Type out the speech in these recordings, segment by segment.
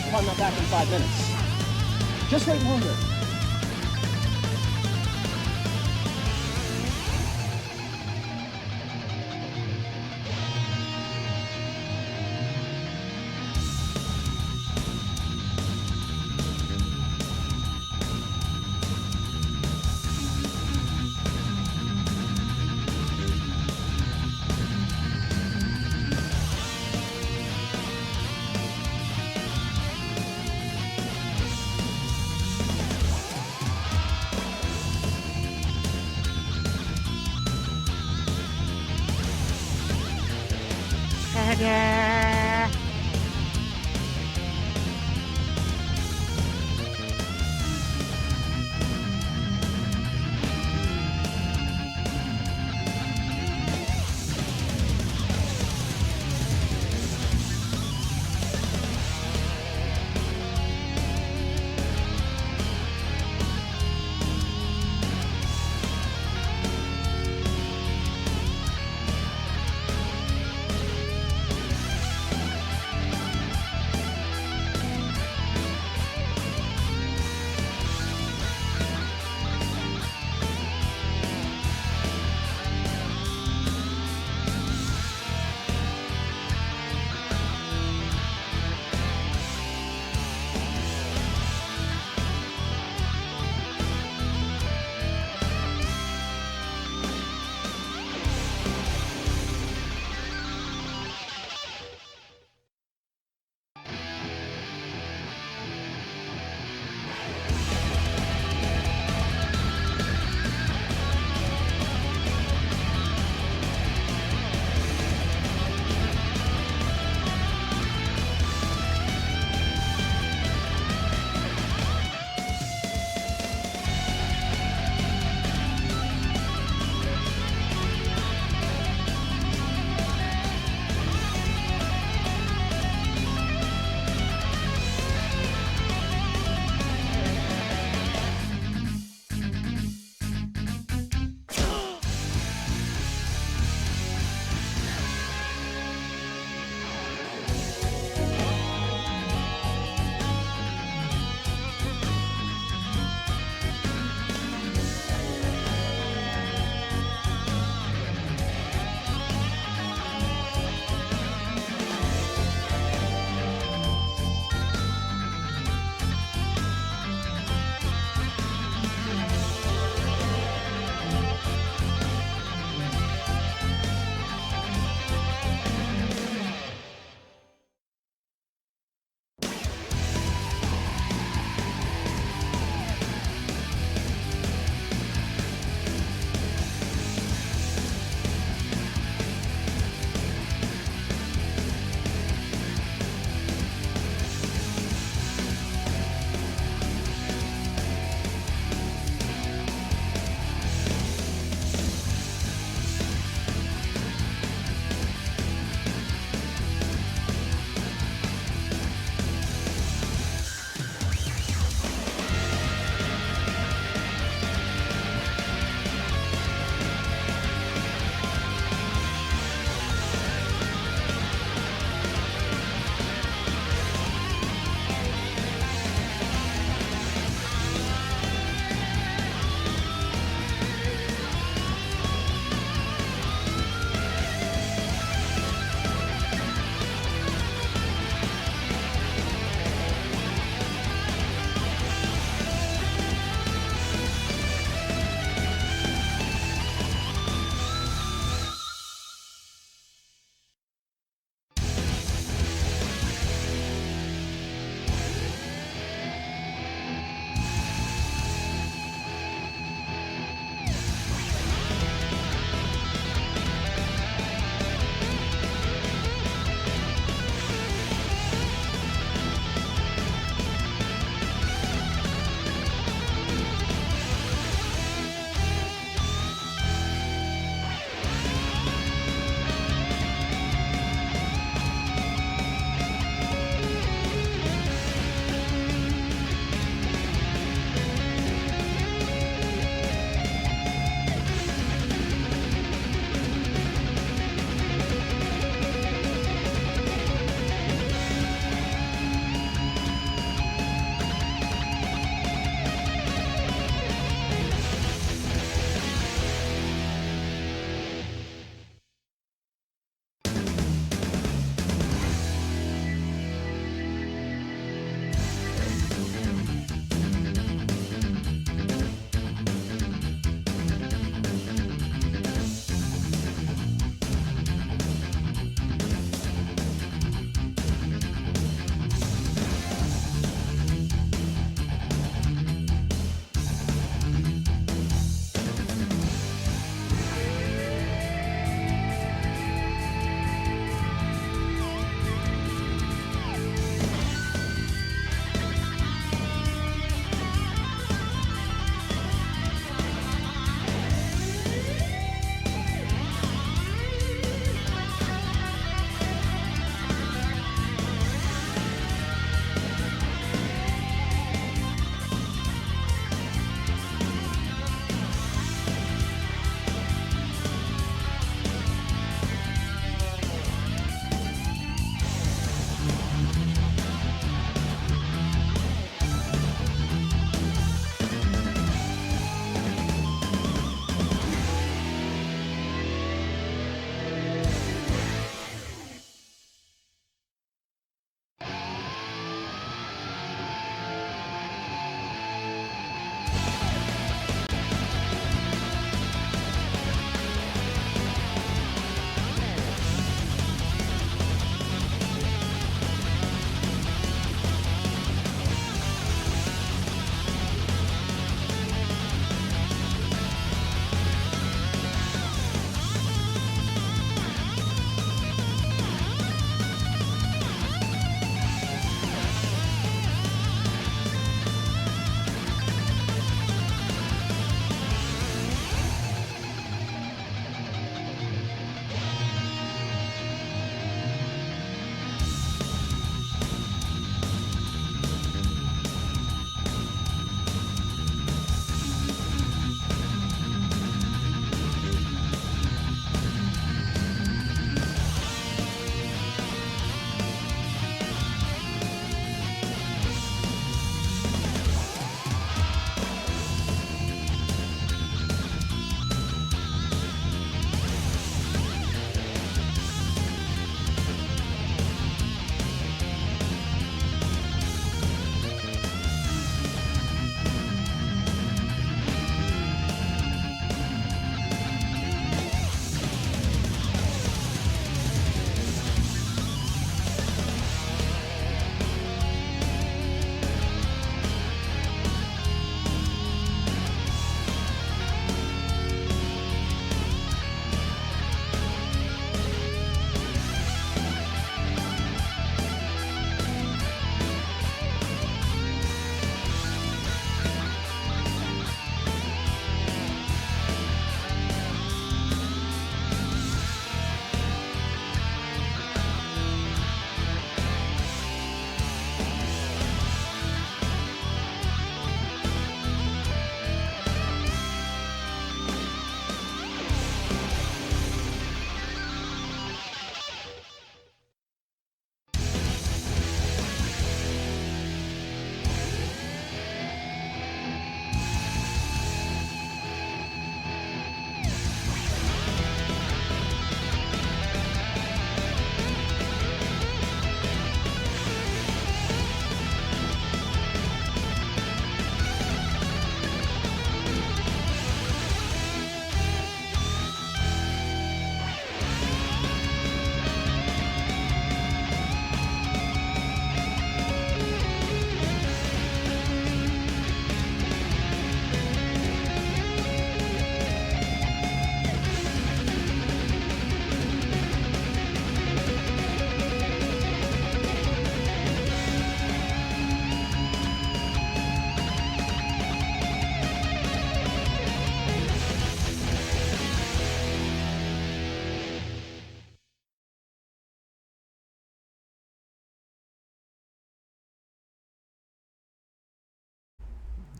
if I'm not back in 5 minutes. Just wait longer.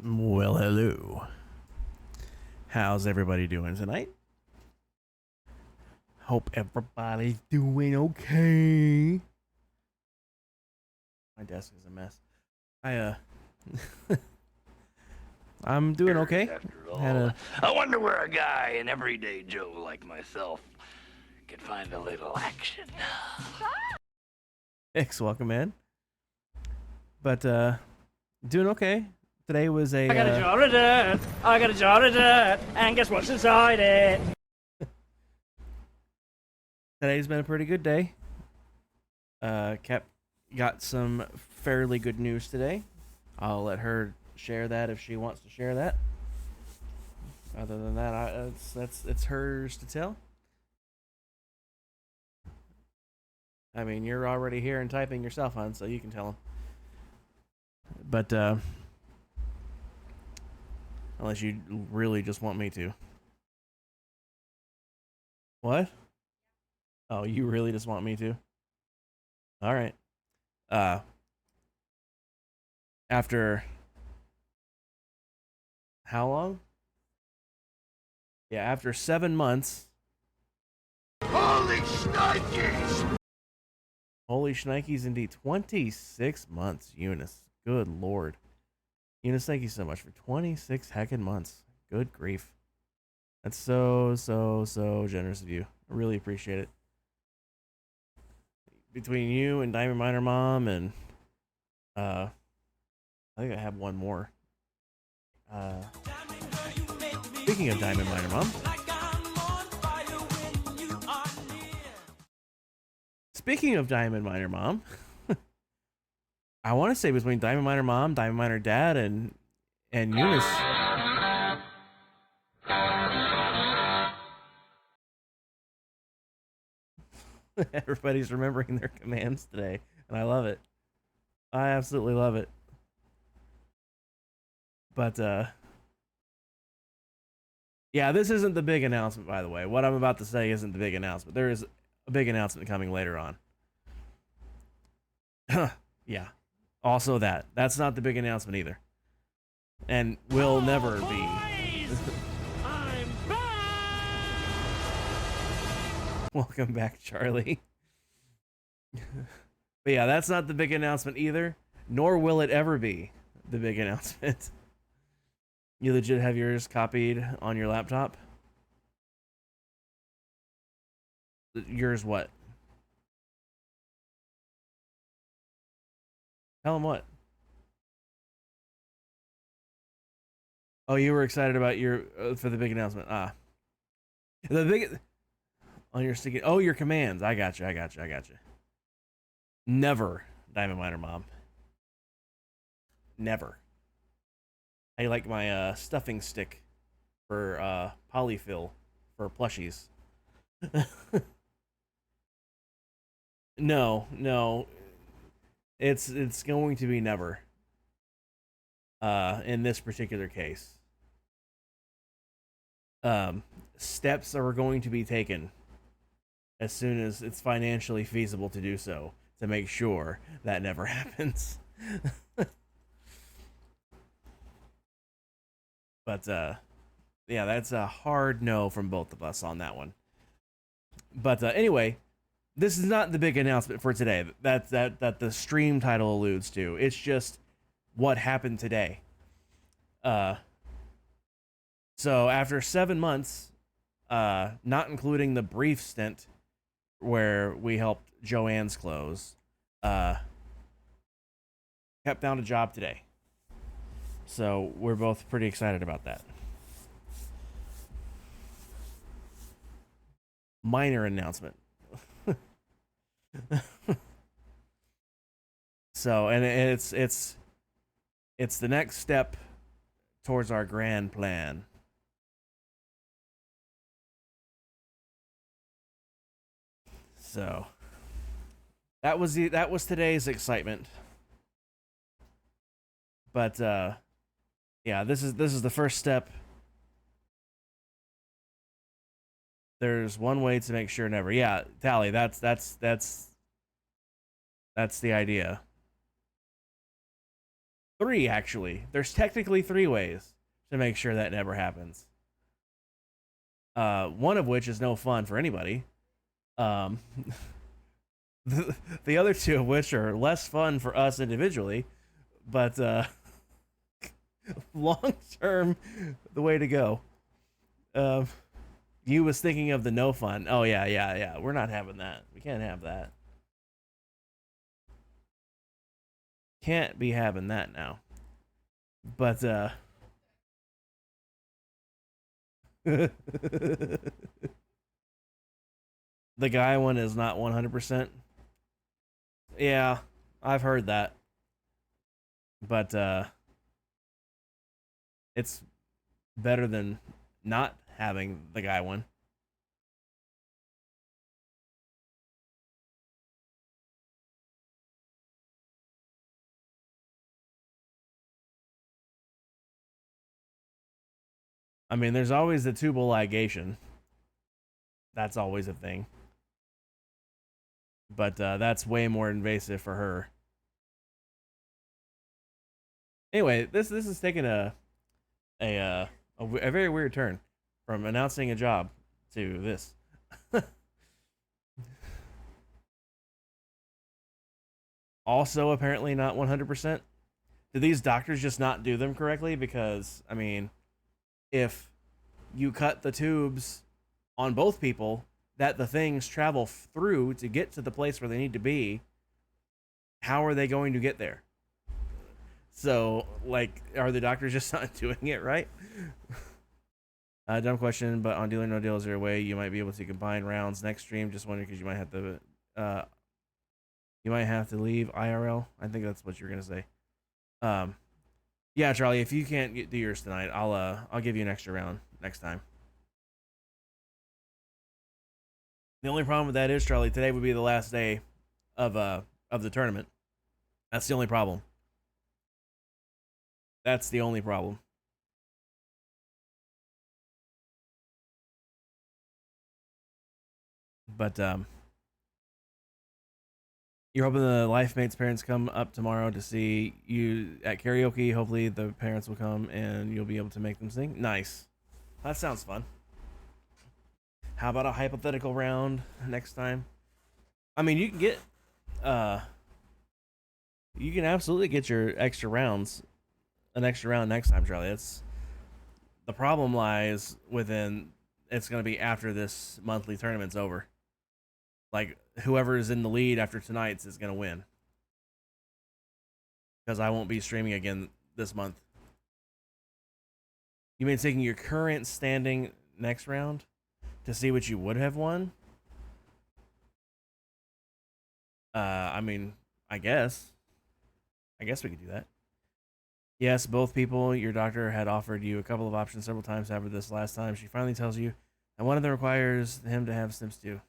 Well, hello. How's everybody doing tonight? Hope everybody's doing okay. My desk is a mess. I'm doing okay. I wonder where a guy, an everyday Joe like myself, could find a little action. X, welcome in. But doing okay. Today was a I got a jar of dirt. I got a jar of dirt. And guess what's inside it? today's been a pretty good day. Got some fairly good news today. I'll let her share that if she wants to share that. Other than that, it's hers to tell. I mean, you're already here and typing yourself on, so you can tell them. But unless you really just want me to. What? Oh, you really just want me to? All right. After how long? Yeah, after 7 months. Holy shnikes! Holy shnikes, indeed. 26 months, Eunice. Good lord. Eunice, thank you so much for 26 heckin' months. Good grief. That's so generous of you. I really appreciate it. Between you and Diamond Miner Mom and I think I have one more. Speaking of Diamond Miner Mom. Speaking of Diamond Miner Mom, I want to say between Diamond Miner Mom, Diamond Miner Dad, and Eunice. Everybody's remembering their commands today, and I love it. I absolutely love it. But yeah, this isn't the big announcement, by the way. What I'm about to say isn't the big announcement. There is a big announcement coming later on. Yeah. Also that's not the big announcement either. And will never be. I'm back! Welcome back, Charlie. But yeah, that's not the big announcement either, nor will it ever be the big announcement. You legit have yours copied on your laptop? Yours what? Tell him what? Oh, you were excited about your for the big announcement. The big on your sticky. Oh, your commands. I got you. Never, Diamond Miner Mom. Never. I like my stuffing stick for polyfill for plushies. No. It's going to be never. In this particular case. Steps are going to be taken as soon as it's financially feasible to do so to make sure that never happens. But yeah, that's a hard no from both of us on that one. But anyway, this is not the big announcement for today that the stream title alludes to. It's just what happened today. So after 7 months, not including the brief stint where we helped Joanne's close, kept found a job today. So we're both pretty excited about that. Minor announcement. So, and it's the next step towards our grand plan. So that was today's excitement. But yeah, this is the first step. There's one way to make sure never. Yeah, Tally, that's the idea. 3, actually. There's technically 3 ways to make sure that never happens. One of which is no fun for anybody. Um, the other 2 of which are less fun for us individually, but long term, the way to go. You was thinking of the no fun. Oh yeah. We're not having that. We can't have that. Can't be having that now. But the guy one is not 100%. Yeah, I've heard that. But it's better than not having the guy one. I mean, there's always the tubal ligation. That's always a thing. But that's way more invasive for her. Anyway, this is taking a very weird turn from announcing a job to this. Also, apparently not 100%. Did these doctors just not do them correctly? Because, I mean, if you cut the tubes on both people that the things travel through to get to the place where they need to be, how are they going to get there? So, like, are the doctors just not doing it right? Dumb question, but on Deal or No Deal, is there a way you might be able to combine rounds next stream? Just wondering because you might have to leave IRL. I think that's what you're gonna say. Yeah, Charlie, if you can't do yours tonight, I'll give you an extra round next time. The only problem with that is, Charlie, today would be the last day of the tournament. That's the only problem. That's the only problem. But you're hoping the life mate's parents come up tomorrow to see you at karaoke. Hopefully the parents will come and you'll be able to make them sing. Nice. That sounds fun. How about a hypothetical round next time? I mean, you can get you can absolutely get your extra rounds, an extra round next time, Charlie. It's the problem lies within it's going to be after this monthly tournament's over. Like, whoever is in the lead after tonight's is going to win. Because I won't be streaming again this month. You mean taking your current standing next round to see what you would have won? I mean, I guess we could do that. Yes, both people. Your doctor had offered you a couple of options several times. However, this last time, she finally tells you that one of them requires him to have snips too.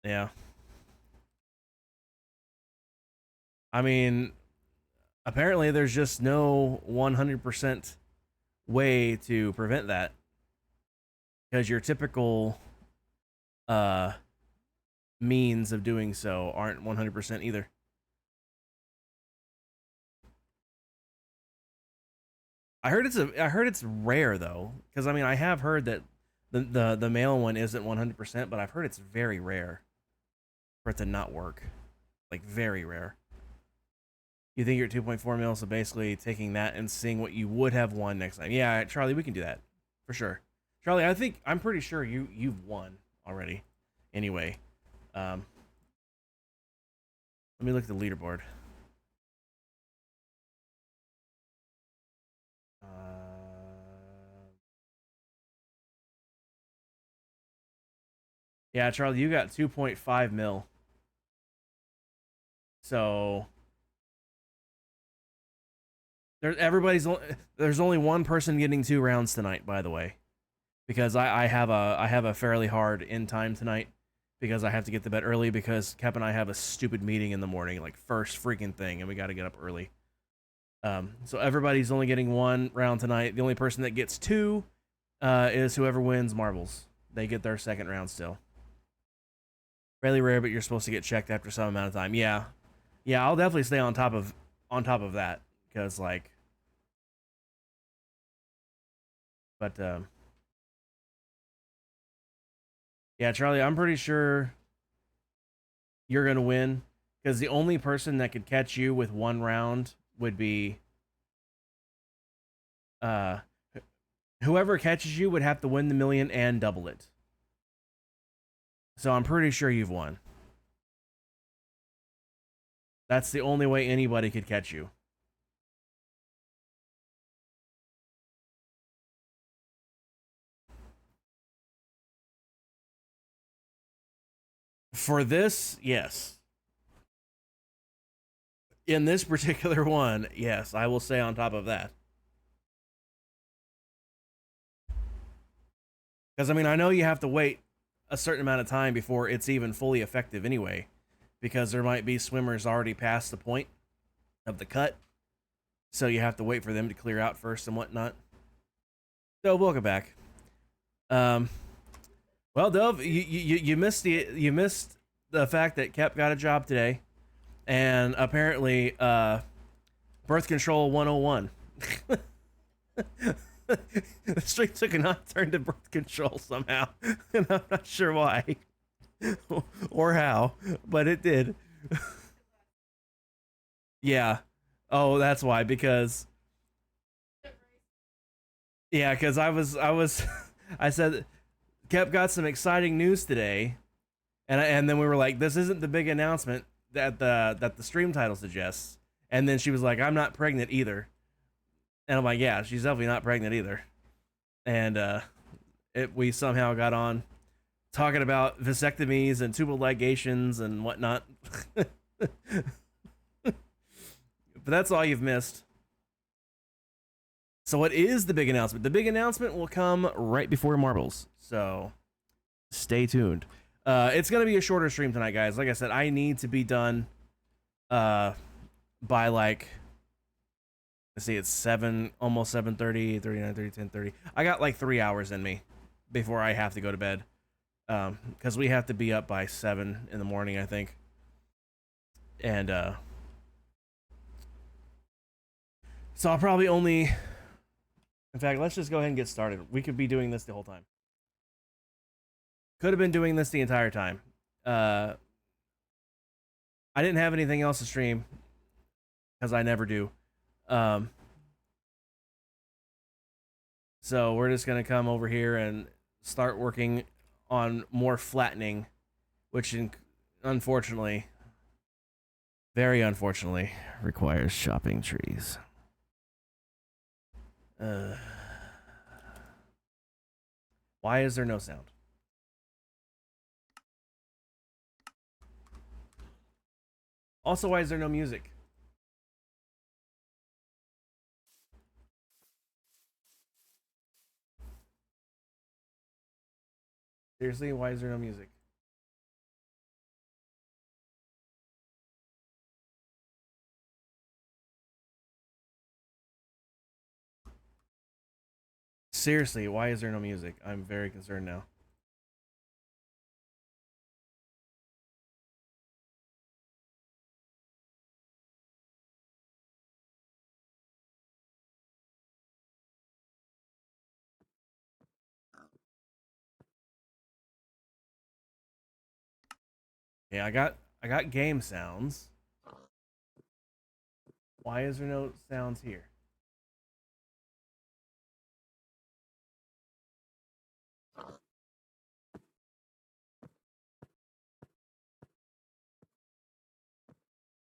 Yeah. I mean, apparently there's just no 100% way to prevent that. Because your typical means of doing so aren't 100% either. I heard it's rare though, because I mean I have heard that the male one isn't 100%, but I've heard it's very rare for it to not work, like very rare. You think you're at 2.4 mil, so basically taking that and seeing what you would have won next time. Yeah, Charlie, we can do that for sure. Charlie, I'm pretty sure you've won already. Anyway, let me look at the leaderboard. Yeah, Charlie, you got 2.5 mil. So there's only one person getting 2 rounds tonight, by the way, because I have a fairly hard end time tonight because I have to get to bed early because Cap and I have a stupid meeting in the morning, like first freaking thing, and we got to get up early. So everybody's only getting 1 round tonight. The only person that gets 2 is whoever wins marbles. They get their second round still. Fairly rare, but you're supposed to get checked after some amount of time. Yeah, I'll definitely stay on top of on top of that, because like, but yeah, Charlie, I'm pretty sure you're gonna win because the only person that could catch you with one round would be uh whoever catches you would have to win the million and double it. So I'm pretty sure you've won. That's the only way anybody could catch you. For this, yes. In this particular one, yes, I will say on top of that. Because, I mean, I know you have to wait a certain amount of time before it's even fully effective anyway, because there might be swimmers already past the point of the cut. So you have to wait for them to clear out first and whatnot. So, welcome back. Well, Dove, you missed the fact that Kep got a job today, and apparently, birth control 101. The stream took an odd turn to birth control somehow, and I'm not sure why or how, but it did. Yeah. Oh, that's why. Because yeah, because I said Kep got some exciting news today, and then we were like, this isn't the big announcement that the stream title suggests, and then she was like, I'm not pregnant either. And I'm like, yeah, she's definitely not pregnant either. And we somehow got on talking about vasectomies and tubal ligations and whatnot. But that's all you've missed. So what is the big announcement? The big announcement will come right before Marbles. So stay tuned. It's going to be a shorter stream tonight, guys. Like I said, I need to be done by like, let's see, it's 7, almost 7:30, 39:30, 10:30. I got like 3 hours in me before I have to go to bed. Because we have to be up by 7 in the morning, I think. And so I'll probably only, in fact, let's just go ahead and get started. We could be doing this the whole time. Could have been doing this the entire time. I didn't have anything else to stream because I never do. So we're just gonna come over here and start working on more flattening, which unfortunately, very unfortunately, requires chopping trees. Why is there no sound? Also, why is there no music? Seriously, why is there no music? Seriously, why is there no music? I'm very concerned now. Okay, I got game sounds. Why is there no sounds here?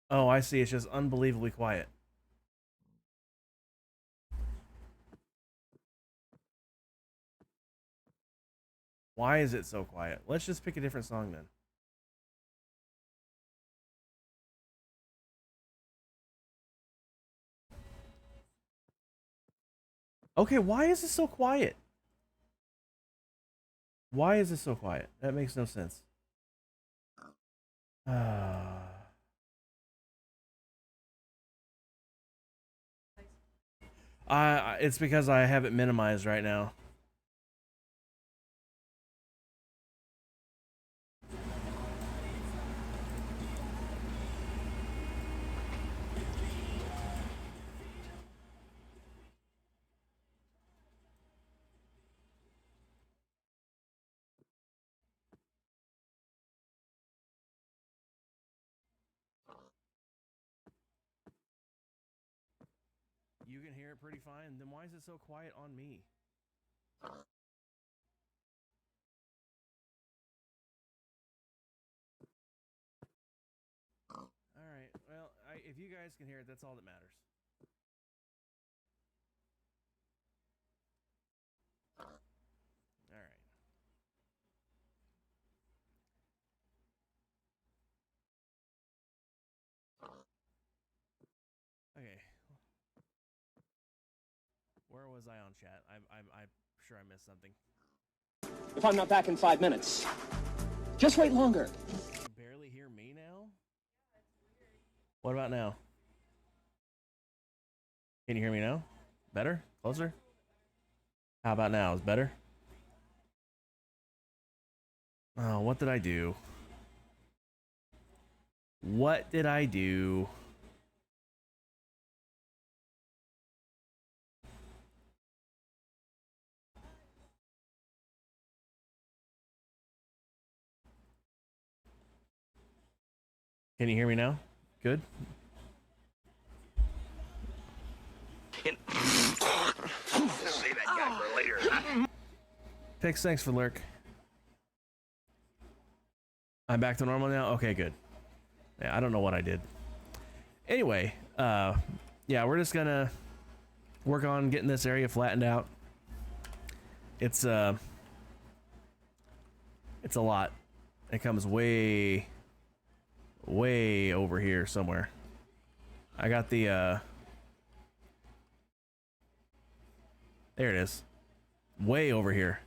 Oh, I see. It's just unbelievably quiet. Why is it so quiet? Let's just pick a different song then. Okay, why is it so quiet? Why is it so quiet? That makes no sense. It's because I have it minimized right now. hear it pretty fine. Then why is it so quiet on me? Alright, well, if you guys can hear it, that's all that matters. Alright. Okay. Where was I on chat? I'm sure I missed something. If I'm not back in 5 minutes, just wait longer. Can you barely hear me now? What about now? Can you hear me now? Better? Closer? How about now? Is better? Oh, what did I do? What did I do? Can you hear me now? Good? Save that guy for later. Pix, thanks for lurk. I'm back to normal now? Okay, good. Yeah, I don't know what I did. Anyway, yeah, we're just gonna work on getting this area flattened out. It's a lot. It comes way over here somewhere. I got the there it is. Way over here.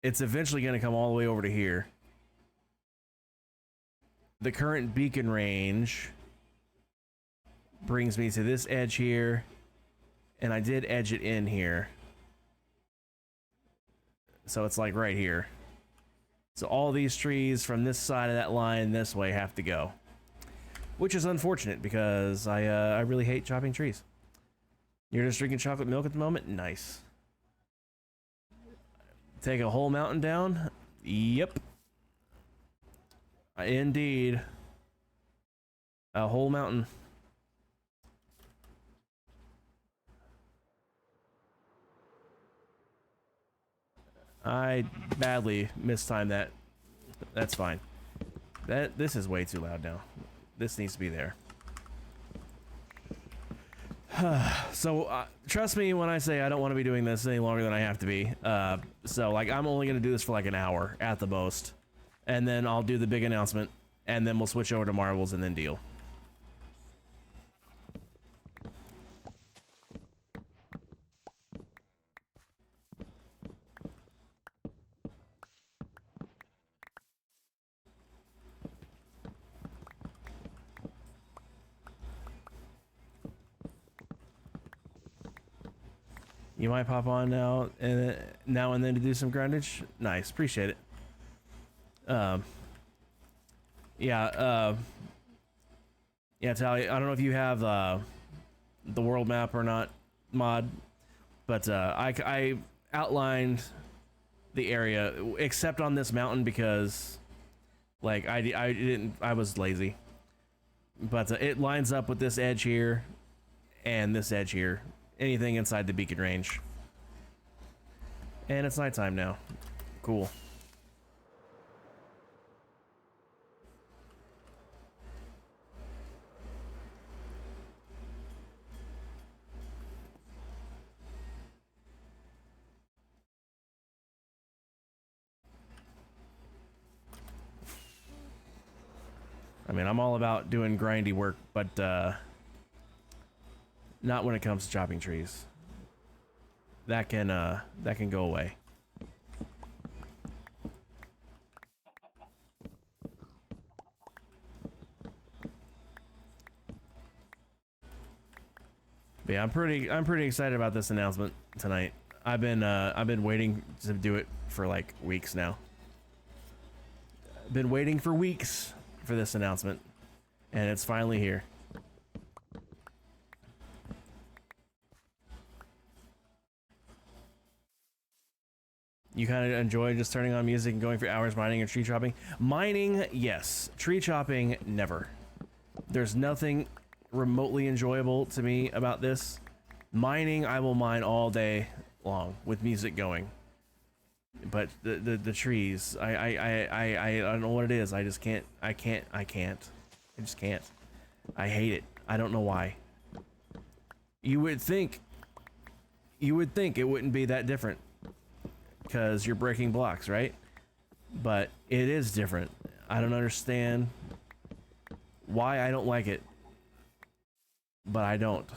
It's eventually going to come all the way over to here. The current beacon range brings me to this edge here, and I did edge it in here. So it's like right here. So all these trees from this side of that line this way have to go. Which is unfortunate because I really hate chopping trees. You're just drinking chocolate milk at the moment? Nice. Take a whole mountain down? Yep. Indeed. A whole mountain. I badly mistimed that. That's fine. This is way too loud now. This needs to be there. So, trust me when I say I don't want to be doing this any longer than I have to be. So, like, I'm only going to do this for like an hour at the most. And then I'll do the big announcement. And then we'll switch over to marbles and then deal. You might pop on now and then to do some grindage. Nice, appreciate it. Yeah, Tally, I don't know if you have the world map or not mod, but I outlined the area except on this mountain because like I was lazy, but it lines up with this edge here and this edge here. Anything inside the beacon range. And it's nighttime now. Cool. I mean, I'm all about doing grindy work, but not when it comes to chopping trees. That can go away. But yeah, I'm pretty excited about this announcement tonight. I've been waiting to do it for like weeks now. I've been waiting for weeks for this announcement, and it's finally here. You kind of enjoy just turning on music and going for hours mining and tree chopping? Mining, yes. Tree chopping, never. There's nothing remotely enjoyable to me about this. Mining, I will mine all day long with music going. But the trees, I don't know what it is. I just can't. I just can't. I hate it. I don't know why. You would think it wouldn't be that different because you're breaking blocks, right? But it is different. I don't understand why I don't like it, but I don't.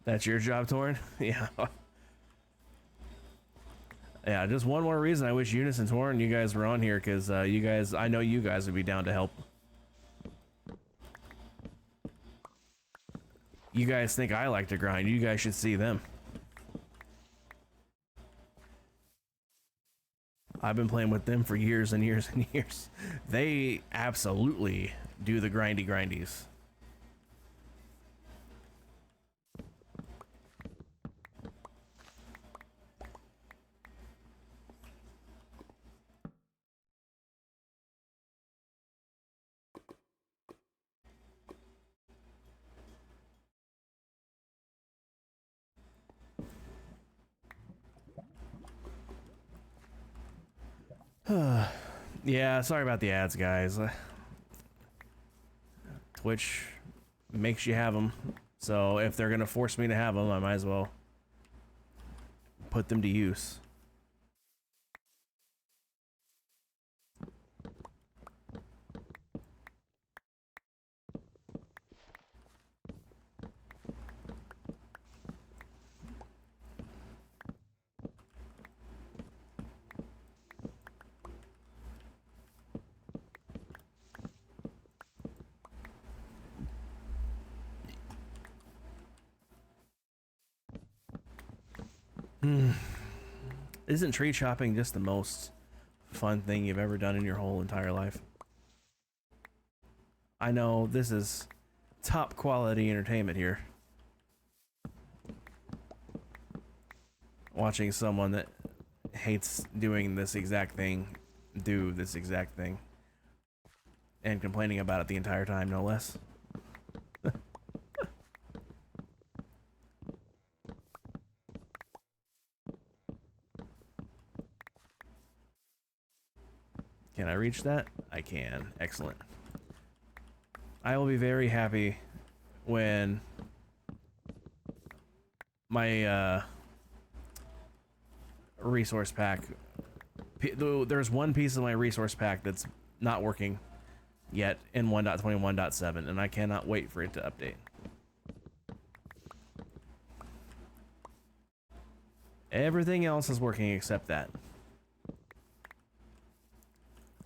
That's your job, Torn? Yeah. Yeah, just one more reason I wish Eunice and Torn, you guys were on here, because you guys, I know you guys would be down to help. You guys think I like to grind, you guys should see them. I've been playing with them for years and years and years. They absolutely do the grindies. Yeah, sorry about the ads, guys. Twitch makes you have them, so if they're gonna force me to have them, I might as well put them to use. Isn't tree chopping just the most fun thing you've ever done in your whole entire life? I know this is top quality entertainment here. Watching someone that hates doing this exact thing do this exact thing and complaining about it the entire time, no less. Can I reach that? I can. Excellent. I will be very happy when my resource pack, there's one piece of my resource pack that's not working yet in 1.21.7, and I cannot wait for it to update. Everything else is working except that.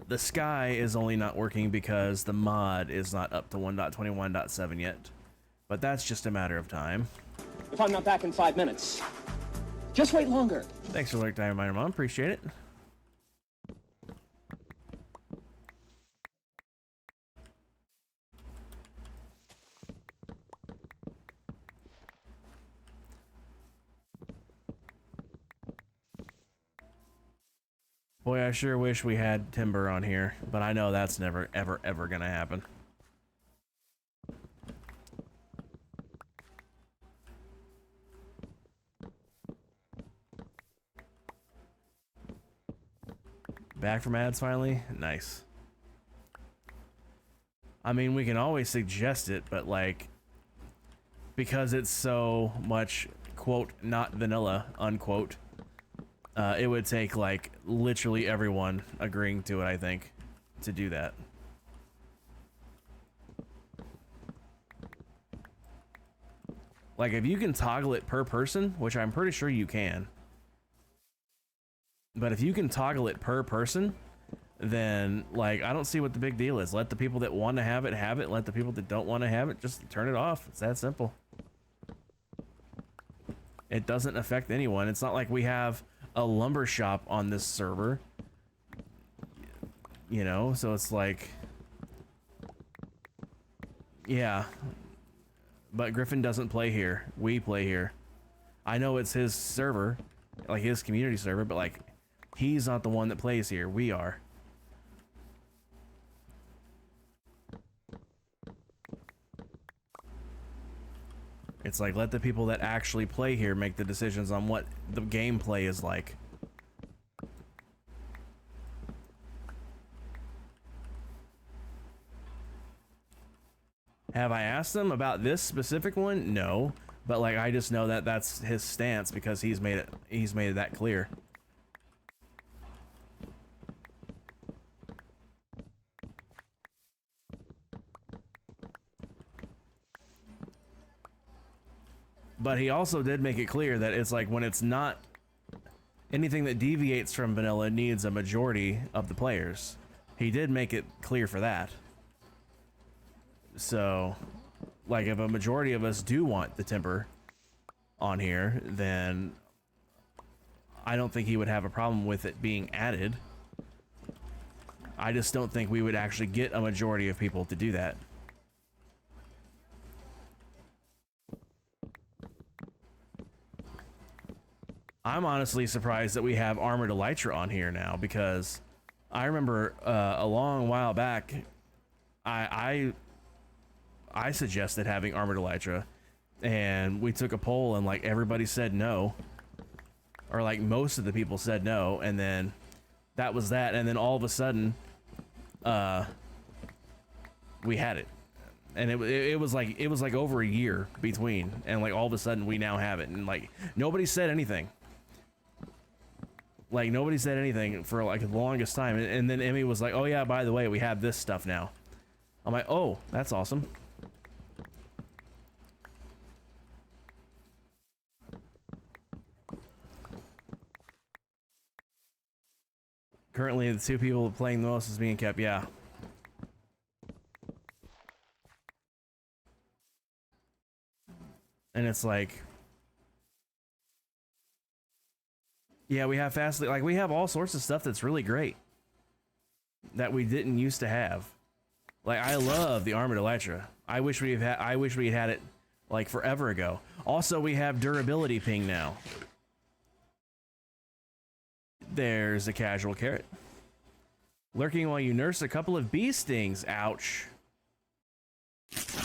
The sky is only not working because the mod is not up to 1.21.7 yet. But that's just a matter of time. If I'm not back in 5 minutes, just wait longer. Thanks for lurk time, reminder, Mom. Appreciate it. Boy, I sure wish we had timber on here, but I know that's never, ever, ever gonna happen. Back from ads finally? Nice. I mean, we can always suggest it, but like, because it's so much, quote, not vanilla, unquote, it would take like literally everyone agreeing to it, I think, to do that. Like, if you can toggle it per person, which I'm pretty sure you can, but if you can toggle it per person, then like, I don't see what the big deal is. Let the people that want to have it. Let the people that don't want to have it, just turn it off. It's that simple. It doesn't affect anyone. It's not like we have a lumber shop on this server, you know, so it's like, yeah, but Griffin doesn't play here. We play here. I know it's his server, like his community server, but like he's not the one that plays here. We are. It's like, let the people that actually play here make the decisions on what the gameplay is like. Have I asked them about this specific one? No, but like I just know that that's his stance because he's made it that clear. But he also did make it clear that it's like when it's not anything that deviates from vanilla needs a majority of the players. He did make it clear for that. So, like if a majority of us do want the temper on here, then I don't think he would have a problem with it being added. I just don't think we would actually get a majority of people to do that. I'm honestly surprised that we have Armored Elytra on here now, because I remember a long while back, I suggested having Armored Elytra, and we took a poll and like everybody said no, or like most of the people said no, and then that was that, and then all of a sudden we had it, and it was like over a year between, and like all of a sudden we now have it, and like nobody said anything. Like nobody said anything for like the longest time, and then Emmy was like, "Oh yeah, by the way, we have this stuff now." I'm like, "Oh, that's awesome." Currently, the two people playing the most is being kept. Yeah. And it's like, yeah, we have fastly, like we have all sorts of stuff that's really great that we didn't used to have. Like I love the Armored Elytra. I wish we had it like forever ago. Also, we have durability ping now. There's a casual carrot. Lurking while you nurse a couple of bee stings. Ouch.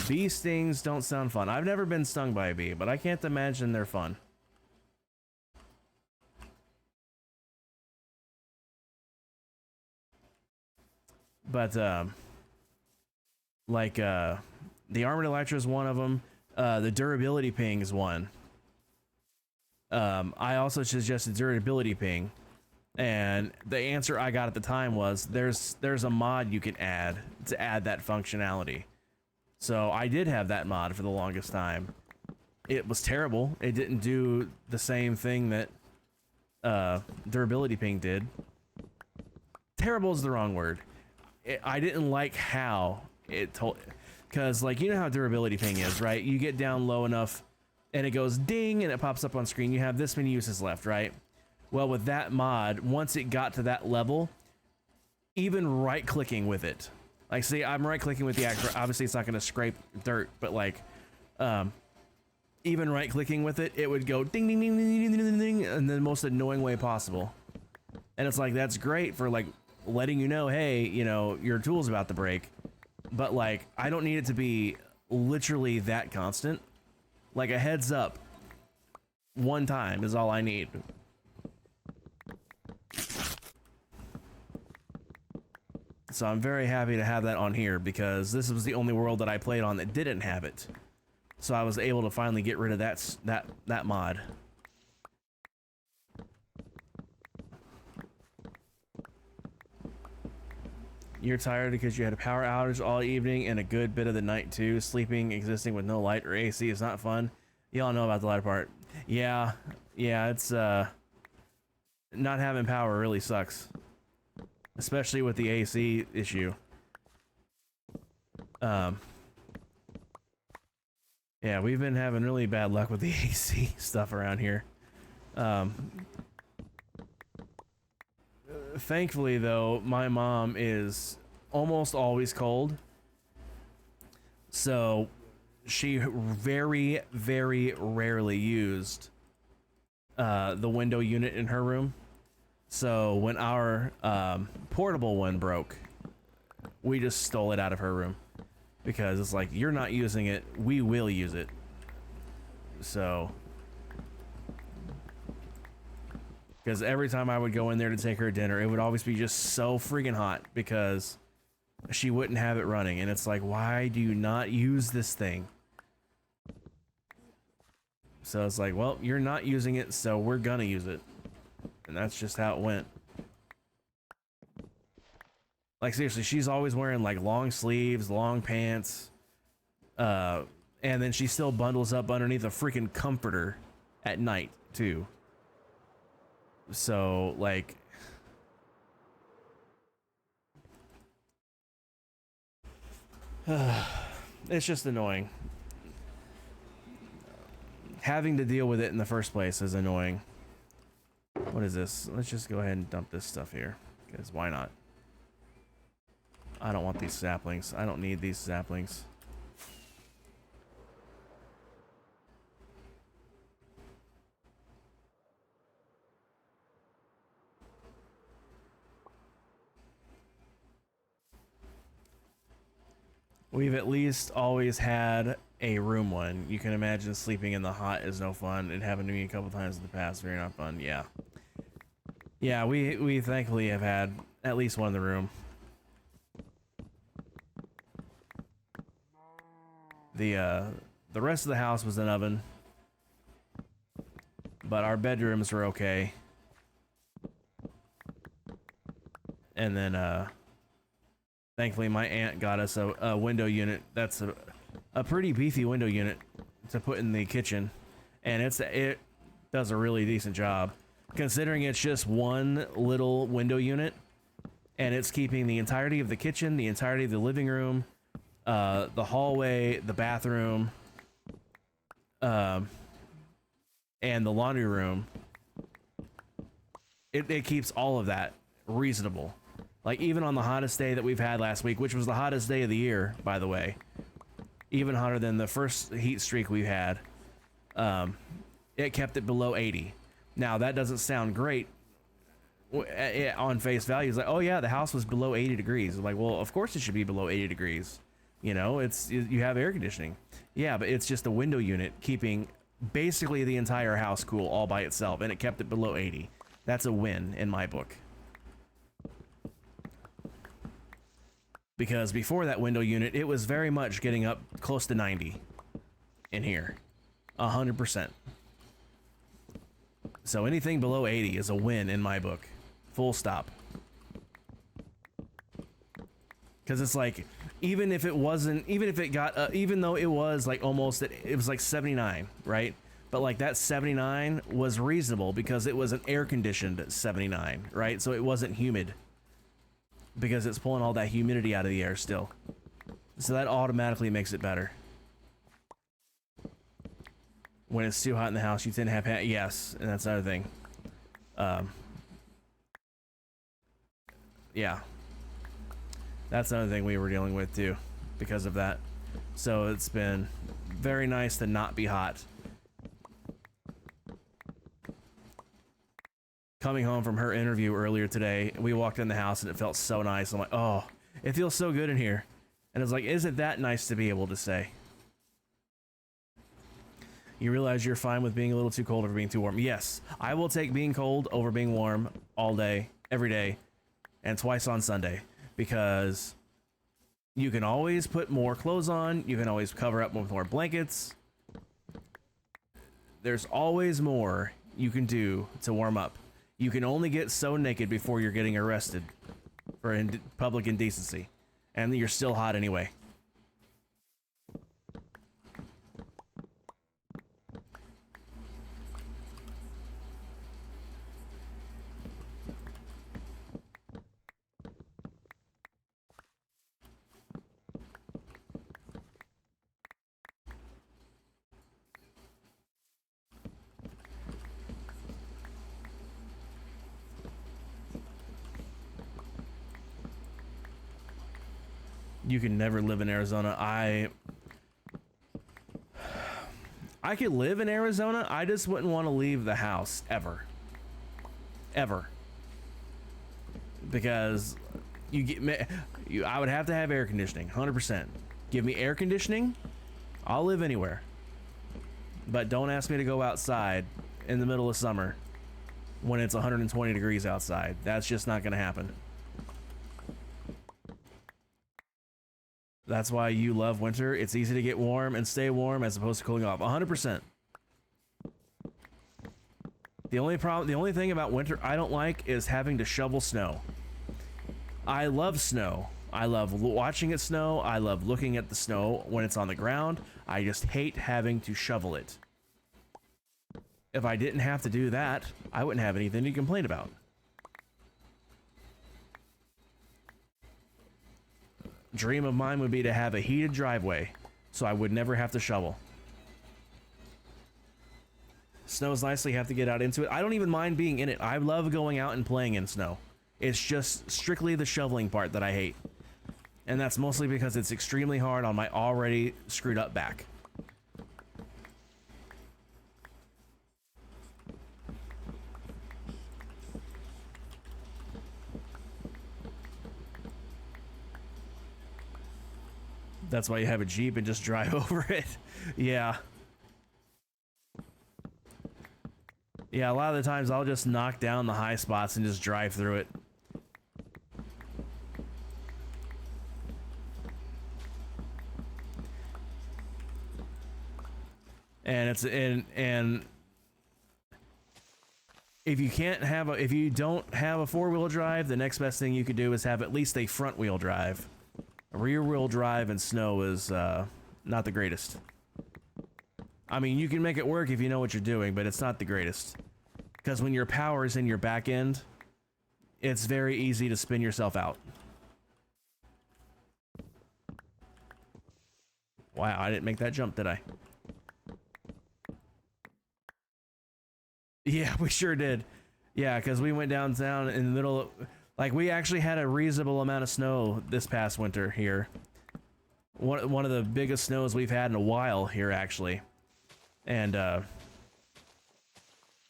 Bee stings don't sound fun. I've never been stung by a bee, but I can't imagine they're fun. But like the Armored Elytra is one of them. The durability ping is one. I also suggested durability ping, and the answer I got at the time was there's a mod you can add to add that functionality. So I did have that mod for the longest time. It was terrible. It didn't do the same thing that durability ping did. Terrible is the wrong word. I didn't like how it told, because like, you know how durability ping is, right? You get down low enough and it goes ding and it pops up on screen. You have this many uses left, right? Well, with that mod, once it got to that level, even right clicking with it, like see, I'm right clicking with the actor, obviously it's not going to scrape dirt, but like even right clicking with it, it would go ding ding ding ding ding ding ding in the most annoying way possible. And it's like, that's great for like letting you know, hey, you know, your tool's about to break, but like I don't need it to be literally that constant. Like a heads up one time is all I need. So I'm very happy to have that on here, because this was the only world that I played on that didn't have it. So I was able to finally get rid of that mod. You're tired because you had a power outage all evening and a good bit of the night too. Sleeping, existing with no light or AC is not fun. Y'all know about the latter part. Yeah, it's not having power really sucks, especially with the AC issue. Yeah, we've been having really bad luck with the AC stuff around here. Thankfully, though, my mom is almost always cold, so she very, very rarely used the window unit in her room. So when our portable one broke, we just stole it out of her room because it's like, you're not using it, we will use it. So, because every time I would go in there to take her dinner, it would always be just so freaking hot because she wouldn't have it running. And it's like, why do you not use this thing? So it's like, well, you're not using it, so we're gonna use it. And that's just how it went. Like, seriously, she's always wearing, like, long sleeves, long pants. And then she still bundles up underneath a freaking comforter at night, too. So, like... it's just annoying. Having to deal with it in the first place is annoying. What is this? Let's just go ahead and dump this stuff here. Because why not? I don't want these saplings. I don't need these saplings. We've at least always had a room one. You can imagine sleeping in the hot is no fun. It happened to me a couple times in the past. Very not fun. Yeah. Yeah, we thankfully have had at least one in the room. The rest of the house was an oven, but our bedrooms were okay. And then, thankfully my aunt got us a window unit. That's a pretty beefy window unit to put in the kitchen, and it does a really decent job, considering it's just one little window unit, and it's keeping the entirety of the kitchen, the entirety of the living room, the hallway, the bathroom, and the laundry room. It keeps all of that reasonable. Like, even on the hottest day that we've had last week, which was the hottest day of the year, by the way, even hotter than the first heat streak we had, it kept it below 80. Now, that doesn't sound great on face value. It's like, oh yeah, the house was below 80 degrees. I'm like, well, of course it should be below 80 degrees. You know, you have air conditioning. Yeah, but it's just a window unit keeping basically the entire house cool all by itself, and it kept it below 80. That's a win in my book. Because before that window unit, it was very much getting up close to 90 in here. 100%. So anything below 80 is a win in my book. Full stop. Because it's like, even though it was like almost, it was like 79, right? But like that 79 was reasonable because it was an air conditioned 79, right? So it wasn't humid. Because it's pulling all that humidity out of the air still. So that automatically makes it better. When it's too hot in the house, you tend to have yes, and that's another thing. Yeah. That's another thing we were dealing with too, because of that. So it's been very nice to not be hot. Coming home from her interview earlier today, we walked in the house and it felt so nice. I'm like, oh, it feels so good in here. And it's like, isn't that nice to be able to say? You realize you're fine with being a little too cold or being too warm. Yes, I will take being cold over being warm all day, every day, and twice on Sunday. Because you can always put more clothes on. You can always cover up with more blankets. There's always more you can do to warm up. You can only get so naked before you're getting arrested for public indecency. And you're still hot anyway. You can never live in Arizona. I I could live in Arizona. I just wouldn't want to leave the house ever. Ever. Because I would have to have air conditioning, 100%. Give me air conditioning, I'll live anywhere. But don't ask me to go outside in the middle of summer when it's 120 degrees outside. That's just not going to happen. That's why you love winter. It's easy to get warm and stay warm as opposed to cooling off. 100%. The only thing about winter I don't like is having to shovel snow. I love snow. I love watching it snow. I love looking at the snow when it's on the ground. I just hate having to shovel it. If I didn't have to do that, I wouldn't have anything to complain about. Dream of mine would be to have a heated driveway, so I would never have to shovel. Snow's nice, so you have to get out into it. I don't even mind being in it. I love going out and playing in snow. It's just strictly the shoveling part that I hate. And that's mostly because it's extremely hard on my already screwed up back. That's why you have a Jeep and just drive over it. Yeah. Yeah, a lot of the times I'll just knock down the high spots and just drive through it. And if you don't have a four-wheel drive, the next best thing you could do is have at least a front-wheel drive. A rear-wheel drive in snow is not the greatest. I mean, you can make it work if you know what you're doing, but it's not the greatest. Because when your power is in your back end, it's very easy to spin yourself out. Wow, I didn't make that jump, did I? Yeah, we sure did. Yeah, because we went downtown in the middle of... Like, we actually had a reasonable amount of snow this past winter here. One of the biggest snows we've had in a while here, actually. And,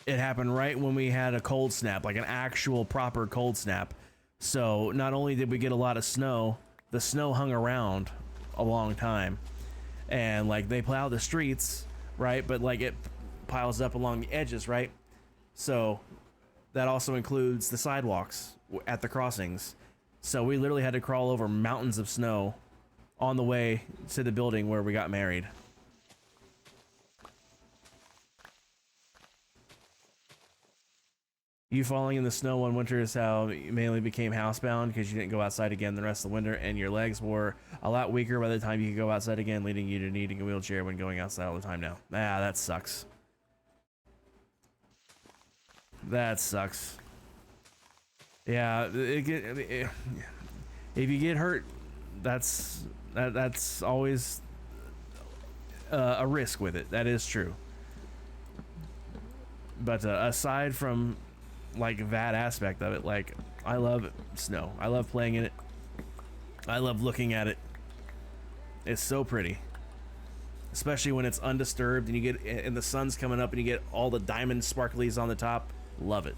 it happened right when we had a cold snap, like an actual proper cold snap. So, not only did we get a lot of snow, the snow hung around a long time. And, like, they plow the streets, right? But, like, it piles up along the edges, right? So, that also includes the sidewalks at the crossings. So we literally had to crawl over mountains of snow on the way to the building where we got married. You falling in the snow one winter is how you mainly became housebound because you didn't go outside again the rest of the winter, and your legs were a lot weaker by the time you could go outside again, leading you to needing a wheelchair when going outside all the time now. Ah, that sucks. That sucks. Yeah, if you get hurt, that's always a risk with it. That is true. But aside from like that aspect of it, like I love snow. I love playing in it. I love looking at it. It's so pretty, especially when it's undisturbed and you get and the sun's coming up and you get all the diamond sparklies on the top. Love it.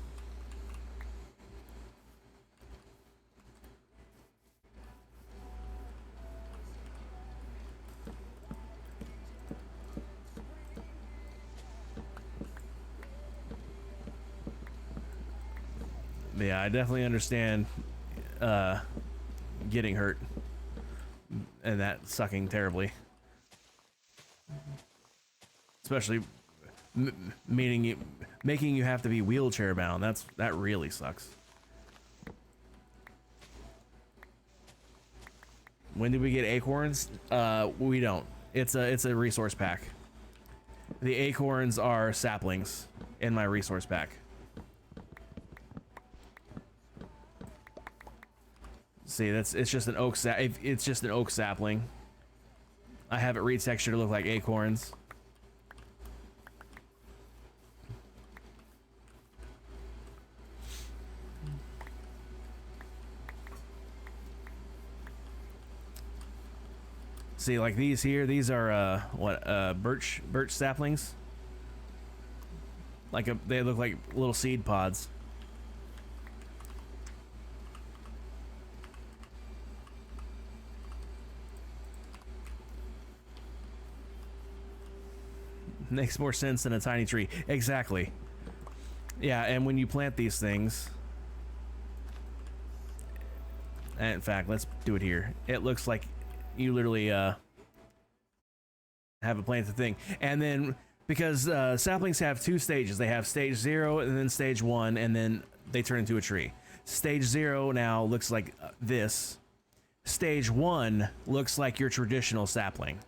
Yeah, I definitely understand getting hurt and that sucking terribly, especially making you have to be wheelchair bound. That really sucks. When did we get acorns? We don't. It's a resource pack. The acorns are saplings in my resource pack. See, it's just an oak it's just an oak sapling. I have it retextured to look like acorns. See, like these here, these are birch saplings. They look like little seed pods. Makes more sense than a tiny tree. Exactly. Yeah, and when you plant these things, and in fact, let's do it here. It looks like you literally have a planted thing. And then, because saplings have 2 stages. They have stage 0 and then stage 1, and then they turn into a tree. Stage 0 now looks like this. Stage 1 looks like your traditional sapling.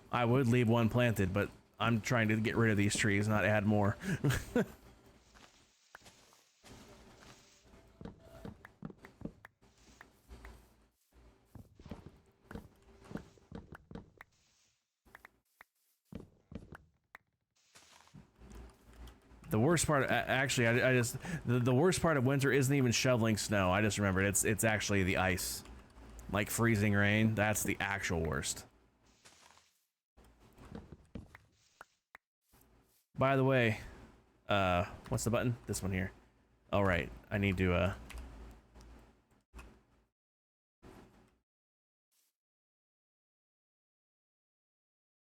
I would leave one planted, but I'm trying to get rid of these trees, not add more. The worst part, actually, the worst part of winter isn't even shoveling snow. I just remembered it's actually the ice, like freezing rain. That's the actual worst. By the way, what's the button? This one here. All right, I need to,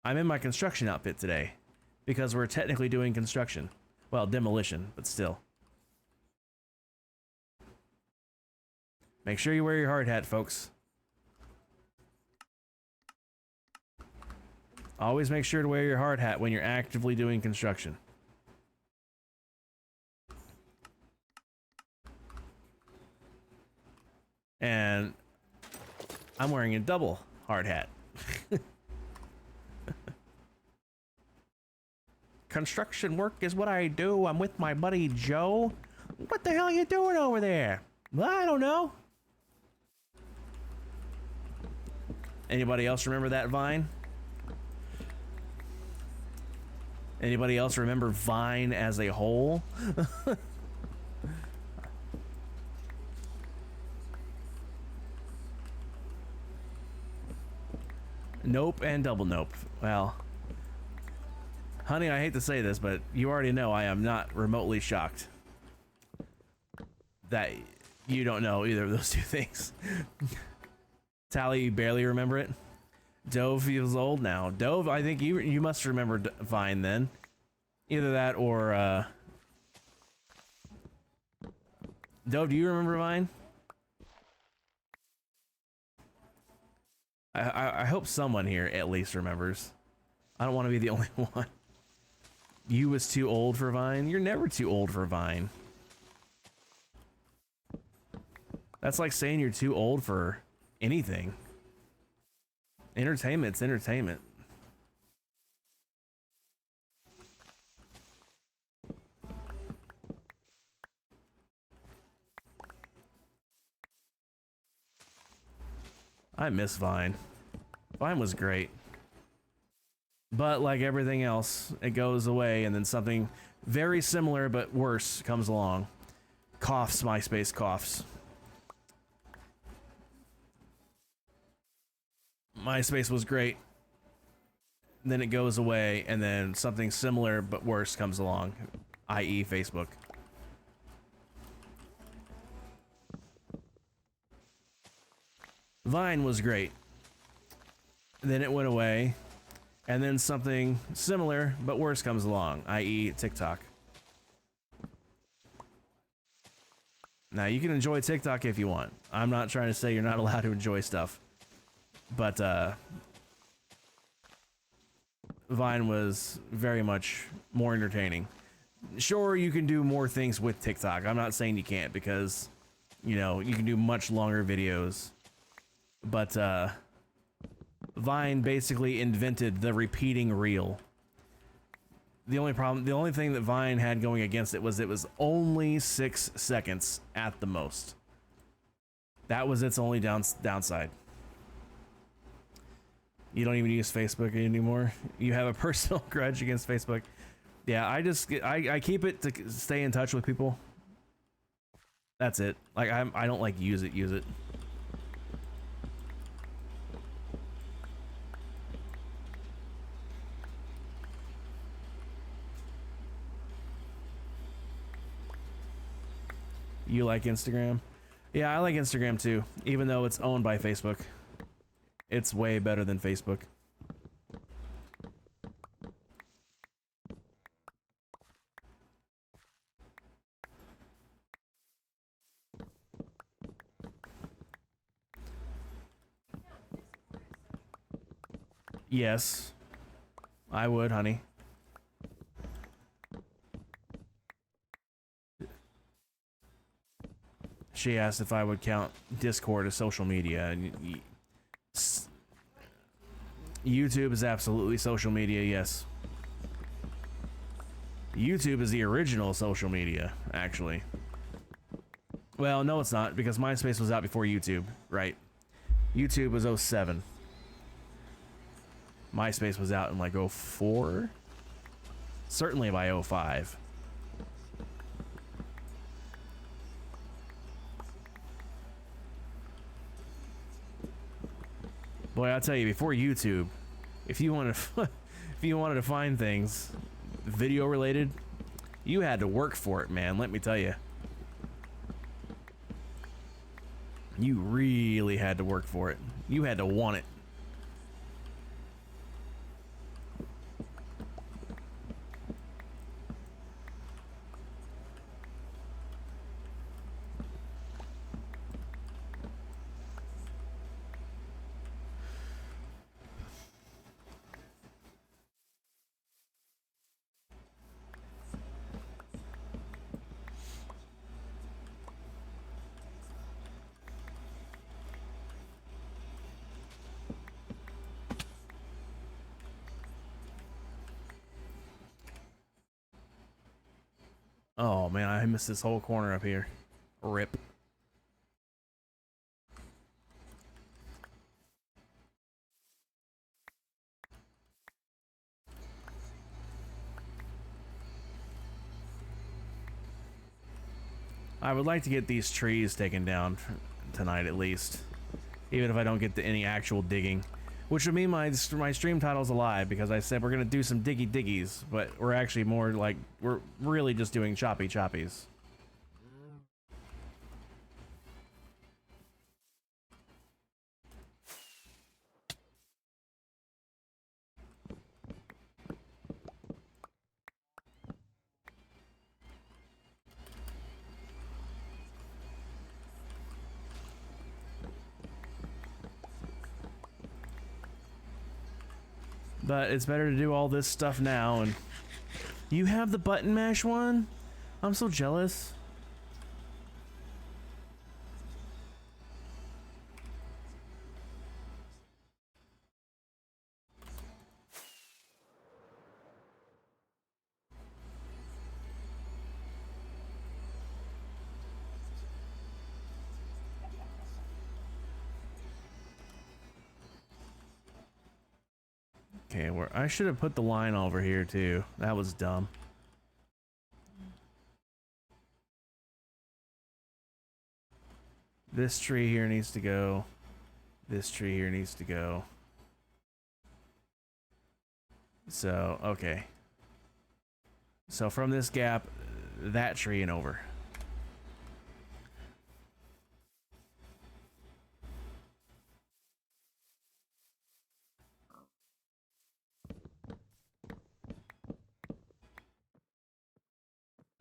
I'm in my construction outfit today, because we're technically doing construction. Well, demolition, but still. Make sure you wear your hard hat, folks. Always make sure to wear your hard hat when you're actively doing construction. And I'm wearing a double hard hat. Construction work is what I do. I'm with my buddy Joe. What the hell are you doing over there? I don't know. Anybody else remember that Vine? Anybody else remember Vine as a whole? Nope and double nope. Well, honey, I hate to say this, but you already know I am not remotely shocked that you don't know either of those two things. Tally, you barely remember it? Dove feels old now. Dove, I think you must remember Vine then. Either that or, Dove, do you remember Vine? I hope someone here at least remembers. I don't want to be the only one. You was too old for Vine? You're never too old for Vine. That's like saying you're too old for anything. Entertainment's entertainment. I miss Vine. Vine was great. But like everything else, it goes away and then something very similar but worse comes along. Coughs, MySpace coughs. MySpace was great. Then it goes away and then something similar but worse comes along, i.e. Facebook. Vine was great. Then it went away. And then something similar but worse comes along, i.e. TikTok. Now, you can enjoy TikTok if you want. I'm not trying to say you're not allowed to enjoy stuff. But, Vine was very much more entertaining. Sure, you can do more things with TikTok. I'm not saying you can't because, you know, you can do much longer videos. But, Vine basically invented the repeating reel. The only thing that Vine had going against it was only 6 seconds at the most. That was its only downside. You don't even use Facebook anymore. You have a personal grudge against Facebook. Yeah, I keep it to stay in touch with people. That's it. Like I don't like use it. You like Instagram? Yeah, I like Instagram too, even though it's owned by Facebook. It's way better than Facebook. Yes, I would, honey. She asked if I would count Discord as social media, and YouTube is absolutely social media, yes. YouTube is the original social media, actually. Well, no it's not, because MySpace was out before YouTube, right? YouTube was 07. MySpace was out in like 04? Certainly by 05. Boy, I'll tell you, before YouTube, if you wanted to find things video related, you had to work for it, man, let me tell you. You really had to work for it. You had to want it. Oh man, I missed this whole corner up here. Rip. I would like to get these trees taken down tonight at least. Even if I don't get to any actual digging. Which would mean my stream title's a lie, because I said we're gonna do some diggies, but we're actually more like, we're really just doing choppies. But it's better to do all this stuff now, and you have the button mash one? I'm so jealous. Okay, I should have put the line over here too. That was dumb. This tree here needs to go. This tree here needs to go. So, okay. So from this gap, that tree and over.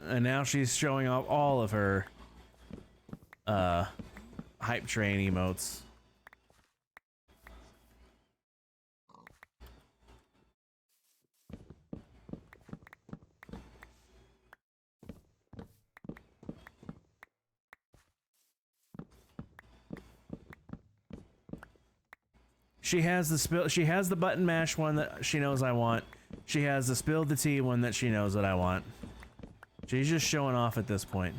And now she's showing off all of her hype train emotes. She has the button mash one that she knows I want. She has the spill the tea one that she knows that I want. She's just showing off at this point.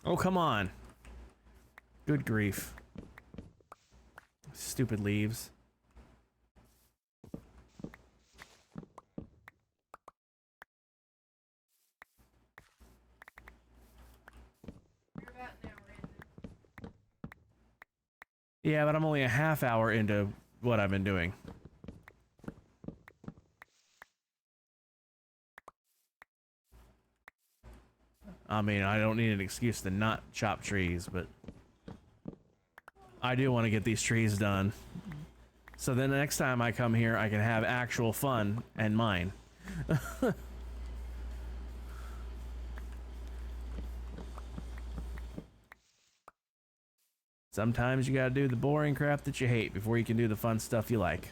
Oh, come on. Good grief. Stupid leaves. Yeah, but I'm only a half hour into what I've been doing. I mean, I don't need an excuse to not chop trees, but I do want to get these trees done. So then the next time I come here, I can have actual fun and mine. Sometimes you gotta do the boring crap that you hate before you can do the fun stuff you like.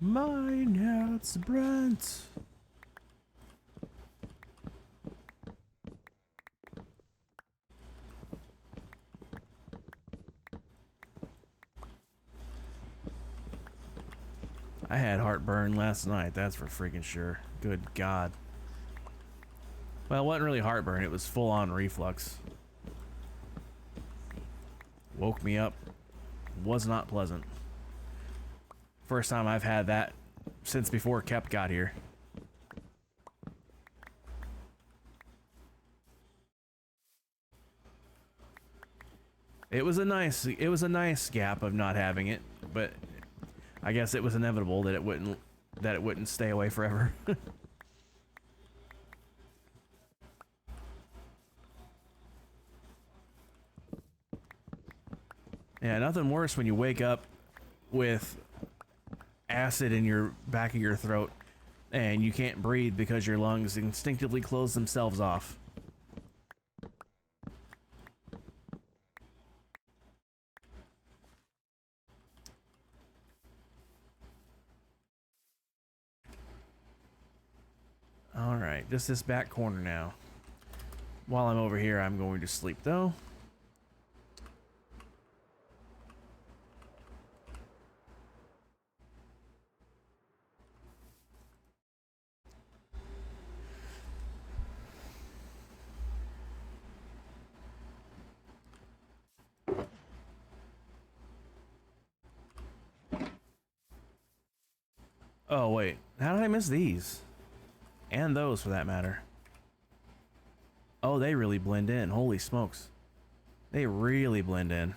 Mine outs, Brent. I had heartburn last night, that's for freaking sure. Good God. Well, it wasn't really heartburn, it was full-on reflux. Woke me up. Was not pleasant. First time I've had that since before Kep got here. It was a nice gap of not having it, but I guess it was inevitable that it wouldn't stay away forever. Yeah, nothing worse when you wake up with acid in your back of your throat and you can't breathe because your lungs instinctively close themselves off. Alright, just this back corner now. While I'm over here, I'm going to sleep though. Oh wait, how did I miss these? And those for that matter. Oh, they really blend in. Holy smokes. They really blend in.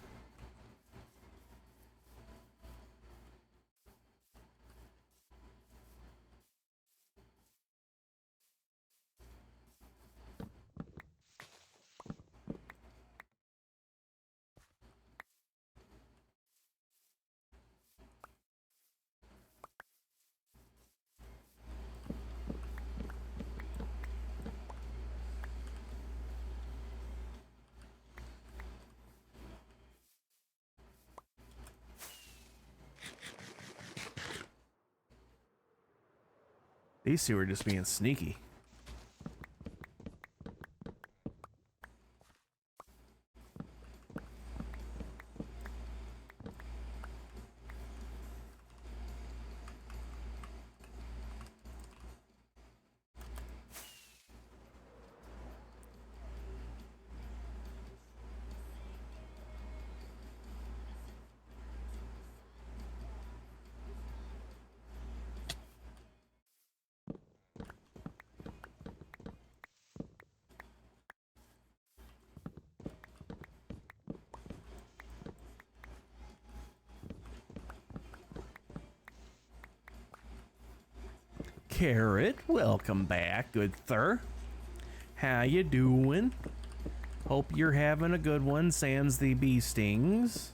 These two are just being sneaky. Carrot, welcome back, good sir. How you doing? Hope you're having a good one, sans the bee stings.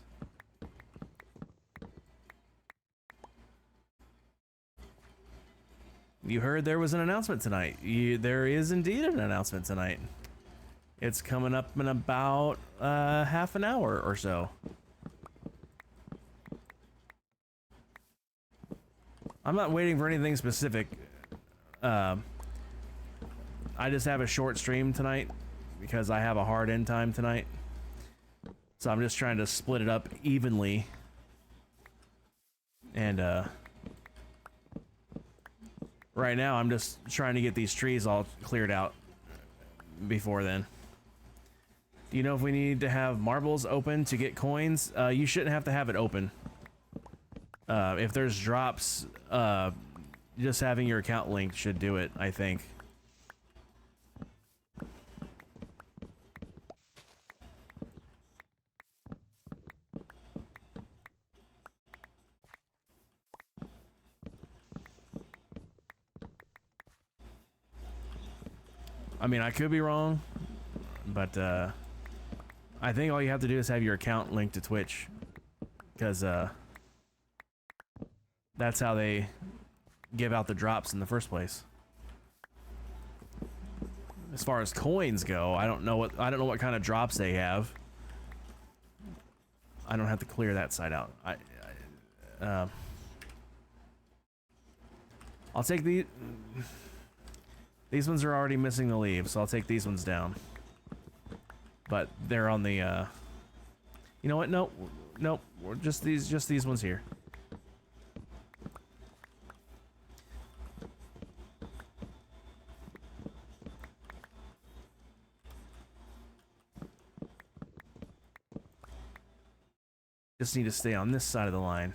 You heard there was an announcement tonight. There is indeed an announcement tonight. It's coming up in about half an hour or so. I'm not waiting for anything specific. I just have a short stream tonight because I have a hard end time tonight. So I'm just trying to split it up evenly. And right now I'm just trying to get these trees all cleared out before then. Do you know if we need to have marbles open to get coins? You shouldn't have to have it open. If there's drops, just having your account linked should do it, I think. I mean, I could be wrong, but I think all you have to do is have your account linked to Twitch, because that's how they give out the drops in the first place. As far as coins go, I don't know what kind of drops they have. I don't have to clear that side out. I'll take these ones are already missing the leaves, so I'll take these ones down. But they're on the you know what? Nope. Just these ones here. Just need to stay on this side of the line.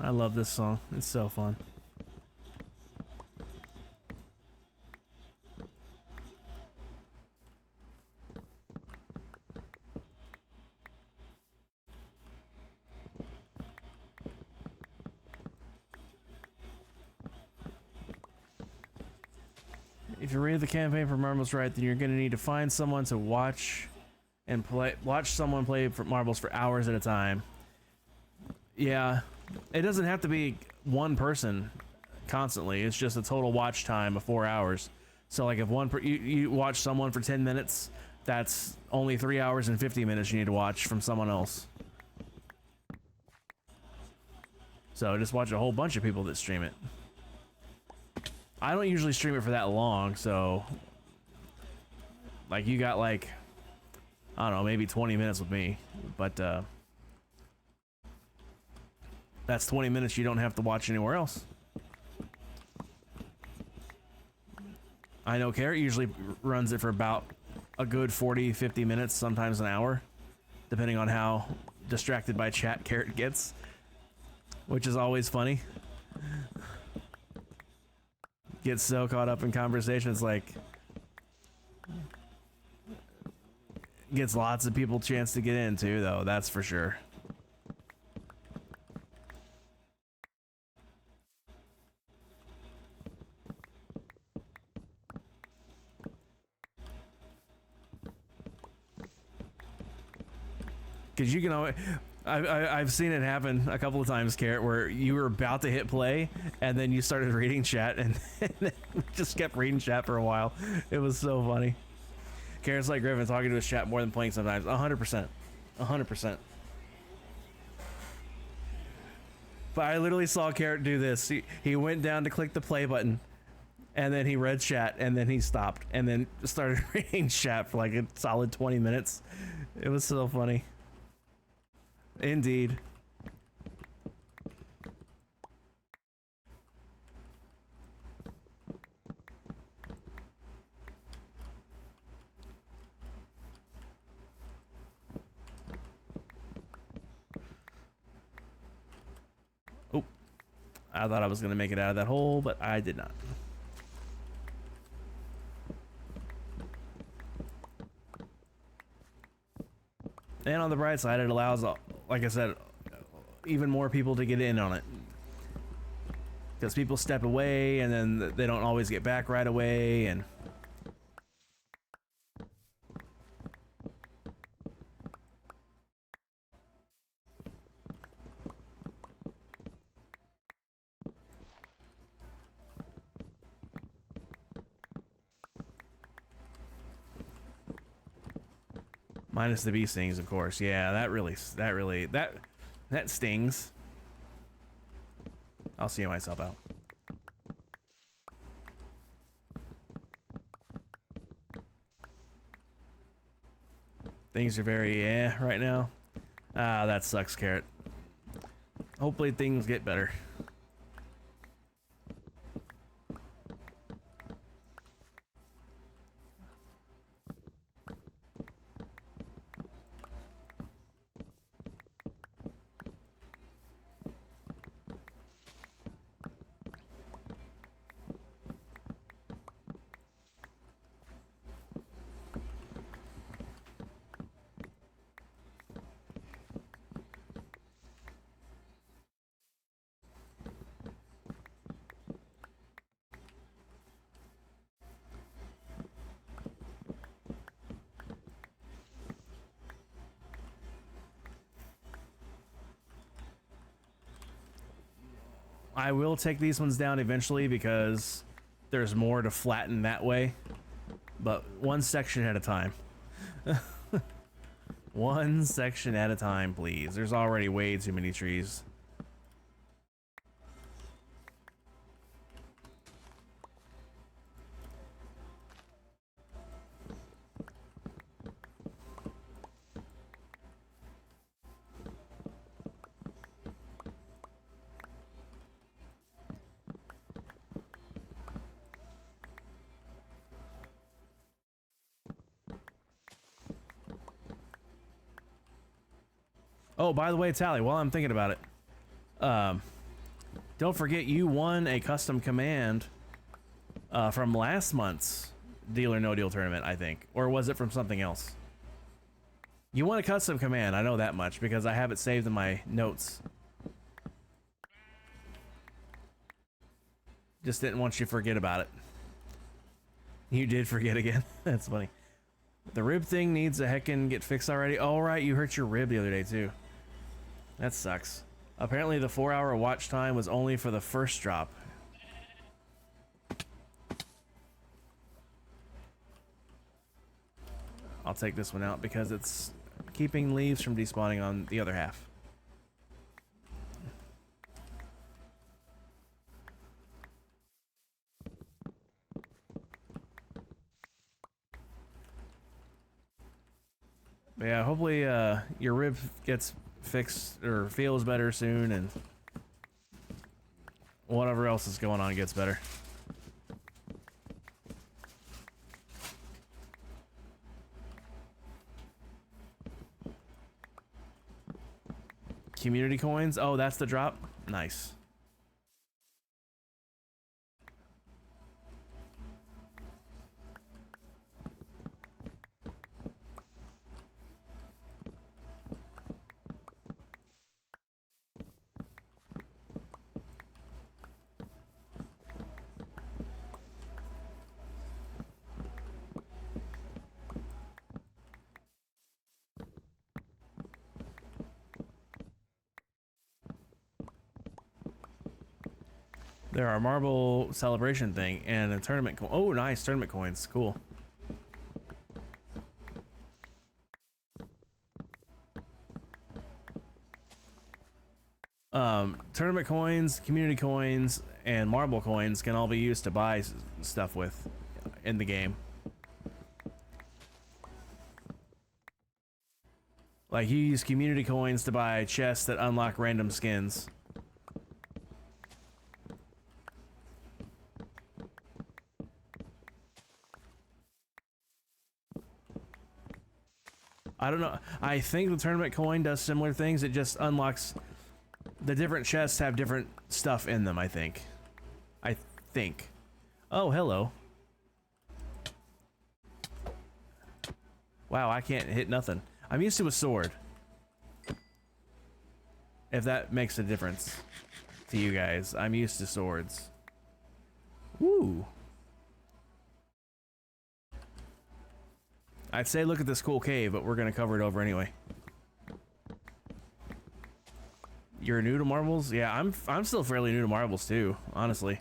I love this song. It's so fun. If you read the campaign for Marbles right, then you're going to need to find someone to watch someone play for marbles for hours at a time. Yeah. It doesn't have to be one person constantly. It's just a total watch time of 4 hours. So like if you watch someone for 10 minutes, that's only 3 hours and 50 minutes you need to watch from someone else. So just watch a whole bunch of people that stream it. I don't usually stream it for that long, so like you got like, I don't know, maybe 20 minutes with me, but that's 20 minutes you don't have to watch anywhere else. I know Carrot usually runs it for about a good 40, 50 minutes, sometimes an hour, depending on how distracted by chat Carrot gets, which is always funny. Gets so caught up in conversations, like gets lots of people chance to get in too, though, that's for sure. Because you can always, I've seen it happen a couple of times, Carrot, where you were about to hit play and then you started reading chat and just kept reading chat for a while. It was so funny. Carrot's like Griffin, talking to his chat more than playing sometimes. 100%. 100%. But I literally saw Carrot do this. He went down to click the play button and then he read chat and then he stopped and then started reading chat for like a solid 20 minutes. It was so funny. Indeed. Oh, I thought I was gonna make it out of that hole, but I did not. And on the bright side, it allows, like I said, even more people to get in on it. Because people step away and then they don't always get back right away, and minus the bee stings, of course. Yeah, that stings. I'll see myself out. Things are very right now. Ah, that sucks, Carrot. Hopefully things get better. I will take these ones down eventually because there's more to flatten that way. But one section at a time. One section at a time, please. There's already way too many trees. Oh, by the way, Tally, while I'm thinking about it, don't forget you won a custom command from last month's Deal or No Deal tournament, I think. Or was it from something else? You won a custom command, I know that much, because I have it saved in my notes. Just didn't want you to forget about it. You did forget again. That's funny. The rib thing needs a heckin' get fixed already. Oh, right, you hurt your rib the other day, too. That sucks. Apparently the 4-hour watch time was only for the first drop. I'll take this one out because it's keeping leaves from despawning on the other half. But yeah, hopefully your rib gets fixed or feels better soon, and whatever else is going on gets better. Community coins? Oh, that's the drop? Nice. There are marble celebration thing and a tournament oh, nice. Tournament coins. Cool. Tournament coins, community coins, and marble coins can all be used to buy stuff with in the game. Like, you use community coins to buy chests that unlock random skins. I don't know. I think the tournament coin does similar things. It just unlocks... The different chests have different stuff in them, I think. Oh, hello. Wow, I can't hit nothing. I'm used to a sword. If that makes a difference to you guys. I'm used to swords. Woo. I'd say look at this cool cave, but we're gonna cover it over anyway. You're new to marbles? Yeah, I'm still fairly new to marbles too, honestly.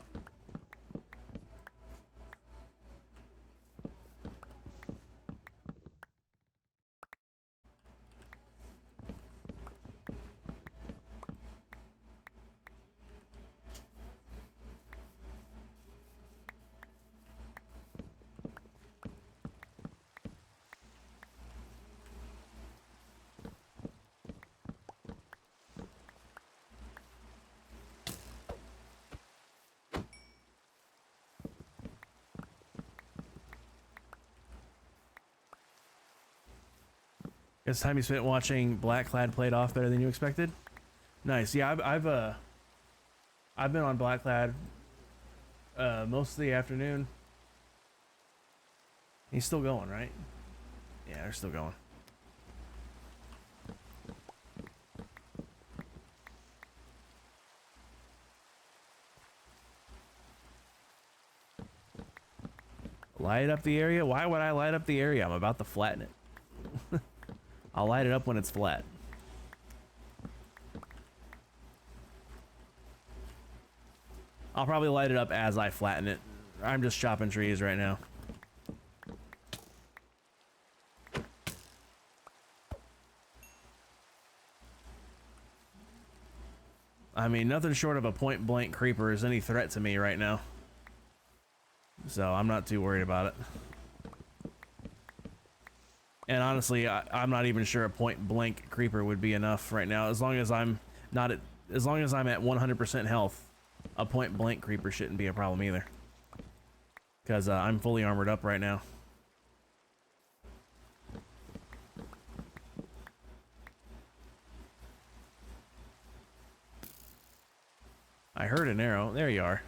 Guess time you spent watching Blackclad played off better than you expected? Nice. Yeah, I've been on Blackclad most of the afternoon. He's still going, right? Yeah, they're still going. Light up the area? Why would I light up the area? I'm about to flatten it. I'll light it up when it's flat. I'll probably light it up as I flatten it. I'm just chopping trees right now. I mean, nothing short of a point-blank creeper is any threat to me right now. So I'm not too worried about it. And honestly, I'm not even sure a point-blank creeper would be enough right now. As long as I'm not at, as long as I'm at 100% health, a point-blank creeper shouldn't be a problem either. Because I'm fully armored up right now. I heard an arrow. There you are.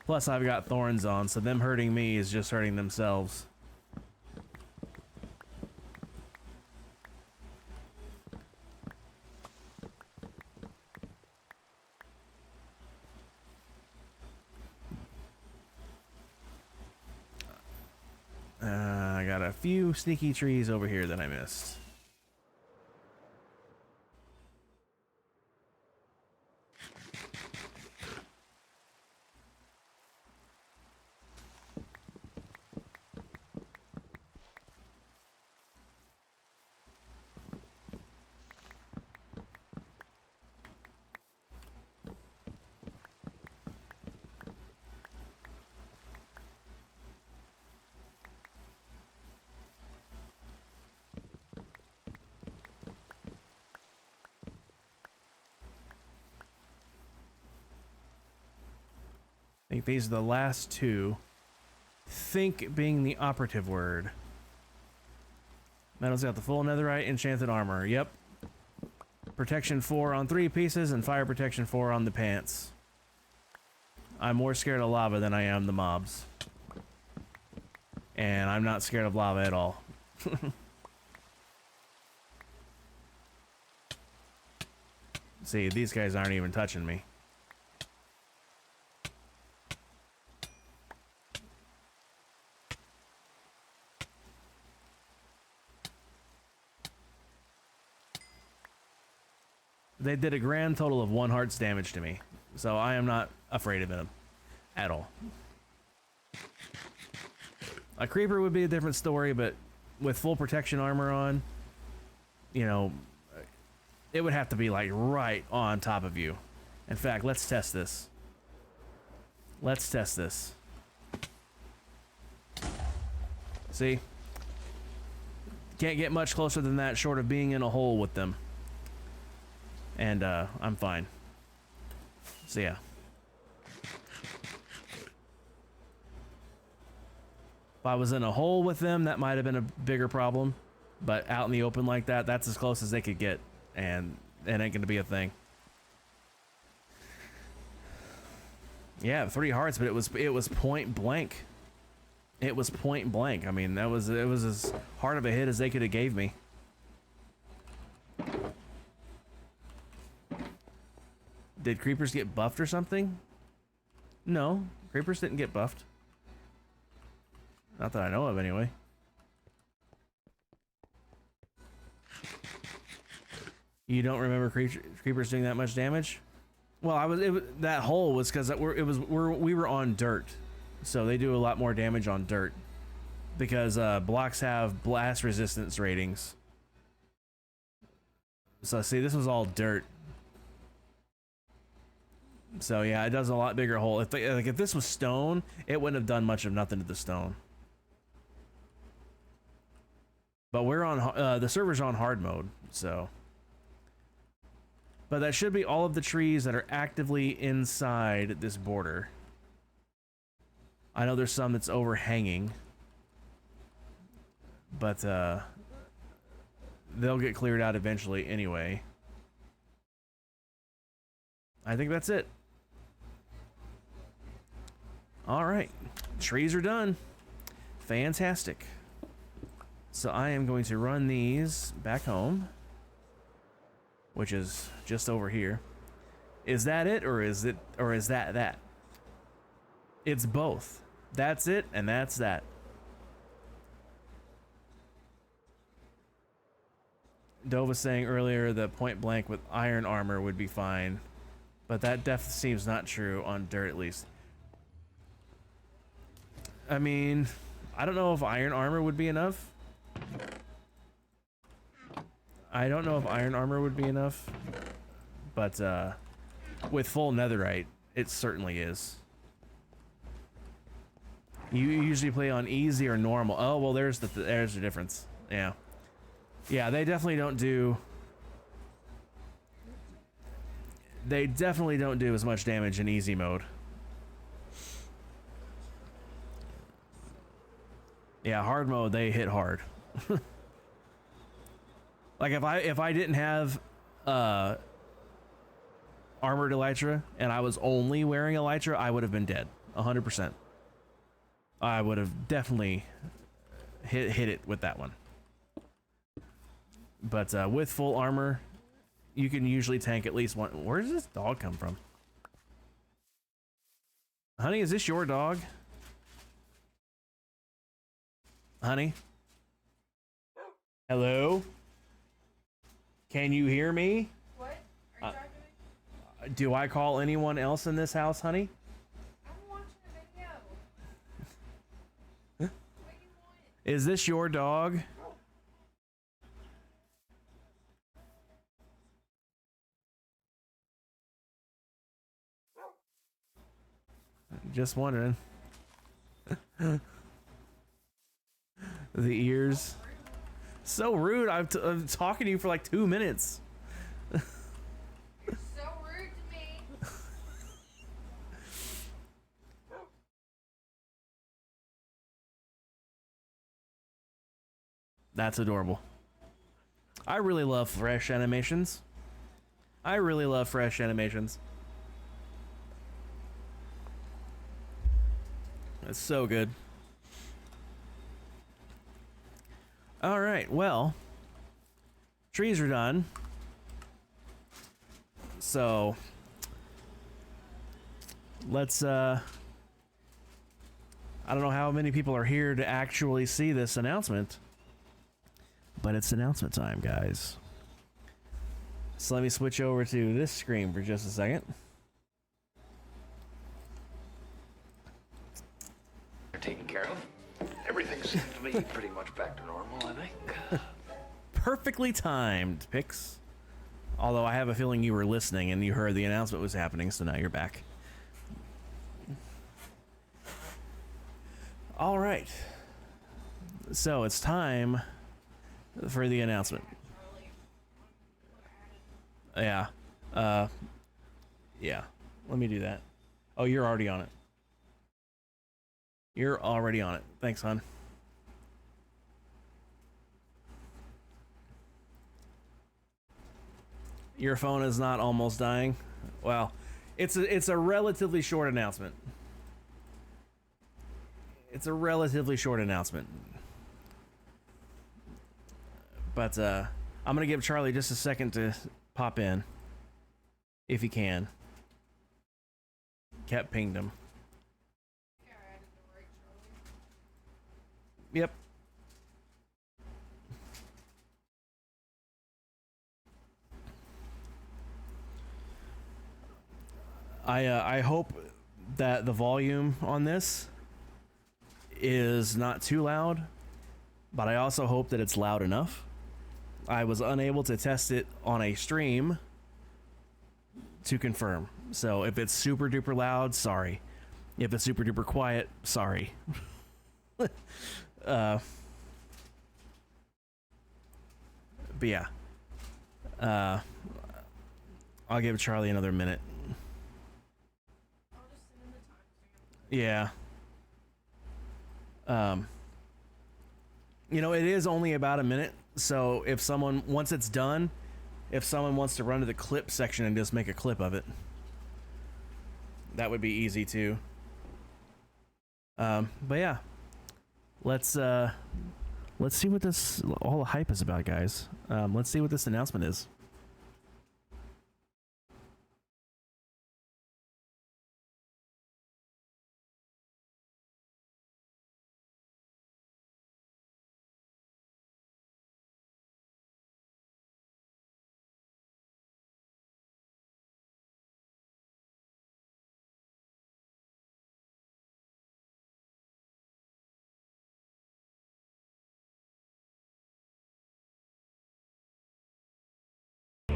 Plus, I've got thorns on, so them hurting me is just hurting themselves. I got a few sneaky trees over here that I missed. I think these are the last two. Think being the operative word. Metal's got the full netherite enchanted armor. Yep. Protection 4 on 3 pieces and fire protection 4 on the pants. I'm more scared of lava than I am the mobs. And I'm not scared of lava at all. See, these guys aren't even touching me. They did a grand total of 1 heart's damage to me, so I am not afraid of them at all. A creeper would be a different story, but with full protection armor on, you know, it would have to be like right on top of you. In fact, let's test this. Let's test this. See? Can't get much closer than that short of being in a hole with them. And I'm fine. So yeah. If I was in a hole with them, that might have been a bigger problem. But out in the open like that, that's as close as they could get. And it ain't gonna be a thing. Yeah, 3 hearts, but it was point blank. It was point blank. I mean, it was as hard of a hit as they could have gave me. Did creepers get buffed or something? No, creepers didn't get buffed. Not that I know of, anyway. You don't remember creepers doing that much damage? Well, that hole was because we were on dirt, so they do a lot more damage on dirt because blocks have blast resistance ratings. So see, this was all dirt. So yeah, it does a lot bigger hole. If this was stone, it wouldn't have done much of nothing to the stone. But we're on the server's on hard mode, so. But that should be all of the trees that are actively inside this border. I know there's some that's overhanging, but they'll get cleared out eventually anyway. I think that's it. All right, trees are done. Fantastic. So I am going to run these back home, which is just over here. Is that it, or is that? It's both. That's it, and that's that. Dove was saying earlier that point blank with iron armor would be fine, but that definitely seems not true on dirt, at least. I mean, I don't know if iron armor would be enough. I don't know if iron armor would be enough, but with full netherite, it certainly is. You usually play on easy or normal. Oh, well, there's the difference. Yeah. Yeah, they definitely don't do as much damage in easy mode. Yeah, hard mode, they hit hard. Like if I didn't have armored elytra and I was only wearing elytra, I would have been dead 100%. I would have definitely hit it with that one. But with full armor, you can usually tank at least one. Where does this dog come from? Honey, is this your dog? Honey? Hello? Can you hear me? What? Are you talking? Do I call anyone else in this house, honey? I'm watching a video. What do you want? Is this your dog? Just wondering. The ears. So rude. I'm talking to you for like 2 minutes. You're so rude to me. That's adorable. I really love fresh animations. I really love fresh animations. It's so good. All right, well, trees are done. So let's I don't know how many people are here to actually see this announcement, but it's announcement time, guys. So let me switch over to this screen for just a second. They're taken care of. Everything seems to be pretty much back to normal, I think. Perfectly timed, Pix. Although I have a feeling you were listening and you heard the announcement was happening, so now you're back. All right. So it's time for the announcement. Yeah. Yeah. Let me do that. Oh, you're already on it. You're already on it. Thanks, hon. Your phone is not almost dying. Well, it's a relatively short announcement. It's a relatively short announcement. But I'm gonna give Charlie just a second to pop in, if he can. Cat pinged him. Yep. I hope that the volume on this is not too loud, but I also hope that it's loud enough. I was unable to test it on a stream to confirm. So if it's super duper loud, sorry. If it's super duper quiet, sorry. But yeah. I'll give Charlie another minute. Yeah. You know, it is only about a minute, so if someone, once it's done, if someone wants to run to the clip section and just make a clip of it, that would be easy too. But yeah, let's see what this all the hype is about, guys. Let's see what this announcement is.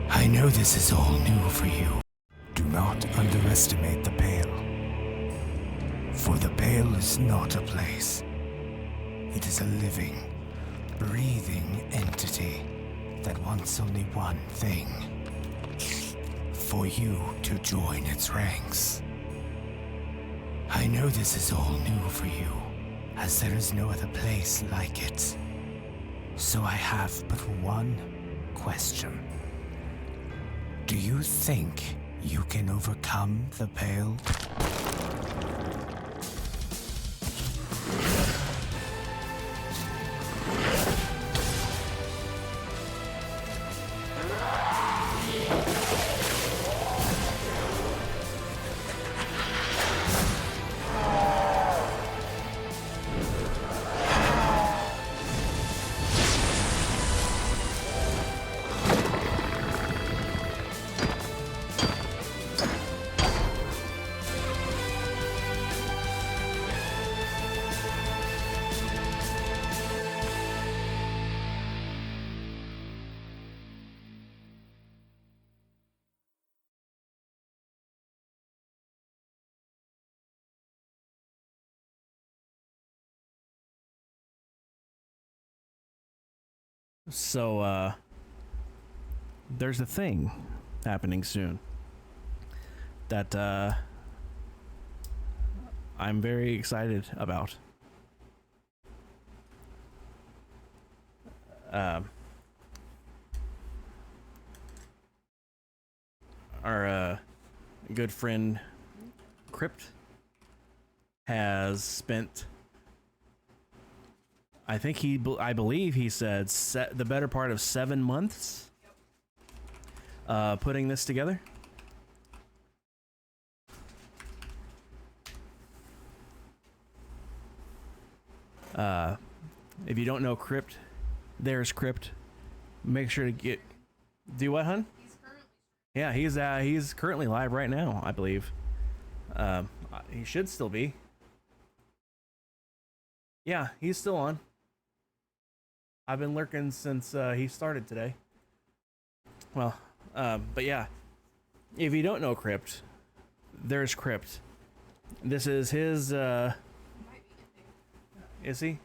I know this is all new for you. Do not underestimate the Pale. For the Pale is not a place. It is a living, breathing entity that wants only one thing. For you to join its ranks. I know this is all new for you, as there is no other place like it. So I have but one question. Do you think you can overcome the Pale? So, there's a thing happening soon that I'm very excited about. Our good friend Crypt has spent, I believe he said the better part of 7 months putting this together. If you don't know Crypt, there's Crypt. Make sure to do what, hun? He's currently Yeah, he's currently live right now, I believe. He should still be. Yeah, he's still on. I've been lurking since he started today. Well, but yeah, if you don't know Crypt, there's Crypt. This is his, is he?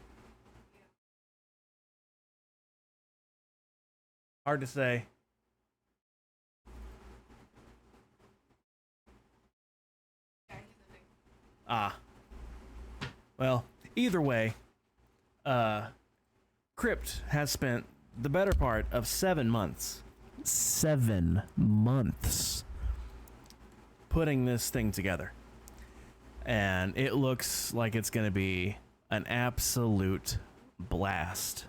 Hard to say. Ah. Well, either way, Crypt has spent the better part of 7 months. 7 months putting this thing together. And it looks like it's going to be an absolute blast.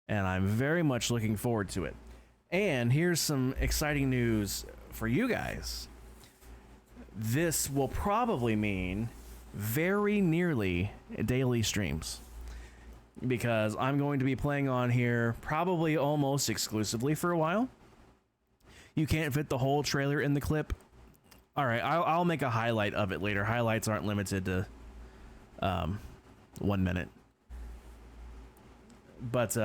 And I'm very much looking forward to it. And here's some exciting news for you guys. This will probably mean very nearly daily streams, because I'm going to be playing on here probably almost exclusively for a while. You can't fit the whole trailer in the clip. All right, I'll make a highlight of it later. Highlights aren't limited to 1 minute. But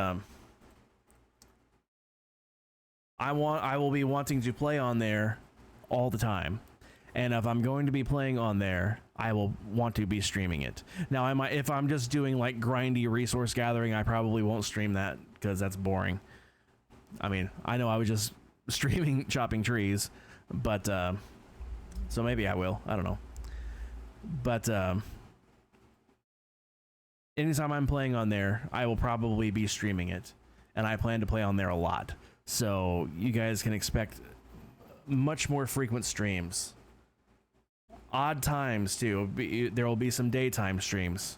I will be wanting to play on there all the time. And if I'm going to be playing on there, I will want to be streaming it. Now, I might, if I'm just doing like grindy resource gathering, I probably won't stream that because that's boring. I mean, I know I was just streaming chopping trees, but so maybe I will. I don't know. But anytime I'm playing on there, I will probably be streaming it, and I plan to play on there a lot. So you guys can expect much more frequent streams. Odd times too. There will be some daytime streams.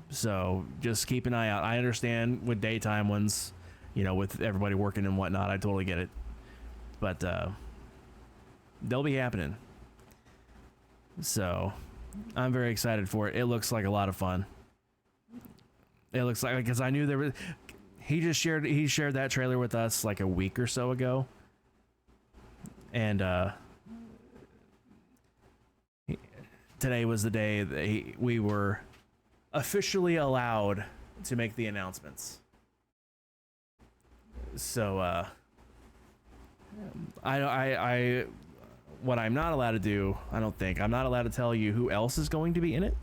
So just keep an eye out. I understand with daytime ones, you know, with everybody working and whatnot, I totally get it. But they'll be happening. So I'm very excited for it. It looks like a lot of fun. It looks like, because I knew there was, he shared that trailer with us like a week or so ago. And today was the day that we were officially allowed to make the announcements. So I what I'm not allowed to do, I don't think I'm not allowed to tell you who else is going to be in it.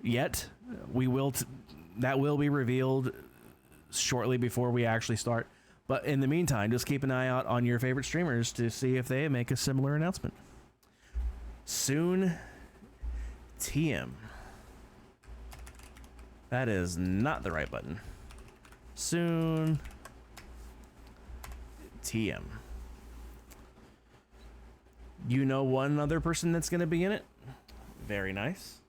Yet we will that will be revealed shortly before we actually start. But in the meantime, just keep an eye out on your favorite streamers to see if they make a similar announcement. Soon, TM. That is not the right button. Soon, TM. You know one other person that's going to be in it? Very nice.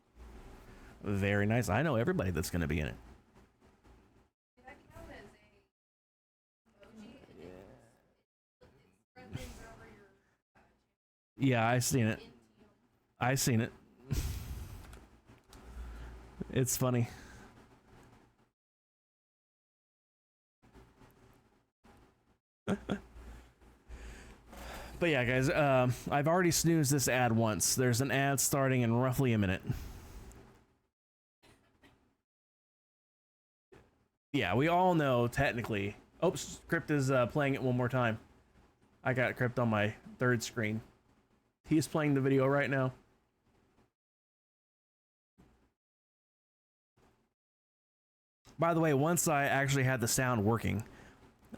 Very nice. I know everybody that's going to be in it. Yeah, I seen it. I seen it. It's funny. But yeah, guys, I've already snoozed this ad once. There's an ad starting in roughly a minute. Yeah, we all know technically. Oops, Crypt is playing it one more time. I got Crypt on my third screen. He's playing the video right now. By the way, once I actually had the sound working,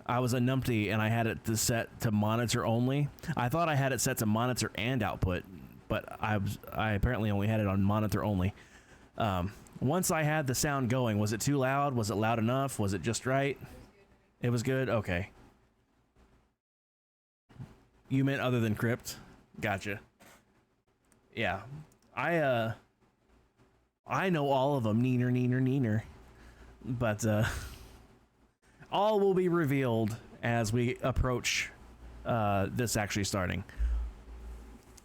I was a numpty and I had it to set to monitor only. I thought I had it set to monitor and output, but I apparently only had it on monitor only. Once I had the sound going, was it too loud? Was it loud enough? Was it just right? It was good? Okay. You meant other than Crypt? Gotcha. Yeah. I know all of them. Neener. But, all will be revealed as we approach, this actually starting.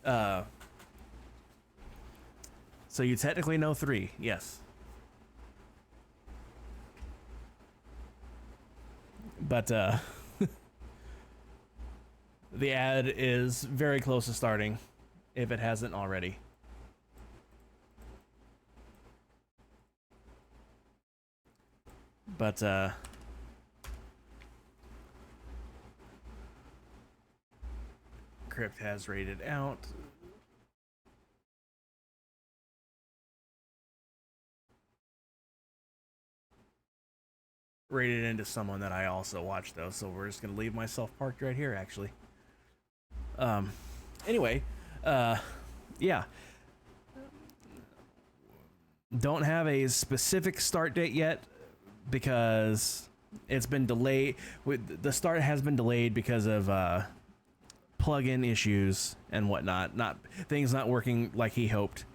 So you technically know 3, yes. But the ad is very close to starting, if it hasn't already. But Crypt has rated out. Rated into someone that I also watched, though, so we're just gonna leave myself parked right here, actually. Anyway, yeah. Don't have a specific start date yet because it's been delayed. The start has been delayed because of plug-in issues and whatnot. Things not working like he hoped,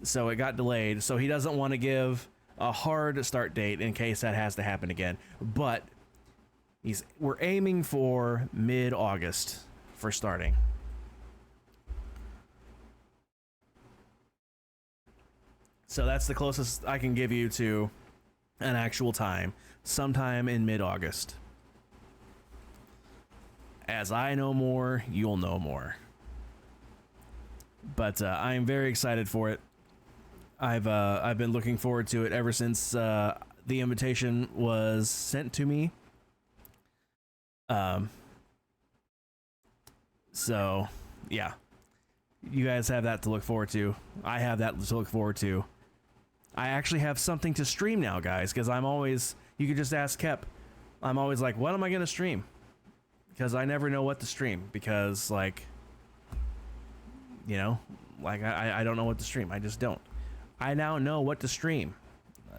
so it got delayed. So he doesn't want to give a hard start date in case that has to happen again. But we're aiming for mid-August for starting. So that's the closest I can give you to an actual time, sometime in mid-August. As I know more, you'll know more. But I am very excited for it. I've been looking forward to it ever since the invitation was sent to me. So yeah, you guys have that to look forward to. I have that to look forward to. I actually have something to stream now, guys, because you could just ask Kep. I'm always like, what am I gonna stream? Because I never know what to stream, because like, you know, like I don't know what to stream. I just don't. I now know what to stream,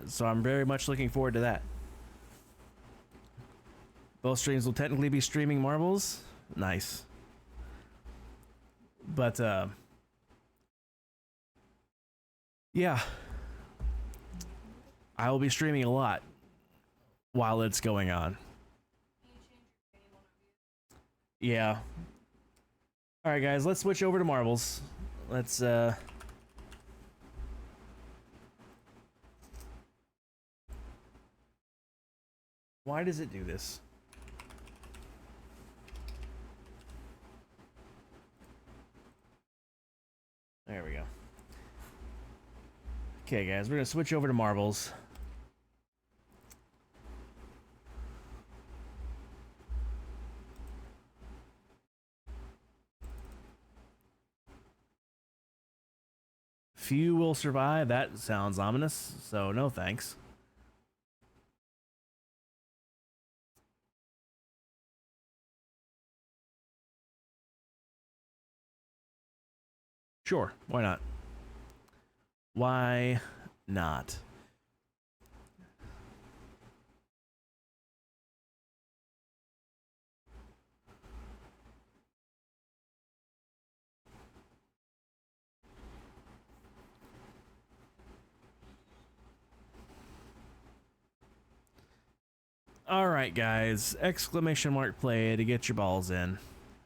so I'm very much looking forward to that. Both streams will technically be streaming marbles. Nice. But yeah, I will be streaming a lot while it's going on. Yeah. All right, guys, let's switch over to marbles. Let's why does it do this? There we go. Okay, guys, we're gonna switch over to marbles. Few will survive. That sounds ominous, so no thanks. Sure, why not? Why not? All right, guys. Exclamation mark play to get your balls in.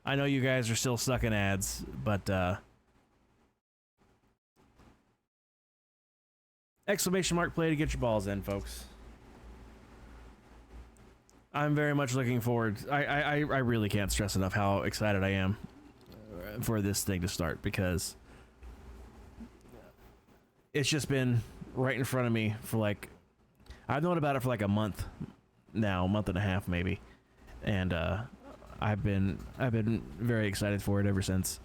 I know you guys are still stuck in ads, but exclamation mark play to get your balls in, folks. I'm very much looking forward. I really can't stress enough how excited I am for this thing to start, because it's just been right in front of me for like, I've known about it for like a month now, a month and a half maybe, and I've been very excited for it ever since.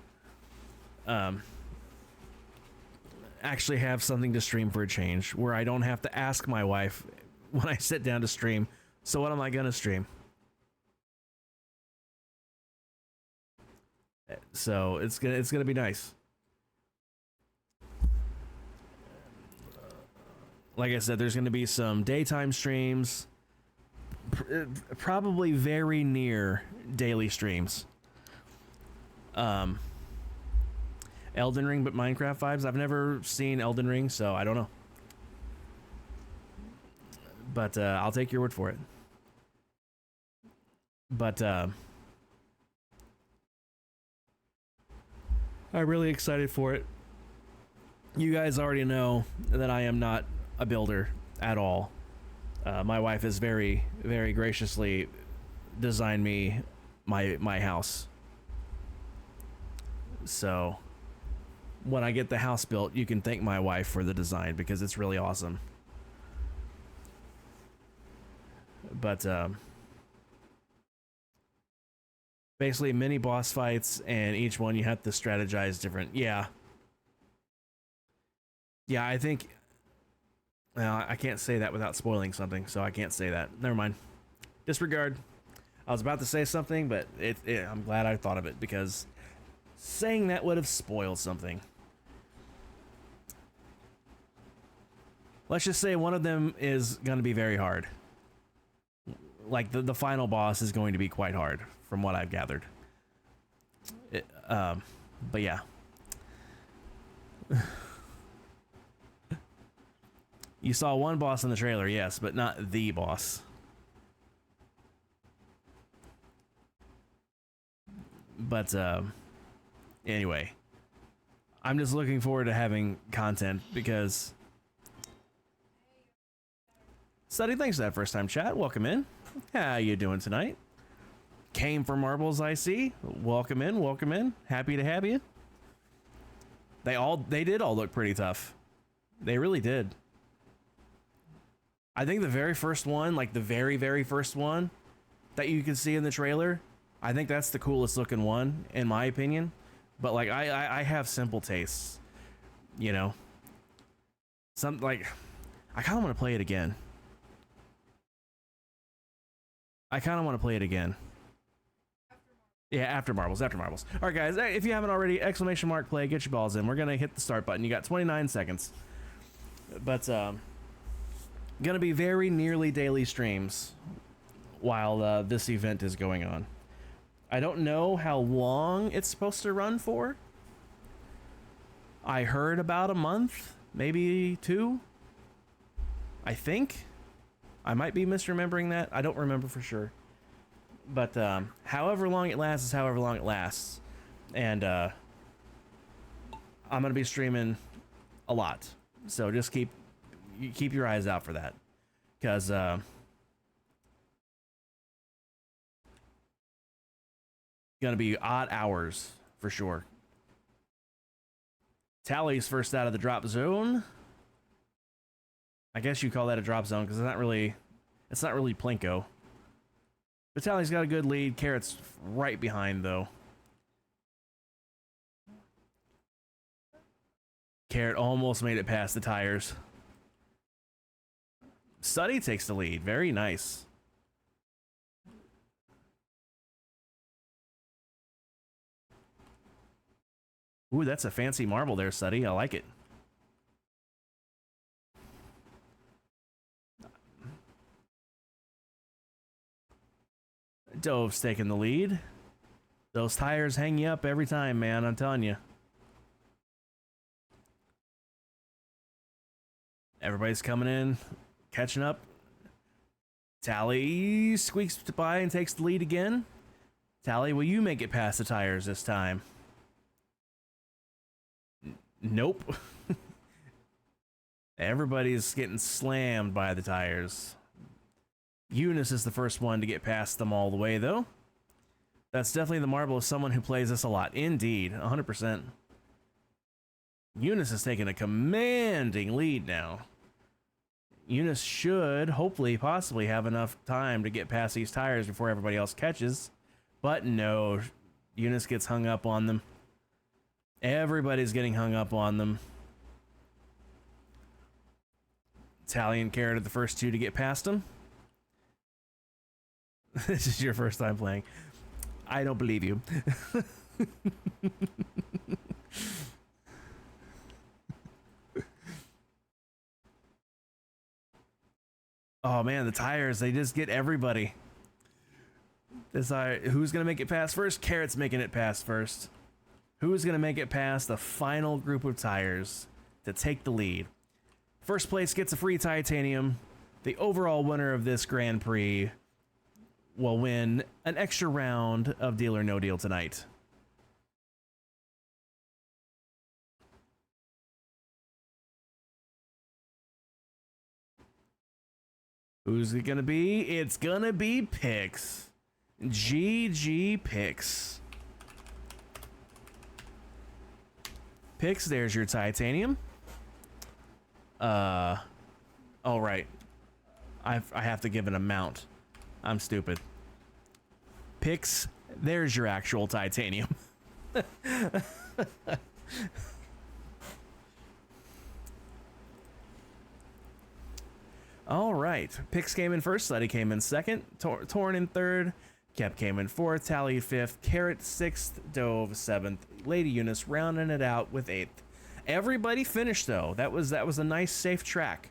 Actually have something to stream for a change, where I don't have to ask my wife when I sit down to stream, so what am I gonna stream? So it's gonna be nice. Like I said, there's gonna be some daytime streams, probably very near daily streams. Elden Ring, but Minecraft vibes. I've never seen Elden Ring, so I don't know. But I'll take your word for it. But I'm really excited for it. You guys already know that I am not a builder at all. My wife has very, very graciously design me my house. So when I get the house built, you can thank my wife for the design because it's really awesome. But basically mini boss fights, and each one you have to strategize different. Yeah, I think, well, I can't say that without spoiling something, so I can't say that. Never mind. Disregard. I was about to say something, but I'm glad I thought of it, because saying that would have spoiled something. Let's just say one of them is going to be very hard. Like, the final boss is going to be quite hard, from what I've gathered. But yeah. You saw one boss in the trailer, yes, but not the boss. But, anyway. I'm just looking forward to having content, because... Study, thanks for that first time chat. Welcome in. How you doing tonight? Came for marbles, I see. Welcome in, welcome in. Happy to have you. They did all look pretty tough. They really did. I think the very first one, like the very first one that you can see in the trailer, I think that's the coolest looking one, in my opinion. But like, I have simple tastes, you know. I kind of want to play it again. Yeah, after marbles. All right, guys, if you haven't already, exclamation mark play, get your balls in. We're gonna hit the start button. You got 29 seconds. But gonna be very nearly daily streams while this event is going on. I don't know how long it's supposed to run for. I heard about a month, maybe 2. I think. I might be misremembering that. I don't remember for sure. But however long it lasts is however long it lasts. And I'm going to be streaming a lot. So just keep your eyes out for that. Because going to be odd hours for sure. Tally's first out of the drop zone. I guess you call that a drop zone because it's not really Plinko. Battalion's got a good lead. Carrot's right behind though. Carrot almost made it past the tires. Study takes the lead. Very nice. Ooh, that's a fancy marble there, Study. I like it. Dove's taking the lead. Those tires hang you up every time, man. I'm telling you. Everybody's coming in, catching up. Tally squeaks by and takes the lead again. Tally, will you make it past the tires this time? Nope. Everybody's getting slammed by the tires. Eunice is the first one to get past them all the way, though. That's definitely the marble of someone who plays this a lot. Indeed, 100%. Eunice is taking a commanding lead now. Eunice should, hopefully, possibly have enough time to get past these tires before everybody else catches. But no, Eunice gets hung up on them. Everybody's getting hung up on them. Tally and Carrot are the first two to get past them. This is your first time playing. I don't believe you. Oh man, the tires, they just get everybody. Who's gonna make it past first? Carrot's making it past first. Who's gonna make it past the final group of tires to take the lead? First place gets a free titanium. The overall winner of this Grand Prix will win an extra round of Deal or No Deal tonight. Who's it gonna be? It's gonna be Pix. GG Pix. Pix, there's your titanium. Oh, right. I have to give an amount. I'm stupid. Pix, there's your actual titanium. All right. Pix came in first. Slutty came in second. Torn in third. Kep came in fourth. Tally fifth. Carrot sixth. Dove seventh. Lady Eunice rounding it out with eighth. Everybody finished though. That was a nice safe track.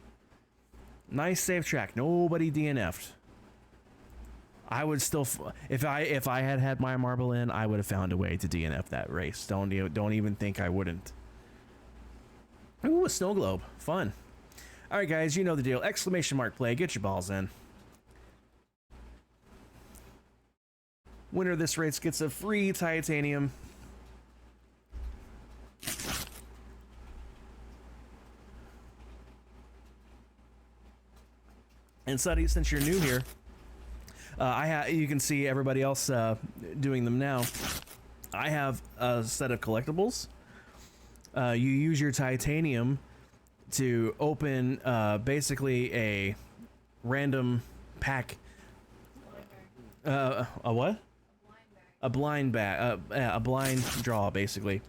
Nice safe track. Nobody DNF'd. I would still, if I had my marble in, I would have found a way to DNF that race. Don't even think I wouldn't. Ooh, a snow globe. Fun. All right, guys, you know the deal. Exclamation mark play. Get your balls in. Winner of this race gets a free titanium. And Suddy, since you're new here, you can see everybody else doing them now. I have a set of collectibles. You use your titanium to open basically a random pack. A what? A blind bag. A blind draw, basically.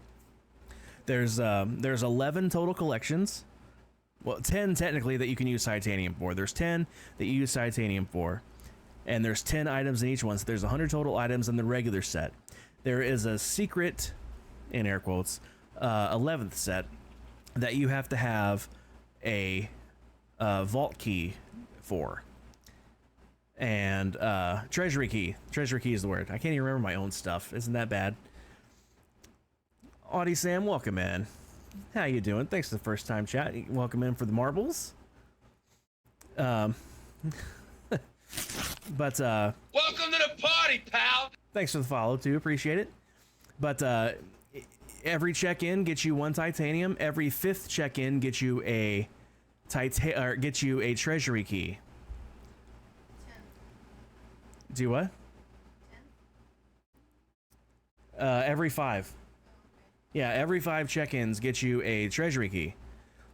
There's 11 total collections. Well, 10 technically that you can use titanium for. There's 10 that you use titanium for. And there's 10 items in each one. So there's 100 total items in the regular set. There is a secret, in air quotes, 11th set that you have to have a vault key for. And treasury key. Treasury key is the word. I can't even remember my own stuff. Isn't that bad? Audie Sam, welcome in. How you doing? Thanks for the first time chat. Welcome in for the marbles. But welcome to the party, pal. Thanks for the follow too. Appreciate it. But every check-in gets you one titanium. Every 5th check-in gets you a treasury key. 10. Do what? 10. Every 5. Yeah, every 5 check-ins get you a treasury key.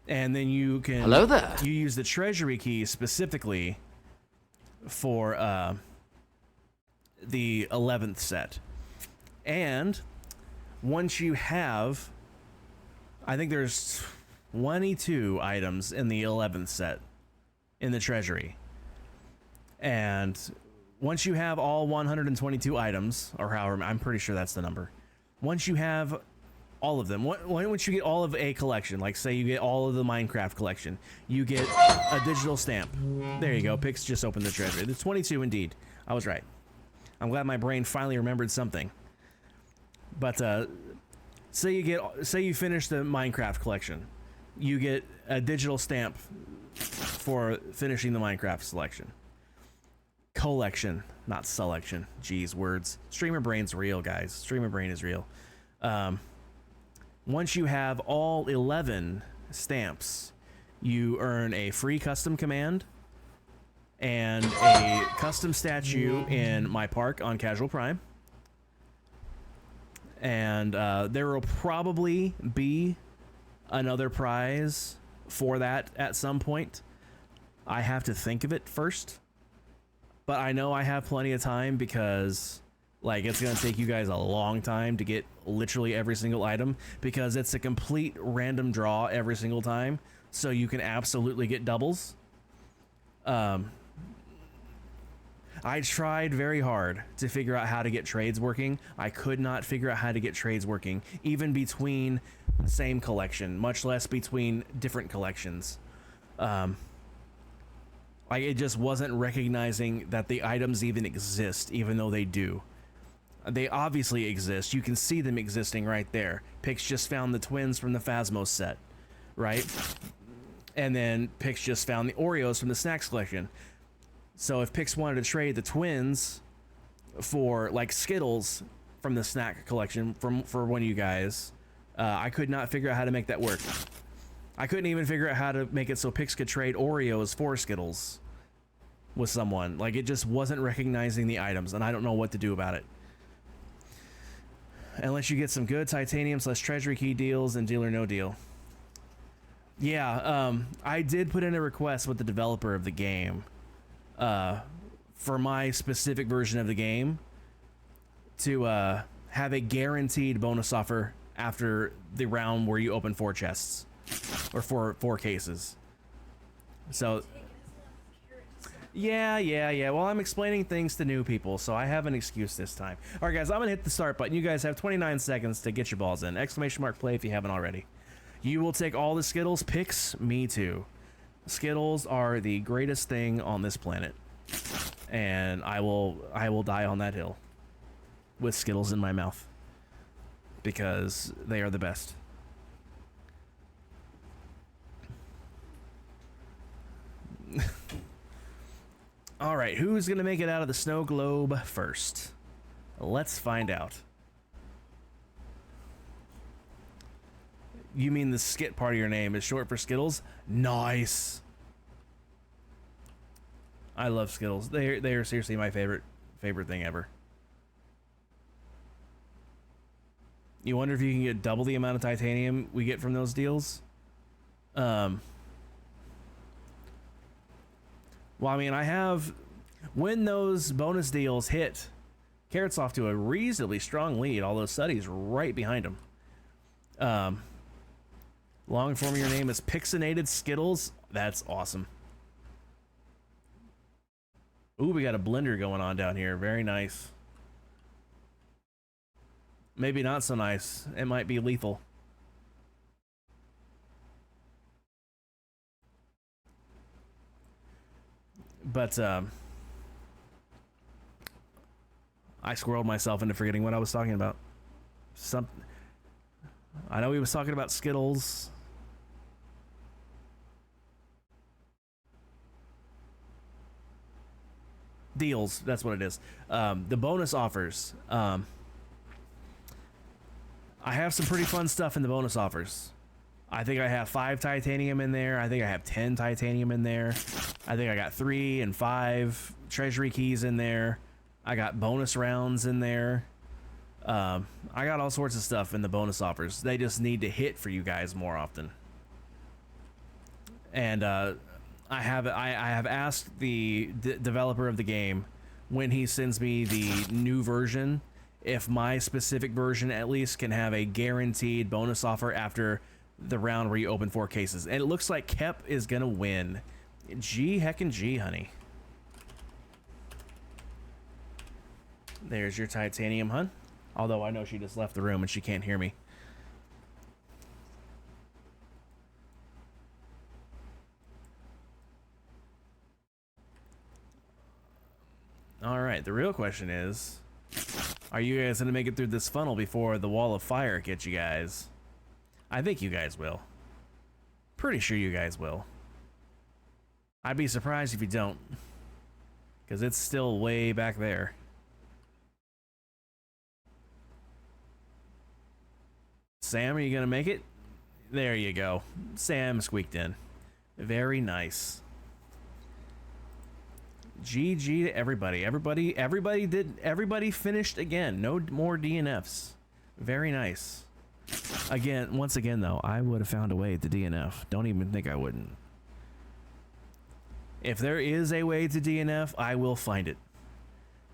And then you can... Hello there. You use the treasury key specifically for the 11th set. And once you have... I think there's 22 items in the 11th set in the treasury. And once you have all 122 items, or however, I'm pretty sure that's the number. Once you have... all of them. Once you get all of a collection, like say you get all of the Minecraft collection, you get a digital stamp. There you go. Pix just opened the treasury. There's 22 indeed. I was right. I'm glad my brain finally remembered something. But say you finish the Minecraft collection, you get a digital stamp for finishing the Minecraft collection, not selection. Jeez, words. Streamer brain's real, guys. Streamer brain is real. Once you have all 11 stamps, you earn a free custom command and a custom statue in my park on Casual Prime. And there will probably be another prize for that at some point. I have to think of it first. But I know I have plenty of time because... like, it's going to take you guys a long time to get literally every single item because it's a complete random draw every single time. So you can absolutely get doubles. I tried very hard to figure out how to get trades working. I could not figure out how to get trades working, even between the same collection, much less between different collections. It just wasn't recognizing that the items even exist, even though they do. They obviously exist. You can see them existing right there. Pix just found the twins from the Phasmos set, right? And then Pix just found the Oreos from the Snacks collection. So if Pix wanted to trade the twins for like Skittles from the Snack collection for one of you guys, I could not figure out how to make that work. I couldn't even figure out how to make it so Pix could trade Oreos for Skittles. with someone. Like, it just wasn't recognizing the items, and I don't know what to do about it. Unless you get some good titanium/treasury key deals and deal or no deal. Yeah, I did put in a request with the developer of the game for my specific version of the game to have a guaranteed bonus offer after the round where you open 4 chests or four cases. So yeah. Well, I'm explaining things to new people, so I have an excuse this time. All right, guys, I'm gonna hit the start button. You guys have 29 seconds to get your balls in. !play if you haven't already. You will take all the Skittles picks. Me too. Skittles are the greatest thing on this planet, and I will die on that hill with Skittles in my mouth because they are the best. All right, who's gonna make it out of the snow globe first? Let's find out. You mean the skit part of your name is short for Skittles? Nice. I love Skittles. They are seriously my favorite thing ever. You wonder if you can get double the amount of titanium we get from those deals? Well, I mean, I have, when those bonus deals hit, Carrot's off to a reasonably strong lead, although Suddy's right behind him. Long form of your name is Pixinated Skittles. That's awesome. Ooh, we got a blender going on down here. Very nice. Maybe not so nice. It might be lethal. But I squirreled myself into forgetting what I was talking about. I know he was talking about Skittles. Deals, that's what it is. The bonus offers. I have some pretty fun stuff in the bonus offers. I think I have 5 titanium in there. I think I have 10 titanium in there. I think I got 3 and 5 treasury keys in there. I got bonus rounds in there. I got all sorts of stuff in the bonus offers. They just need to hit for you guys more often. And I have asked the developer of the game when he sends me the new version if my specific version at least can have a guaranteed bonus offer after the round where you open 4 cases. And it looks like Kep is gonna win. G heckin' G, honey. There's your titanium, hun. Although I know she just left the room and she can't hear me. All right, the real question is, are you guys gonna make it through this funnel before the wall of fire gets you guys? I think you guys will. Pretty sure you guys will. I'd be surprised if you don't, because it's still way back there. Sam, are you gonna make it? There you go. Sam squeaked in. Very nice. GG to everybody. Everybody finished again. No more DNFs. Very nice. Once again though, I would have found a way to DNF. Don't even think I wouldn't. If there is a way to DNF, I will find it.